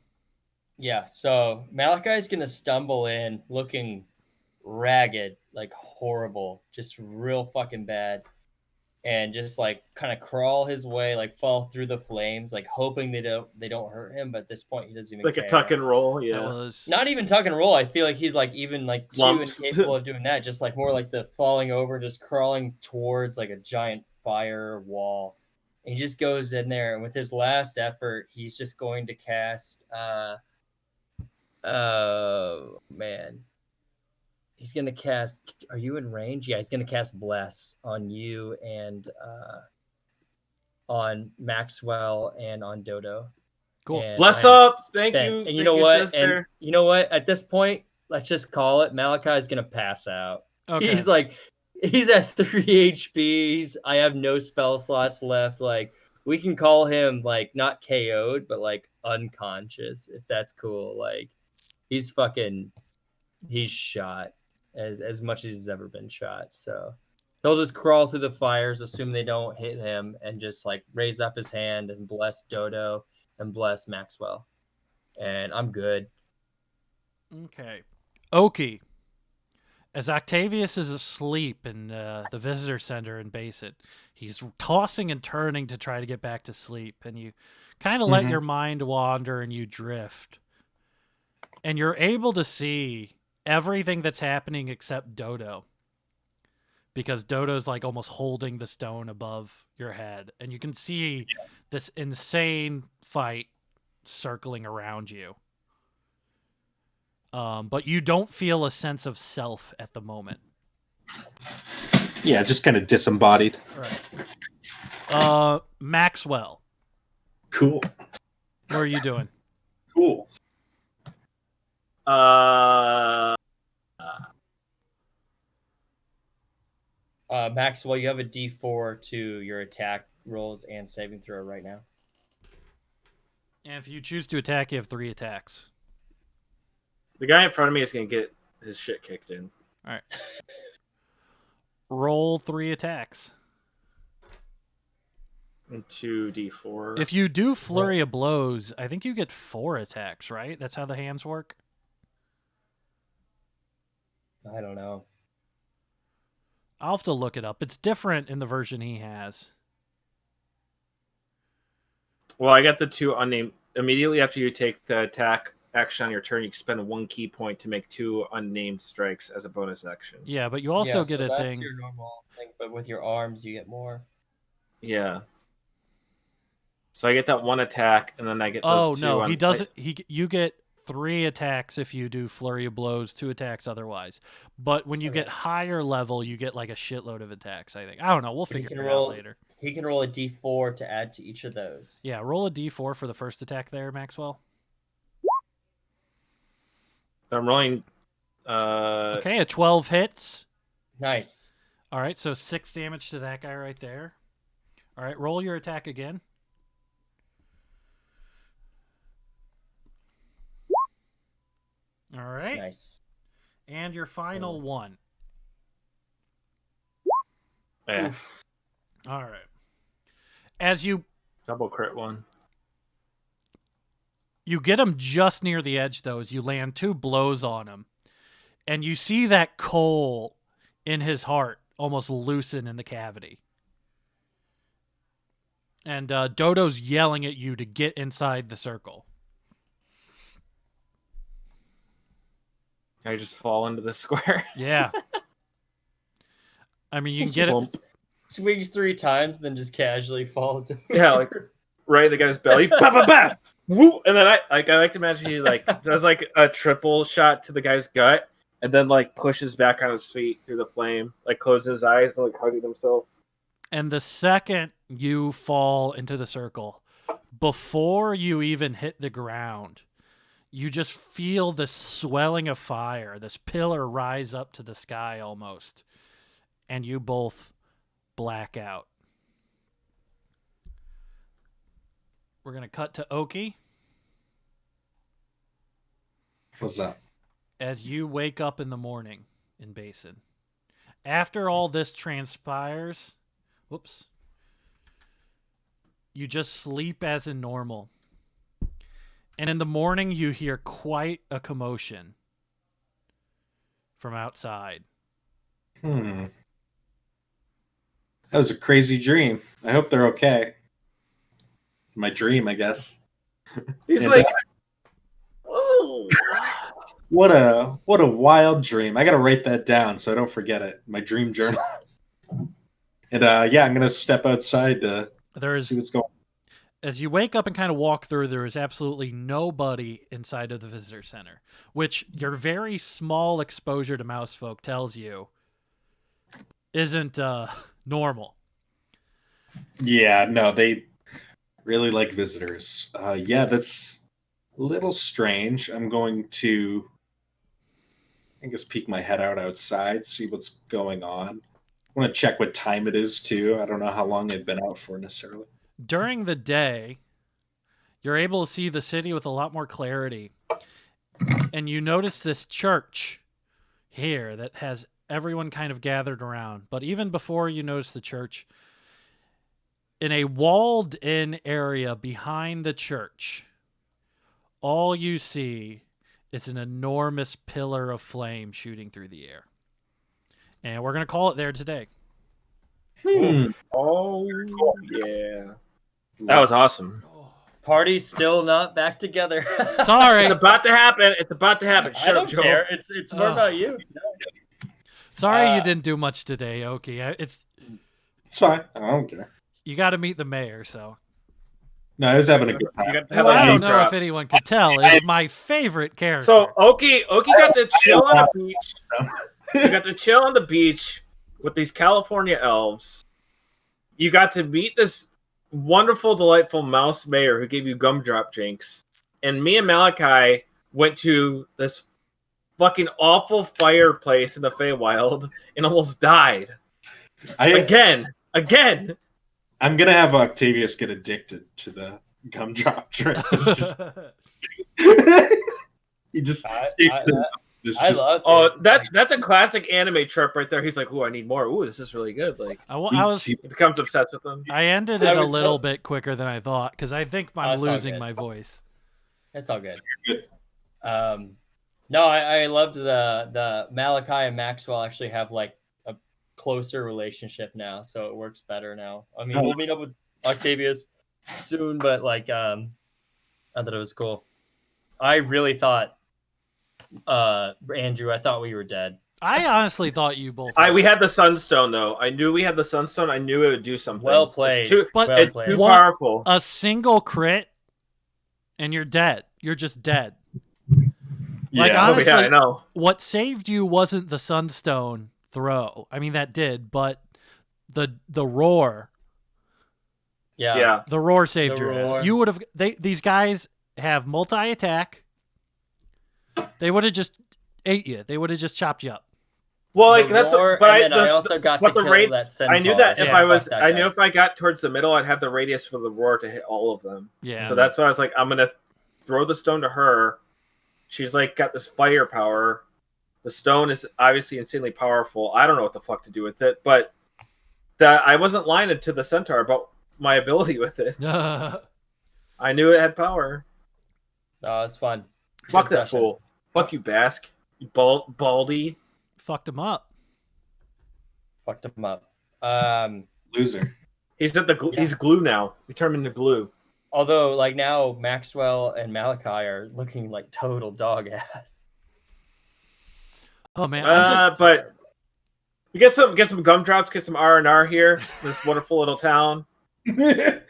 Yeah, so Malachi's gonna stumble in looking ragged, like horrible, just real fucking bad. And just like kind of crawl his way, like fall through the flames, like hoping they don't hurt him. But at this point, he doesn't even Like care. a tuck and roll, That yeah. was Not even tuck and roll. I feel like he's like even like too Lumps. incapable of doing that. Just like more like the falling over, just crawling towards like a giant fire wall. And he just goes in there, and with his last effort, he's just going to cast. Oh man, he's gonna cast. Are you in range? Yeah, he's gonna cast Bless on you and on Maxwell and on Dodo. cool. And Bless I am up. Thank spent. you. And Thank you know you, what? sister. And you know what? At this point, let's just call it. Malachi's gonna pass out. Okay. He's like, he's at 3 HP. I have no spell slots left. Like, we can call him like not KO'd, but like unconscious, if that's cool. Like, he's shot as much as he's ever been shot. So he'll just crawl through the fires, assume they don't hit him, and just like raise up his hand and bless Dodo and bless Maxwell. And I'm good. Okay. Oki. As Octavius is asleep in the visitor center in Basin, he's tossing and turning to try to get back to sleep, and you kind of let Mhm. your mind wander and you drift. And you're able to see everything that's happening except Dodo. Because Dodo's like almost holding the stone above your head. And you can see this insane fight circling around you. But you don't feel a sense of self at the moment. Yeah, just kind of disembodied. Right. Maxwell, Cool. what are you doing? Cool. Maxwell, you have a D4 to your attack rolls and saving throw right now. And if you choose to attack, you have 3 attacks. The guy in front of me is going to get his shit kicked in. All right. Roll 3 attacks. And 2d4. If you do flurry of blows, I think you get 4 attacks, right? That's how the hands work? I don't know. I'll have to look it up. It's different in the version he has. Well, I got the 2 unnamed. Immediately after you take the attack action on your turn, you can spend 1 key point to make 2 unnamed strikes as a bonus action. Yeah, but you also get a that's thing. your normal thing, but with your arms, you get more. Yeah. So I get that 1 attack, and then I get those 2. Oh no, he doesn't. You get 3 attacks if you do flurry of blows, 2 attacks otherwise. But when you get higher level, you get like a shitload of attacks. I think. I don't know. We'll figure it out later. He can roll a D4 to add to each of those. Yeah, roll a D4 for the first attack there, Maxwell. I'm rolling. Okay, a 12 hits. Nice. All right, so 6 damage to that guy right there. All right, roll your attack again. All right. Nice. And your final one. Yeah. All right. As you Double crit 1. You get him just near the edge, though, as you land 2 blows on him. And you see that coal in his heart almost loosen in the cavity. And Dodo's yelling at you to get inside the circle. Can I just fall into the square? Yeah. I mean, you can get it. Swings 3 times, then just casually falls over. Yeah, like right in the guy's belly. Bah, bah, bah! Woo! And then I like to imagine he like does like a triple shot to the guy's gut, and then like pushes back on his feet through the flame, like closes his eyes, and like hugging himself. And the second you fall into the circle, before you even hit the ground, you just feel this swelling of fire, this pillar rise up to the sky almost, and you both black out. We're going to cut to Oki. What's up? As you wake up in the morning in Basin. After all this transpires, you just sleep as in normal. And in the morning, you hear quite a commotion from outside. That was a crazy dream. I hope they're okay. My dream, I guess. He's And, like, oh. What a wild dream. I gotta write that down so I don't forget it. My dream journal. And yeah, I'm gonna step outside to see what's going on. As you wake up and kind of walk through, there is absolutely nobody inside of the visitor center, which your very small exposure to mouse folk tells you isn't normal. Yeah, no, they really like visitors. Yeah, that's a little strange. I'm going to, I guess, peek my head out outside, see what's going on. I want to check what time it is, too. I don't know how long they've been out for necessarily. During the day, you're able to see the city with a lot more clarity. And you notice this church here that has everyone kind of gathered around. But even before you notice the church, in a walled-in area behind the church, all you see is an enormous pillar of flame shooting through the air. And we're going to call it there today. Oh, yeah. That was awesome. Party's still not back together. Sorry. It's about to happen. It's about to happen. I Shut don't up, Joel. care. It's more about you. Sorry you didn't do much today, Oki. It's fine. I don't care. You got to meet the mayor, so. No, I was having a good time. Who I don't know if anyone could tell is my favorite character. So Oki got to chill on the beach. You got to chill on the beach with these California elves. You got to meet this wonderful, delightful mouse mayor who gave you gumdrop drinks. And me and Malachi went to this fucking awful fireplace in the Feywild and almost died. Again. I'm going to have Octavius get addicted to the gumdrop drink. He just... I love it. That's a classic anime trope right there. He's like, "Ooh, I need more. Ooh, this is really good." Like, he becomes obsessed with them. I ended it a little bit quicker than I thought because I think I'm losing my voice. It's all good. No, I loved the Malachi and Maxwell actually have like a closer relationship now, so it works better now. I mean, we'll meet up with Octavius soon, but like, I thought it was cool. I really thought. Andrew, I thought we were dead. I honestly thought you both. We had the Sunstone though. I knew we had the Sunstone. I knew it would do something. Well played. It's too powerful. A single crit, and you're dead. You're just dead. Yeah. Like honestly, I know. What saved you wasn't the Sunstone throw. I mean that did, but the roar. Yeah. The roar saved your ass. You would have. These guys have multi-attack. They would have just ate you. They would have just chopped you up. Well, like that's. I also got to kill that centaur. I knew that if I got towards the middle, I'd have the radius for the roar to hit all of them. Yeah. So that's why I was like, I'm gonna throw the stone to her. She's like got this fire power. The stone is obviously insanely powerful. I don't know what the fuck to do with it, but I wasn't lying to the centaur about my ability with it. I knew it had power. Oh, it's fun. Fuck that fool. Fuck you, Bask. You baldy. Fucked him up. Loser. He's he's glue now. He turned into glue. Although, like now, Maxwell and Malachi are looking like total dog ass. Oh man, but we get some gumdrops, get some R&R here. This wonderful little town. Yeah,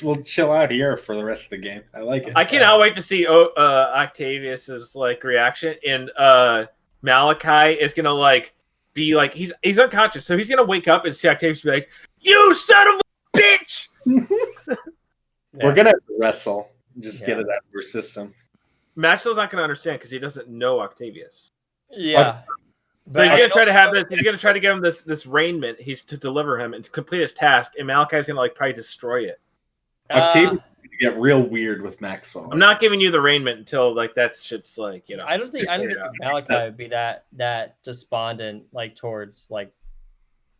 we'll chill out here for the rest of the game. I like it. I cannot wait to see Octavius's like reaction. And Malachi is gonna like be like he's unconscious, so he's gonna wake up and see Octavius be like, "You son of a bitch!" We're gonna have to wrestle. Just get it out of your system. Maxwell's not gonna understand because he doesn't know Octavius. Yeah. So he's gonna try to have this. He's gonna try to give him this raiment. He's to deliver him and to complete his task. And Malachi's gonna like probably destroy it. Octavius get real weird with Maxwell. I'm not giving you the raiment until like that shit's like I don't think Malachi would be that despondent like towards like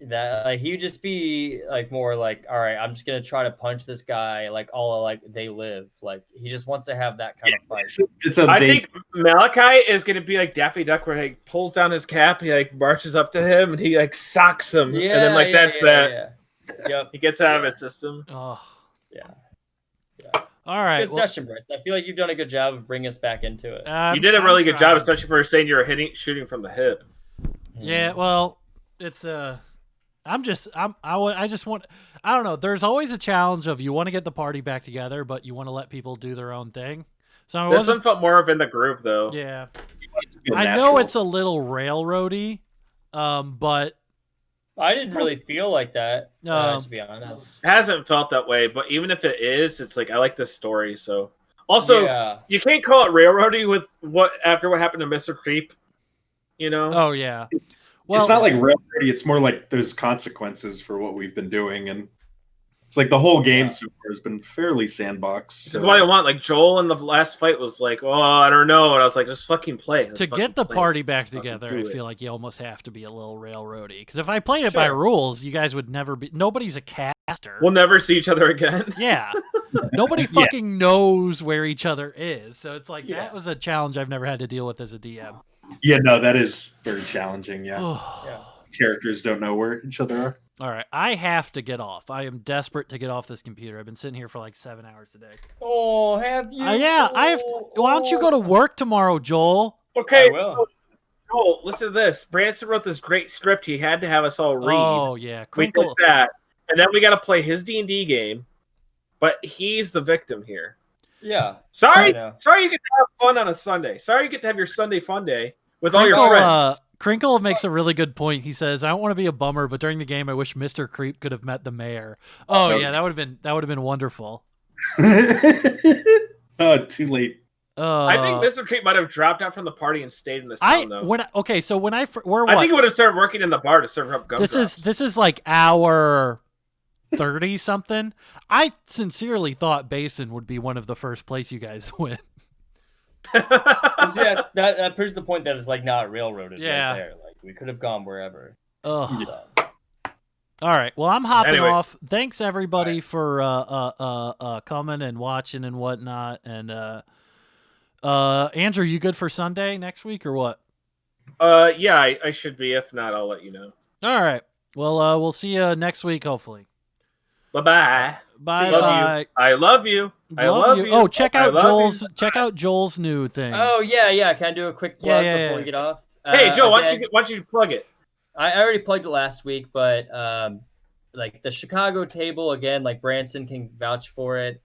that. Like he would just be like more like, all right, I'm just gonna try to punch this guy like all like they live. Like he just wants to have that kind of fight. I think Malachi is gonna be like Daffy Duck, where he pulls down his cap, he like marches up to him, and he like socks him, and then like that's that. Yep. He gets out of his system. Oh yeah. All right. Good session, Brent. I feel like you've done a good job of bringing us back into it. You did a really good job, especially for saying you're shooting from the hip. Yeah, well, it's I just want, I don't know. There's always a challenge of you want to get the party back together, but you want to let people do their own thing. So this one felt more of in the groove, though. Yeah, I know it's a little railroady, but I didn't really feel like that. To be honest, it hasn't felt that way. But even if it is, it's like I like this story. So also, you can't call it railroady with after what happened to Mr. Creep. You know? Oh yeah. Well, it's not like railroady. It's more like there's consequences for what we've been doing, and it's like the whole game so far has been fairly sandbox. That's what I want. Like Joel in the last fight was like, "Oh, I don't know," and I was like, "Just fucking play." To get the party back together, I feel like you almost have to be a little railroady. Because if I played it by rules, you guys would never be. Nobody's a caster. We'll never see each other again. Yeah, nobody fucking knows where each other is. So it's like that was a challenge I've never had to deal with as a DM. Yeah, no, that is very challenging. Yeah. Characters don't know where each other are. All right, I have to get off. I am desperate to get off this computer. I've been sitting here for like 7 hours today. Oh, have you? Yeah, I have. Why don't you go to work tomorrow, Joel? Okay. I will. Joel, listen to this. Branson wrote this great script. He had to have us all read. Oh yeah, we did that, and then we got to play his D&D game, but he's the victim here. Yeah. Sorry you get to have fun on a Sunday. Sorry you get to have your Sunday fun day with all your friends. Crinkle makes a really good point. He says, "I don't want to be a bummer, but during the game, I wish Mr. Creep could have met the mayor." Oh yeah, that would have been wonderful. Oh, too late. I think Mr. Creep might have dropped out from the party and stayed in this town, though. I think he would have started working in the bar to serve up gumdrops. This is like hour 30 something. I sincerely thought Basin would be one of the first place you guys went. Yeah, that proves the point that it's like not railroaded right there. Like we could have gone wherever. All right. Well, I'm hopping off. Thanks everybody for coming and watching and whatnot. And Andrew, you good for Sunday next week or what? Yeah, I should be. If not, I'll let you know. All right. Well, we'll see you next week, hopefully. Bye-bye. Bye. I love you. I love you. Oh, check out Joel's new thing. Oh yeah. Can I do a quick plug before we get off? Hey Joe, why don't you plug it? I already plugged it last week, but like the Chicago table again, like Branson can vouch for it.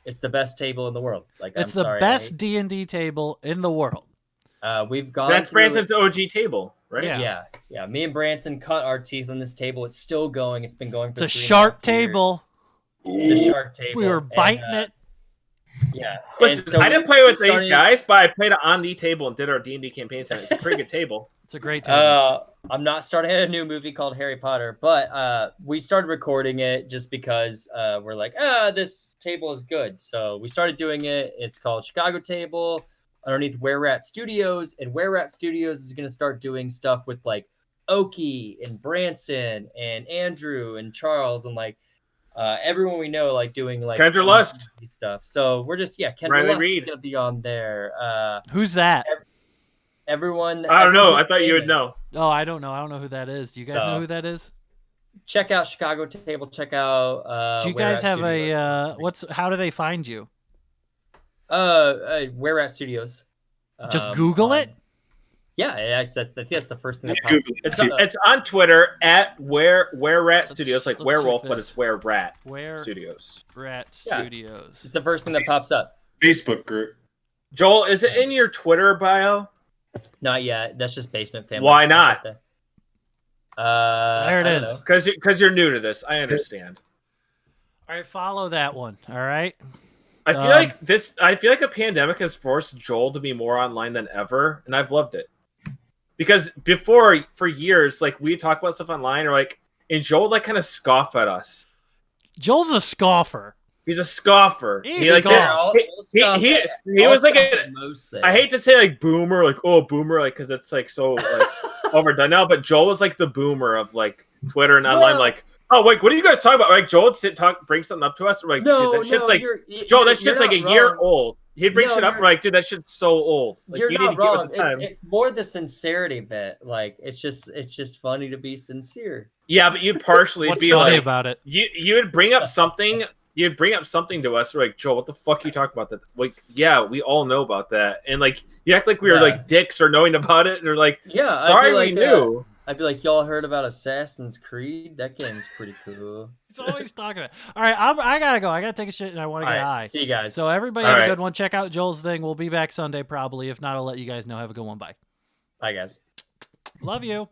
It's the best table in the world. Like it's the best D&D table in the world. We've gone. That's Branson's OG table, right? Yeah. Me and Branson cut our teeth on this table. It's still going. It's been going for. It's a sharp table. It's a sharp table. We were biting it. Yeah. Listen, so I didn't play with these guys, but I played it on the table and did our D&D campaign tonight. It's a pretty good table. It's a great table. I'm not starting a new movie called Harry Potter, but we started recording it just because we're like, this table is good. So we started doing it. It's called Chicago Table underneath Where Rat Studios, and Where Rat Studios is going to start doing stuff with like Oki and Branson and Andrew and Charles and like everyone we know, like doing like Kendra Lust stuff. So we're just Kendra Lust is gonna be on there. Who's that? Everyone. I don't know. I thought you would know. Oh, I don't know. I don't know who that is. Do you guys know who that is? Check out Chicago Table. Check out. Do you guys have a how do they find you? Where Rat Studios. Just Google it. Yeah, I think that's the first thing that popped. It's on Twitter at Where Rat Studios, like werewolf, but it's Where Rat Studios. Rat Studios. It's the first thing that pops up. Facebook group. Joel, is it in your Twitter bio? Not yet. That's just basement family. Why not? There it I don't is. know. Because you're new to this. I understand. All right, follow that one. All right. I feel like a pandemic has forced Joel to be more online than ever, and I've loved it. Because before, for years, like we talk about stuff online, or like, and Joel would, like kind of scoff at us. Joel's a scoffer. He's a scoffer. He's he like he was like I hate to say like boomer, like oh boomer, like because it's like so like overdone now. But Joel was like the boomer of like Twitter and online, like oh wait, what are you guys talking about? Like Joel would bring something up to us, we're like dude, that shit's like Joel, that shit's like a year old. He'd bring shit up, we're like dude, that shit's so old. Like, you're you not need to get wrong. with the time. It's more the sincerity bit. Like it's just funny to be sincere. Yeah, but you'd partially What's be funny like about it? You would bring up something. You'd bring up something to us. We're like, Joel, what the fuck are you talking about? That like, yeah, we all know about that. And like, you act like we were like dicks or knowing about it. And they're like, yeah, sorry, we knew. I'd be like, y'all heard about Assassin's Creed? That game's pretty cool. He's always talking about. All right, I gotta go. I gotta take a shit and I want to get high. See you guys. So everybody have a good one. Check out Joel's thing. We'll be back Sunday probably. If not, I'll let you guys know. Have a good one. Bye. Bye guys. Love you.